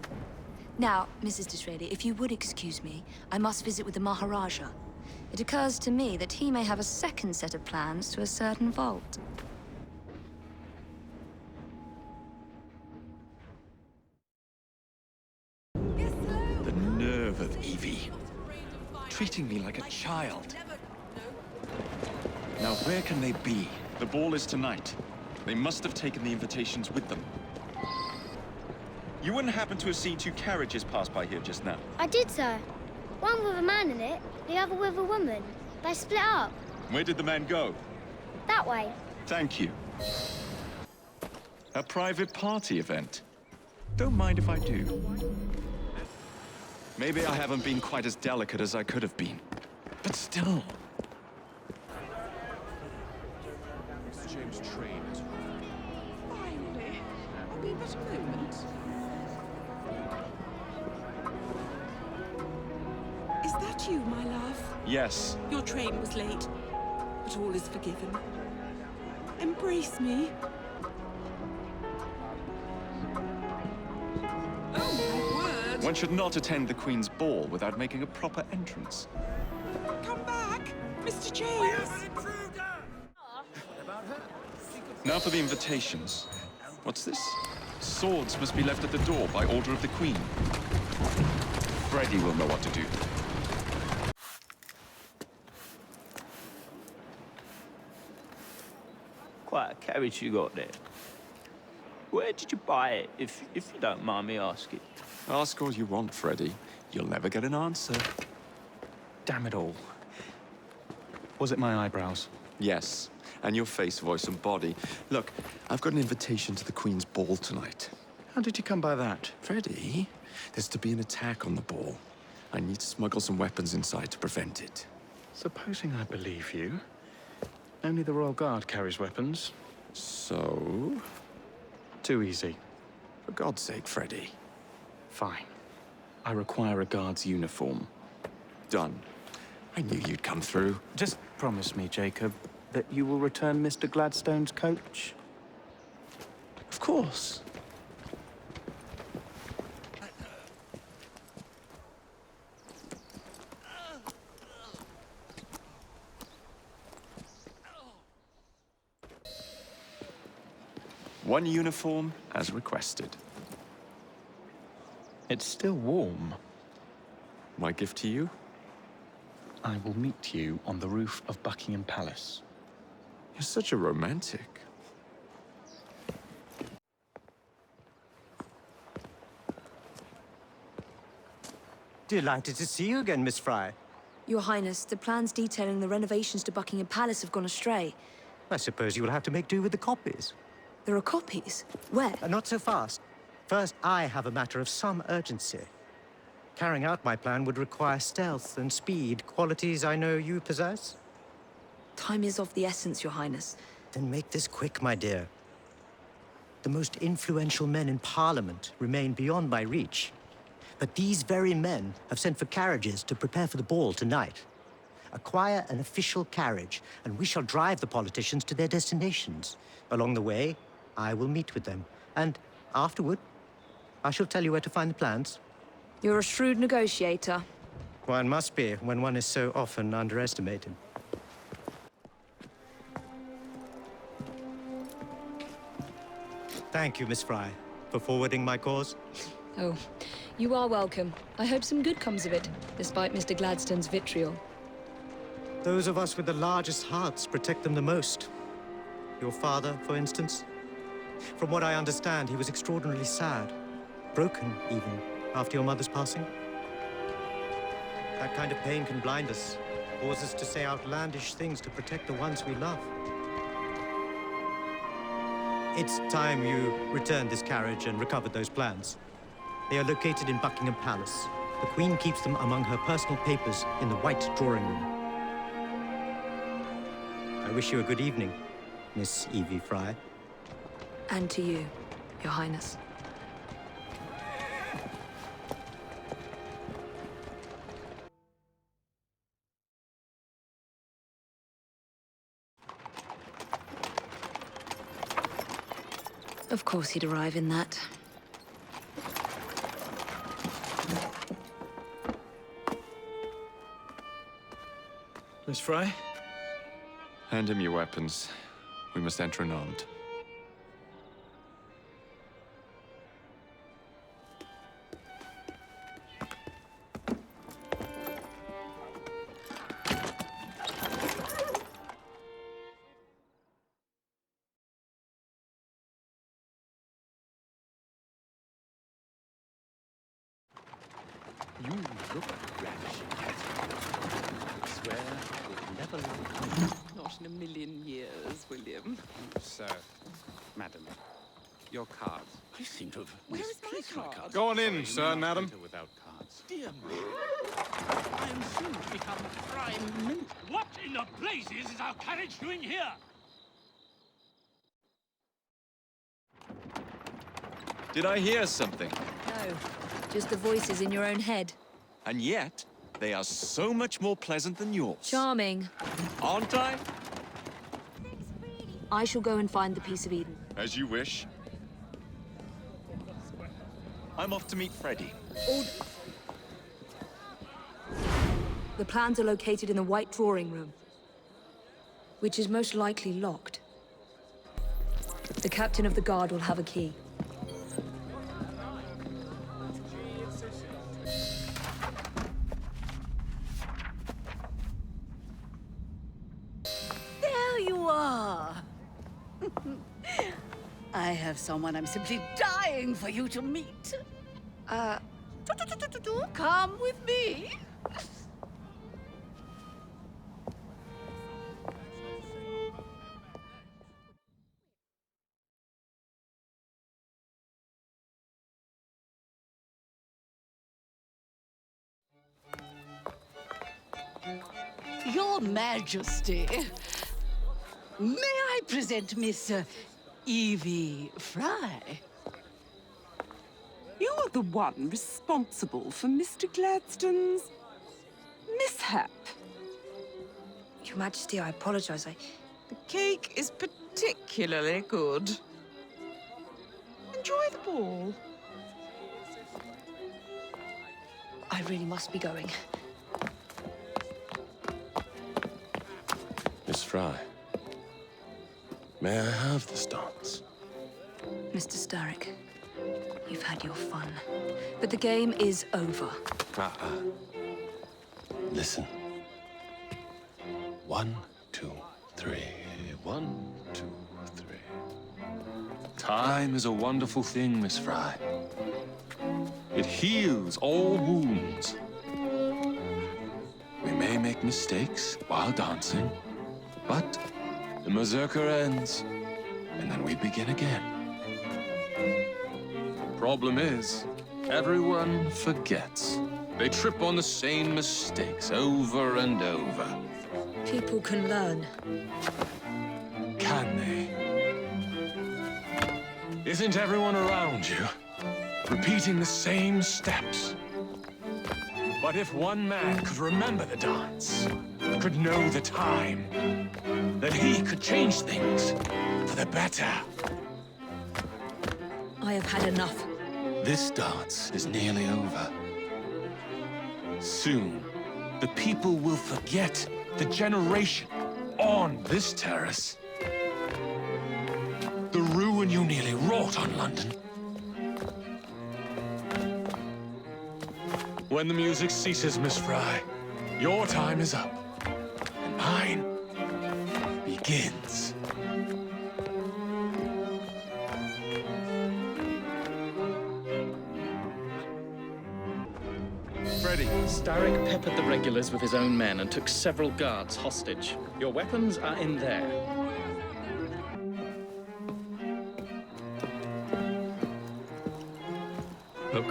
Now, Mrs. Disraeli, if you would excuse me, I must visit with the Maharaja. It occurs to me that he may have a second set of plans to a certain vault. The nerve of Evie. Treating me like a child. Now, where can they be? The ball is tonight. They must have taken the invitations with them. You wouldn't happen to have seen two carriages pass by here just now? I did, sir. One with a man in it, the other with a woman. They split up. Where did the man go? That way. Thank you. A private party event. Don't mind if I do. Maybe I haven't been quite as delicate as I could have been. But still. James train is Finally. I'll be but a moment. Is that you, my love? Yes. Your train was late, but all is forgiven. Embrace me. Oh, my word! One should not attend the Queen's ball without making a proper entrance. Come back, Mr. James! Now for the invitations. What's this? Swords must be left at the door by order of the Queen. Freddy will know what to do. Quite a carriage you got there. Where did you buy it, if you don't mind me asking? Ask all you want, Freddy. You'll never get an answer. Damn it all. Was it my eyebrows? Yes, and your face, voice, and body. Look, I've got an invitation to the Queen's ball tonight. How did you come by that? Freddy, there's to be an attack on the ball. I need to smuggle some weapons inside to prevent it. Supposing I believe you. Only the Royal Guard carries weapons. So? Too easy. For God's sake, Freddy. Fine. I require a guard's uniform. Done. I knew you'd come through. Just promise me, Jacob, that you will return Mr. Gladstone's coach. Of course. One uniform, as requested. It's still warm. My gift to you? I will meet you on the roof of Buckingham Palace. You're such a romantic. Delighted to see you again, Miss Fry. Your Highness, the plans detailing the renovations to Buckingham Palace have gone astray. I suppose you will have to make do with the copies. There are copies? Where? Not so fast. First, I have a matter of some urgency. Carrying out my plan would require stealth and speed, qualities I know you possess. Time is of the essence, Your Highness. Then make this quick, my dear. The most influential men in Parliament remain beyond my reach. But these very men have sent for carriages to prepare for the ball tonight. Acquire an official carriage, and we shall drive the politicians to their destinations. Along the way, I will meet with them, and afterward, I shall tell you where to find the plans. You're a shrewd negotiator. One must be when one is so often underestimated. Thank you, Miss Fry, for forwarding my cause. Oh, you are welcome. I hope some good comes of it, despite Mr. Gladstone's vitriol. Those of us with the largest hearts protect them the most. Your father, for instance. From what I understand, he was extraordinarily sad. Broken, even, after your mother's passing. That kind of pain can blind us, cause us to say outlandish things to protect the ones we love. It's time you returned this carriage and recovered those plans. They are located in Buckingham Palace. The Queen keeps them among her personal papers in the White Drawing Room. I wish you a good evening, Miss Evie Fry. And to you, Your Highness. Of course he'd arrive in that. Miss Fry? Hand him your weapons. We must enter unarmed. You look ravishing, I swear we'll never leave. Not in a million years, William. Sir, madam, your cards. I seem to have Where is my misplaced card? cards. Go on in, sir, madam. Without cards. Dear me. I am soon to become Prime Minister. What in the blazes is our carriage doing here? Did I hear something? No, just the voices in your own head. And yet, they are so much more pleasant than yours. Charming. Aren't I? I shall go and find the Piece of Eden. As you wish. I'm off to meet Freddy. The plans are located in the White Drawing Room, which is most likely locked. The captain of the guard will have a key. someone I'm simply dying for you to meet. Come with me. Your Majesty, may I present Miss Evie Fry? You're the one responsible for Mr. Gladstone's mishap. Your Majesty, I apologize. The cake is particularly good. Enjoy the ball. I really must be going. Miss Fry, may I have this dance? Mr. Starrick, you've had your fun, but the game is over. Listen. 1, 2, 3. 1, 2, 3. Time is a wonderful thing, Miss Fry. It heals all wounds. We may make mistakes while dancing, but the Berserker ends, and then we begin again. Problem is, everyone forgets. They trip on the same mistakes over and over. People can learn. Can they? Isn't everyone around you repeating the same steps? But if one man could remember the dance, could know the time, then he could change things for the better. I have had enough. This dance is nearly over. Soon, the people will forget the generation on this terrace. The ruin you nearly wrought on London. When the music ceases, Miss Fry, your time is up, and mine begins. Freddy, Starrick peppered the regulars with his own men and took several guards hostage. Your weapons are in there. Look.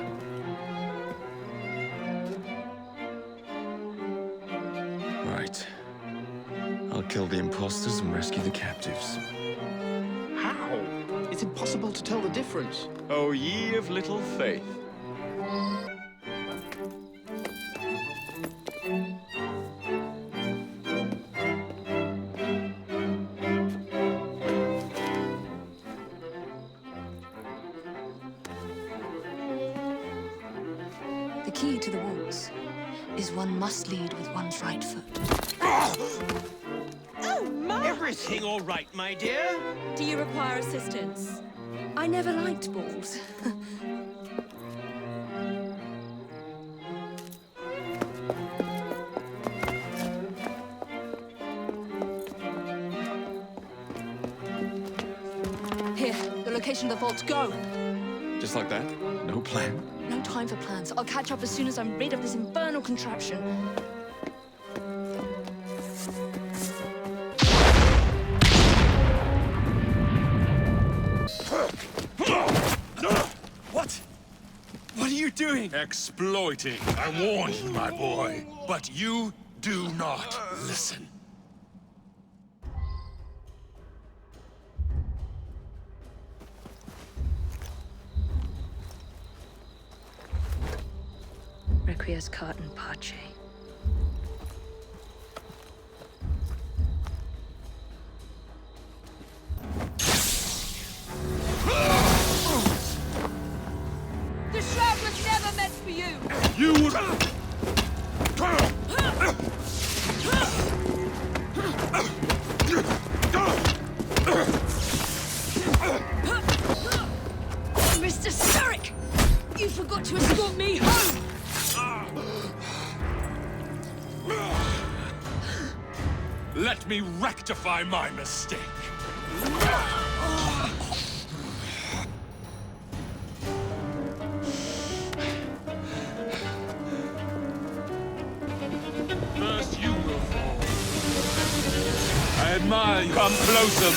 Right. I'll kill the imposters and rescue the captives. How? It's impossible to tell the difference. Oh, ye of little faith. The key to the walls is one must lead with one's right foot. Oh, my! Everything all right, my dear? Do you require assistance? I never liked balls. Here, the location of the vault. Go! Just like that? No plan? No time for plans. I'll catch up as soon as I'm rid of this infernal contraption. What? What are you doing? Exploiting. I warned you, my boy. But you do not listen. Requiescat in pace. The shroud was never meant for you! You would... Mr. Starrick! You forgot to escort me home! Let me rectify my mistake. My, come closer.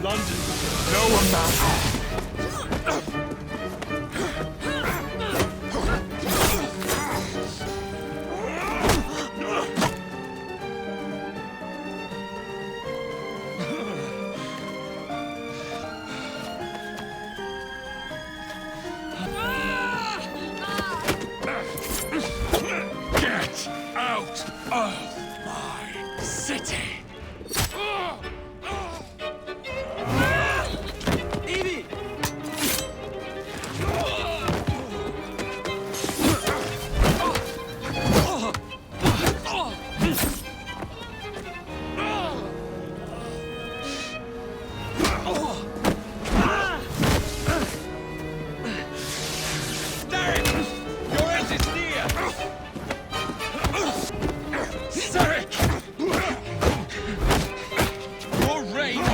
London, no amount. Get out of my city! Evie! Your reign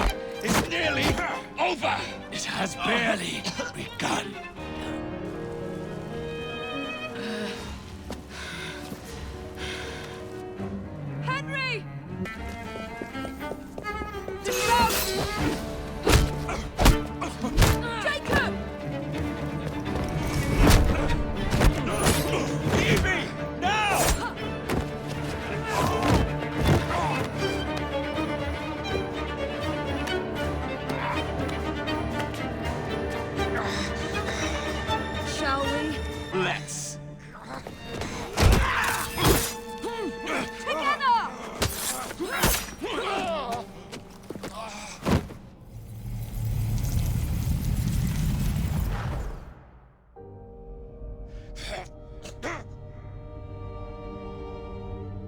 is nearly over! It has barely begun. Henry! Dismount! Jacob! Evie! Now! Shall we? Let's. Together!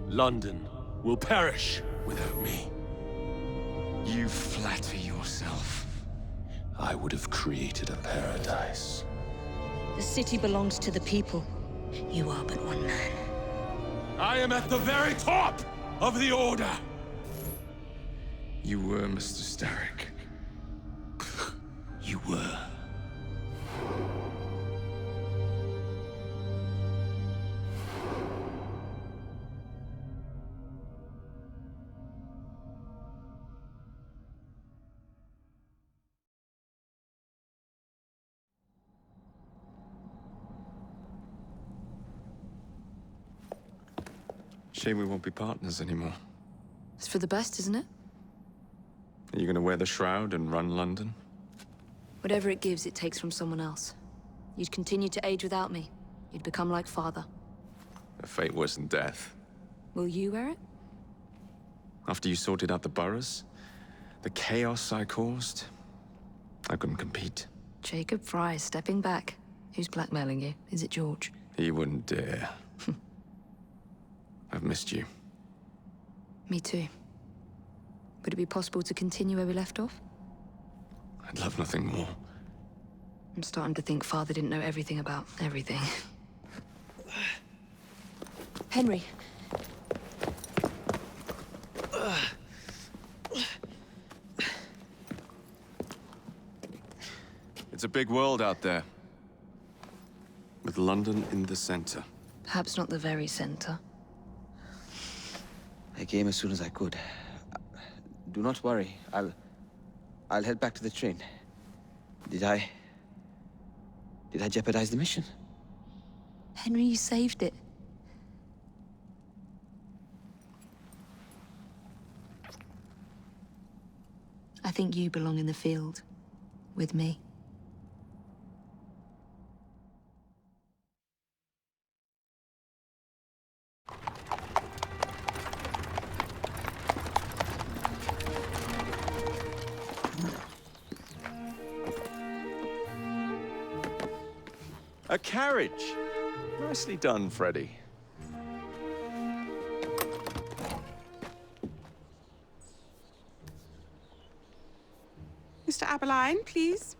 London will perish without me. You flatter yourself. I would have created a paradise. The city belongs to the people. You are but one man. I am at the very top of the Order! You were Mr. Starrick. You were. Shame we won't be partners anymore. It's for the best, isn't it? Are you gonna wear the shroud and run London? Whatever it gives, it takes from someone else. You'd continue to age without me. You'd become like father. A fate worse than death. Will you wear it? After you sorted out the boroughs, the chaos I caused, I couldn't compete. Jacob Fry stepping back. Who's blackmailing you? Is it George? He wouldn't dare. I've missed you. Me too. Would it be possible to continue where we left off? I'd love nothing more. I'm starting to think Father didn't know everything about everything. Henry. It's a big world out there. With London in the center. Perhaps not the very center. I came as soon as I could. Do not worry. I'll head back to the train. Did I jeopardize the mission? Henry, you saved it. I think you belong in the field. With me. A carriage. Nicely done, Freddy. Mr. Aberline, please.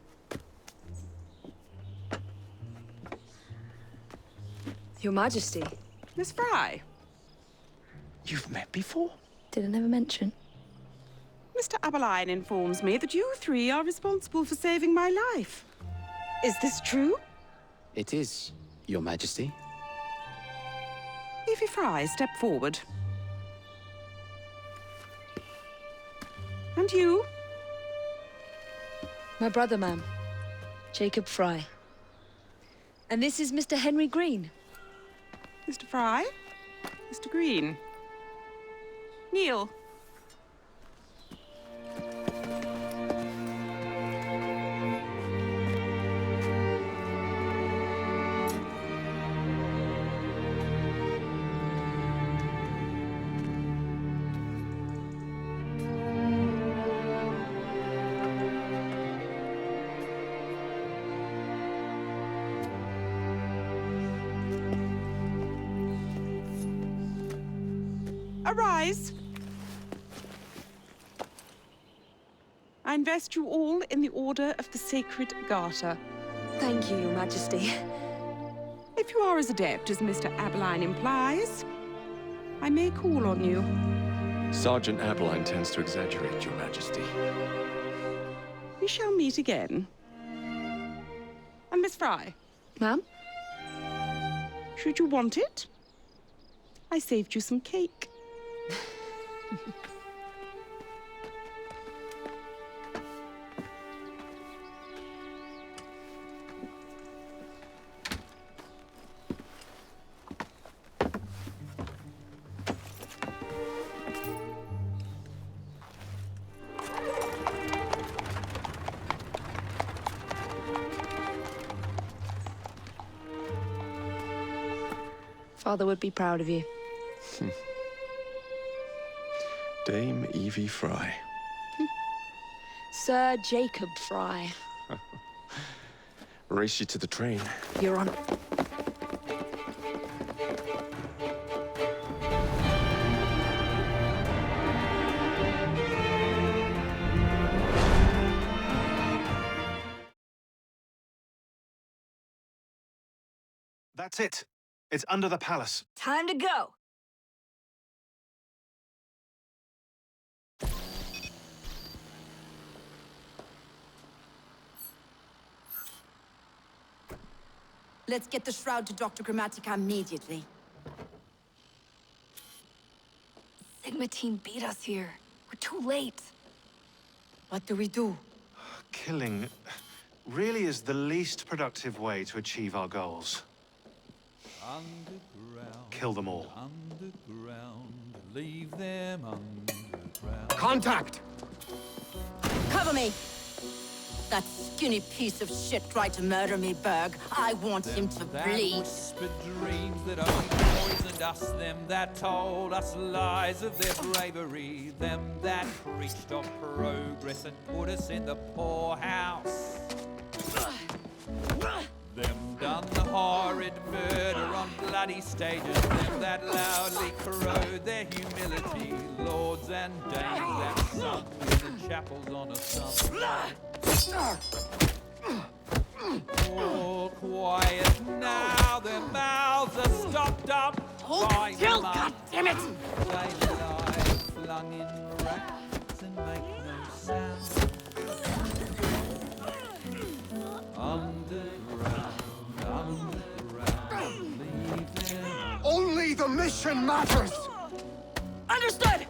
Your Majesty. Miss Fry. You've met before? Did I never mention? Mr. Aberline informs me that you three are responsible for saving my life. Is this true? It is, Your Majesty. Evie Fry, step forward. And you? My brother, ma'am. Jacob Fry. And this is Mr. Henry Green. Mr. Fry? Mr. Green? Kneel. Arise. I invest you all in the Order of the Sacred Garter. Thank you, Your Majesty. If you are as adept as Mr. Aberline implies, I may call on you. Sergeant Aberline tends to exaggerate, Your Majesty. We shall meet again. And Miss Fry? Ma'am? Should you want it, I saved you some cake. Father would be proud of you. Dame Evie Fry. Sir Jacob Fry. Race you to the train. Your Honor. That's it. It's under the palace. Time to go. Let's get the shroud to Dr. Grammatica immediately. Sigma team beat us here. We're too late. What do we do? Killing really is the least productive way to achieve our goals. Kill them all. Underground, leave them underground. Contact! Cover me! That skinny piece of shit tried to murder me, Berg. I want him to bleed. Whispered dreams that only poisoned us, them that told us lies of their bravery, them that preached of progress and put us in the poorhouse. Them done the horrid murder on bloody stages, them that loudly corrode their humility, lords and dames that sung in the chapels on a Sunday. All quiet now, their mouths are stopped up. Hold still, goddammit! They lie flung in racks and make no sound. Underground, leave them. Only the mission matters! Understood!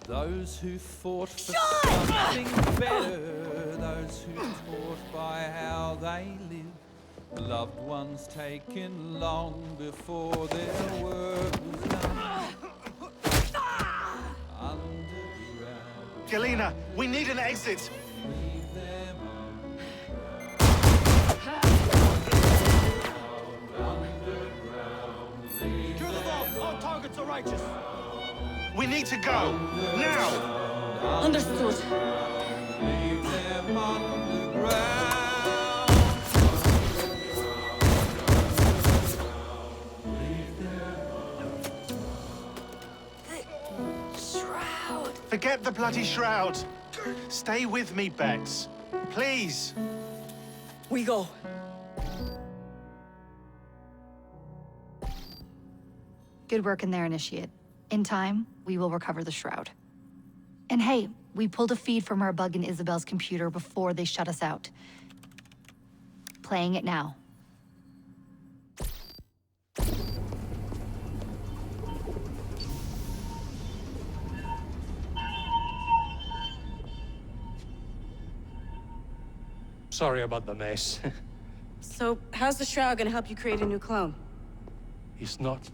Those who fought for something better, those who taught by how they live, loved ones taken long before their work was done. Underground, Galena, we need an exit! leave them Kill them all! All targets are righteous! We need to go! Now! Understood. leave them underground. Shroud. Forget the bloody shroud! Stay with me, Bex. Please! We go. Good work in there, Initiate. In time, we will recover the shroud. And hey, we pulled a feed from our bug in Isabel's computer before they shut us out. Playing it now. Sorry about the mess. So, how's the shroud gonna help you create a new clone? He's not.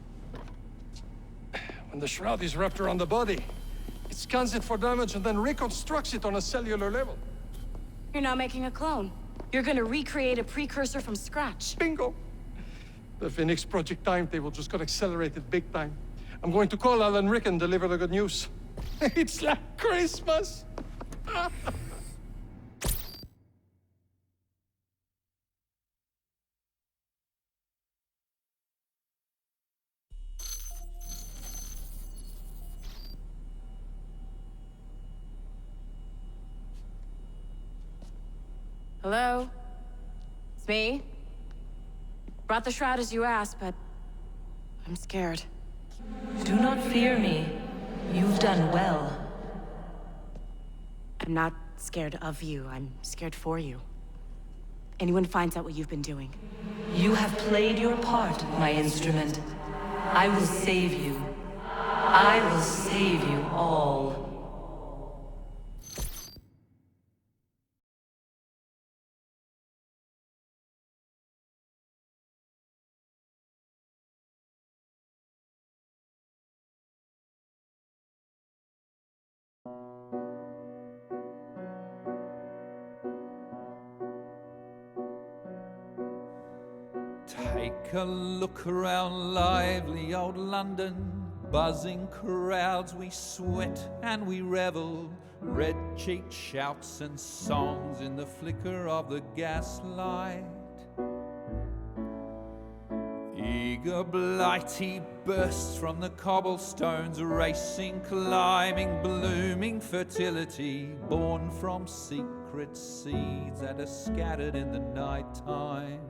When the shroud is wrapped around the body, it scans it for damage and then reconstructs it on a cellular level. You're not making a clone. You're gonna recreate a precursor from scratch. Bingo! The Phoenix Project timetable just got accelerated big time. I'm going to call Alan Rick and deliver the good news. It's like Christmas! Hello? It's me. Brought the shroud as you asked, but I'm scared. Do not fear me. You've done well. I'm not scared of you. I'm scared for you. Anyone finds out what you've been doing. You have played your part, my instrument. I will save you. I will save you all. Take a look around lively old London. Buzzing crowds, we sweat and we revel. Red-cheeked shouts and songs in the flicker of the gaslight. Eager blighty bursts from the cobblestones, racing, climbing, blooming fertility, born from secret seeds that are scattered in the night time.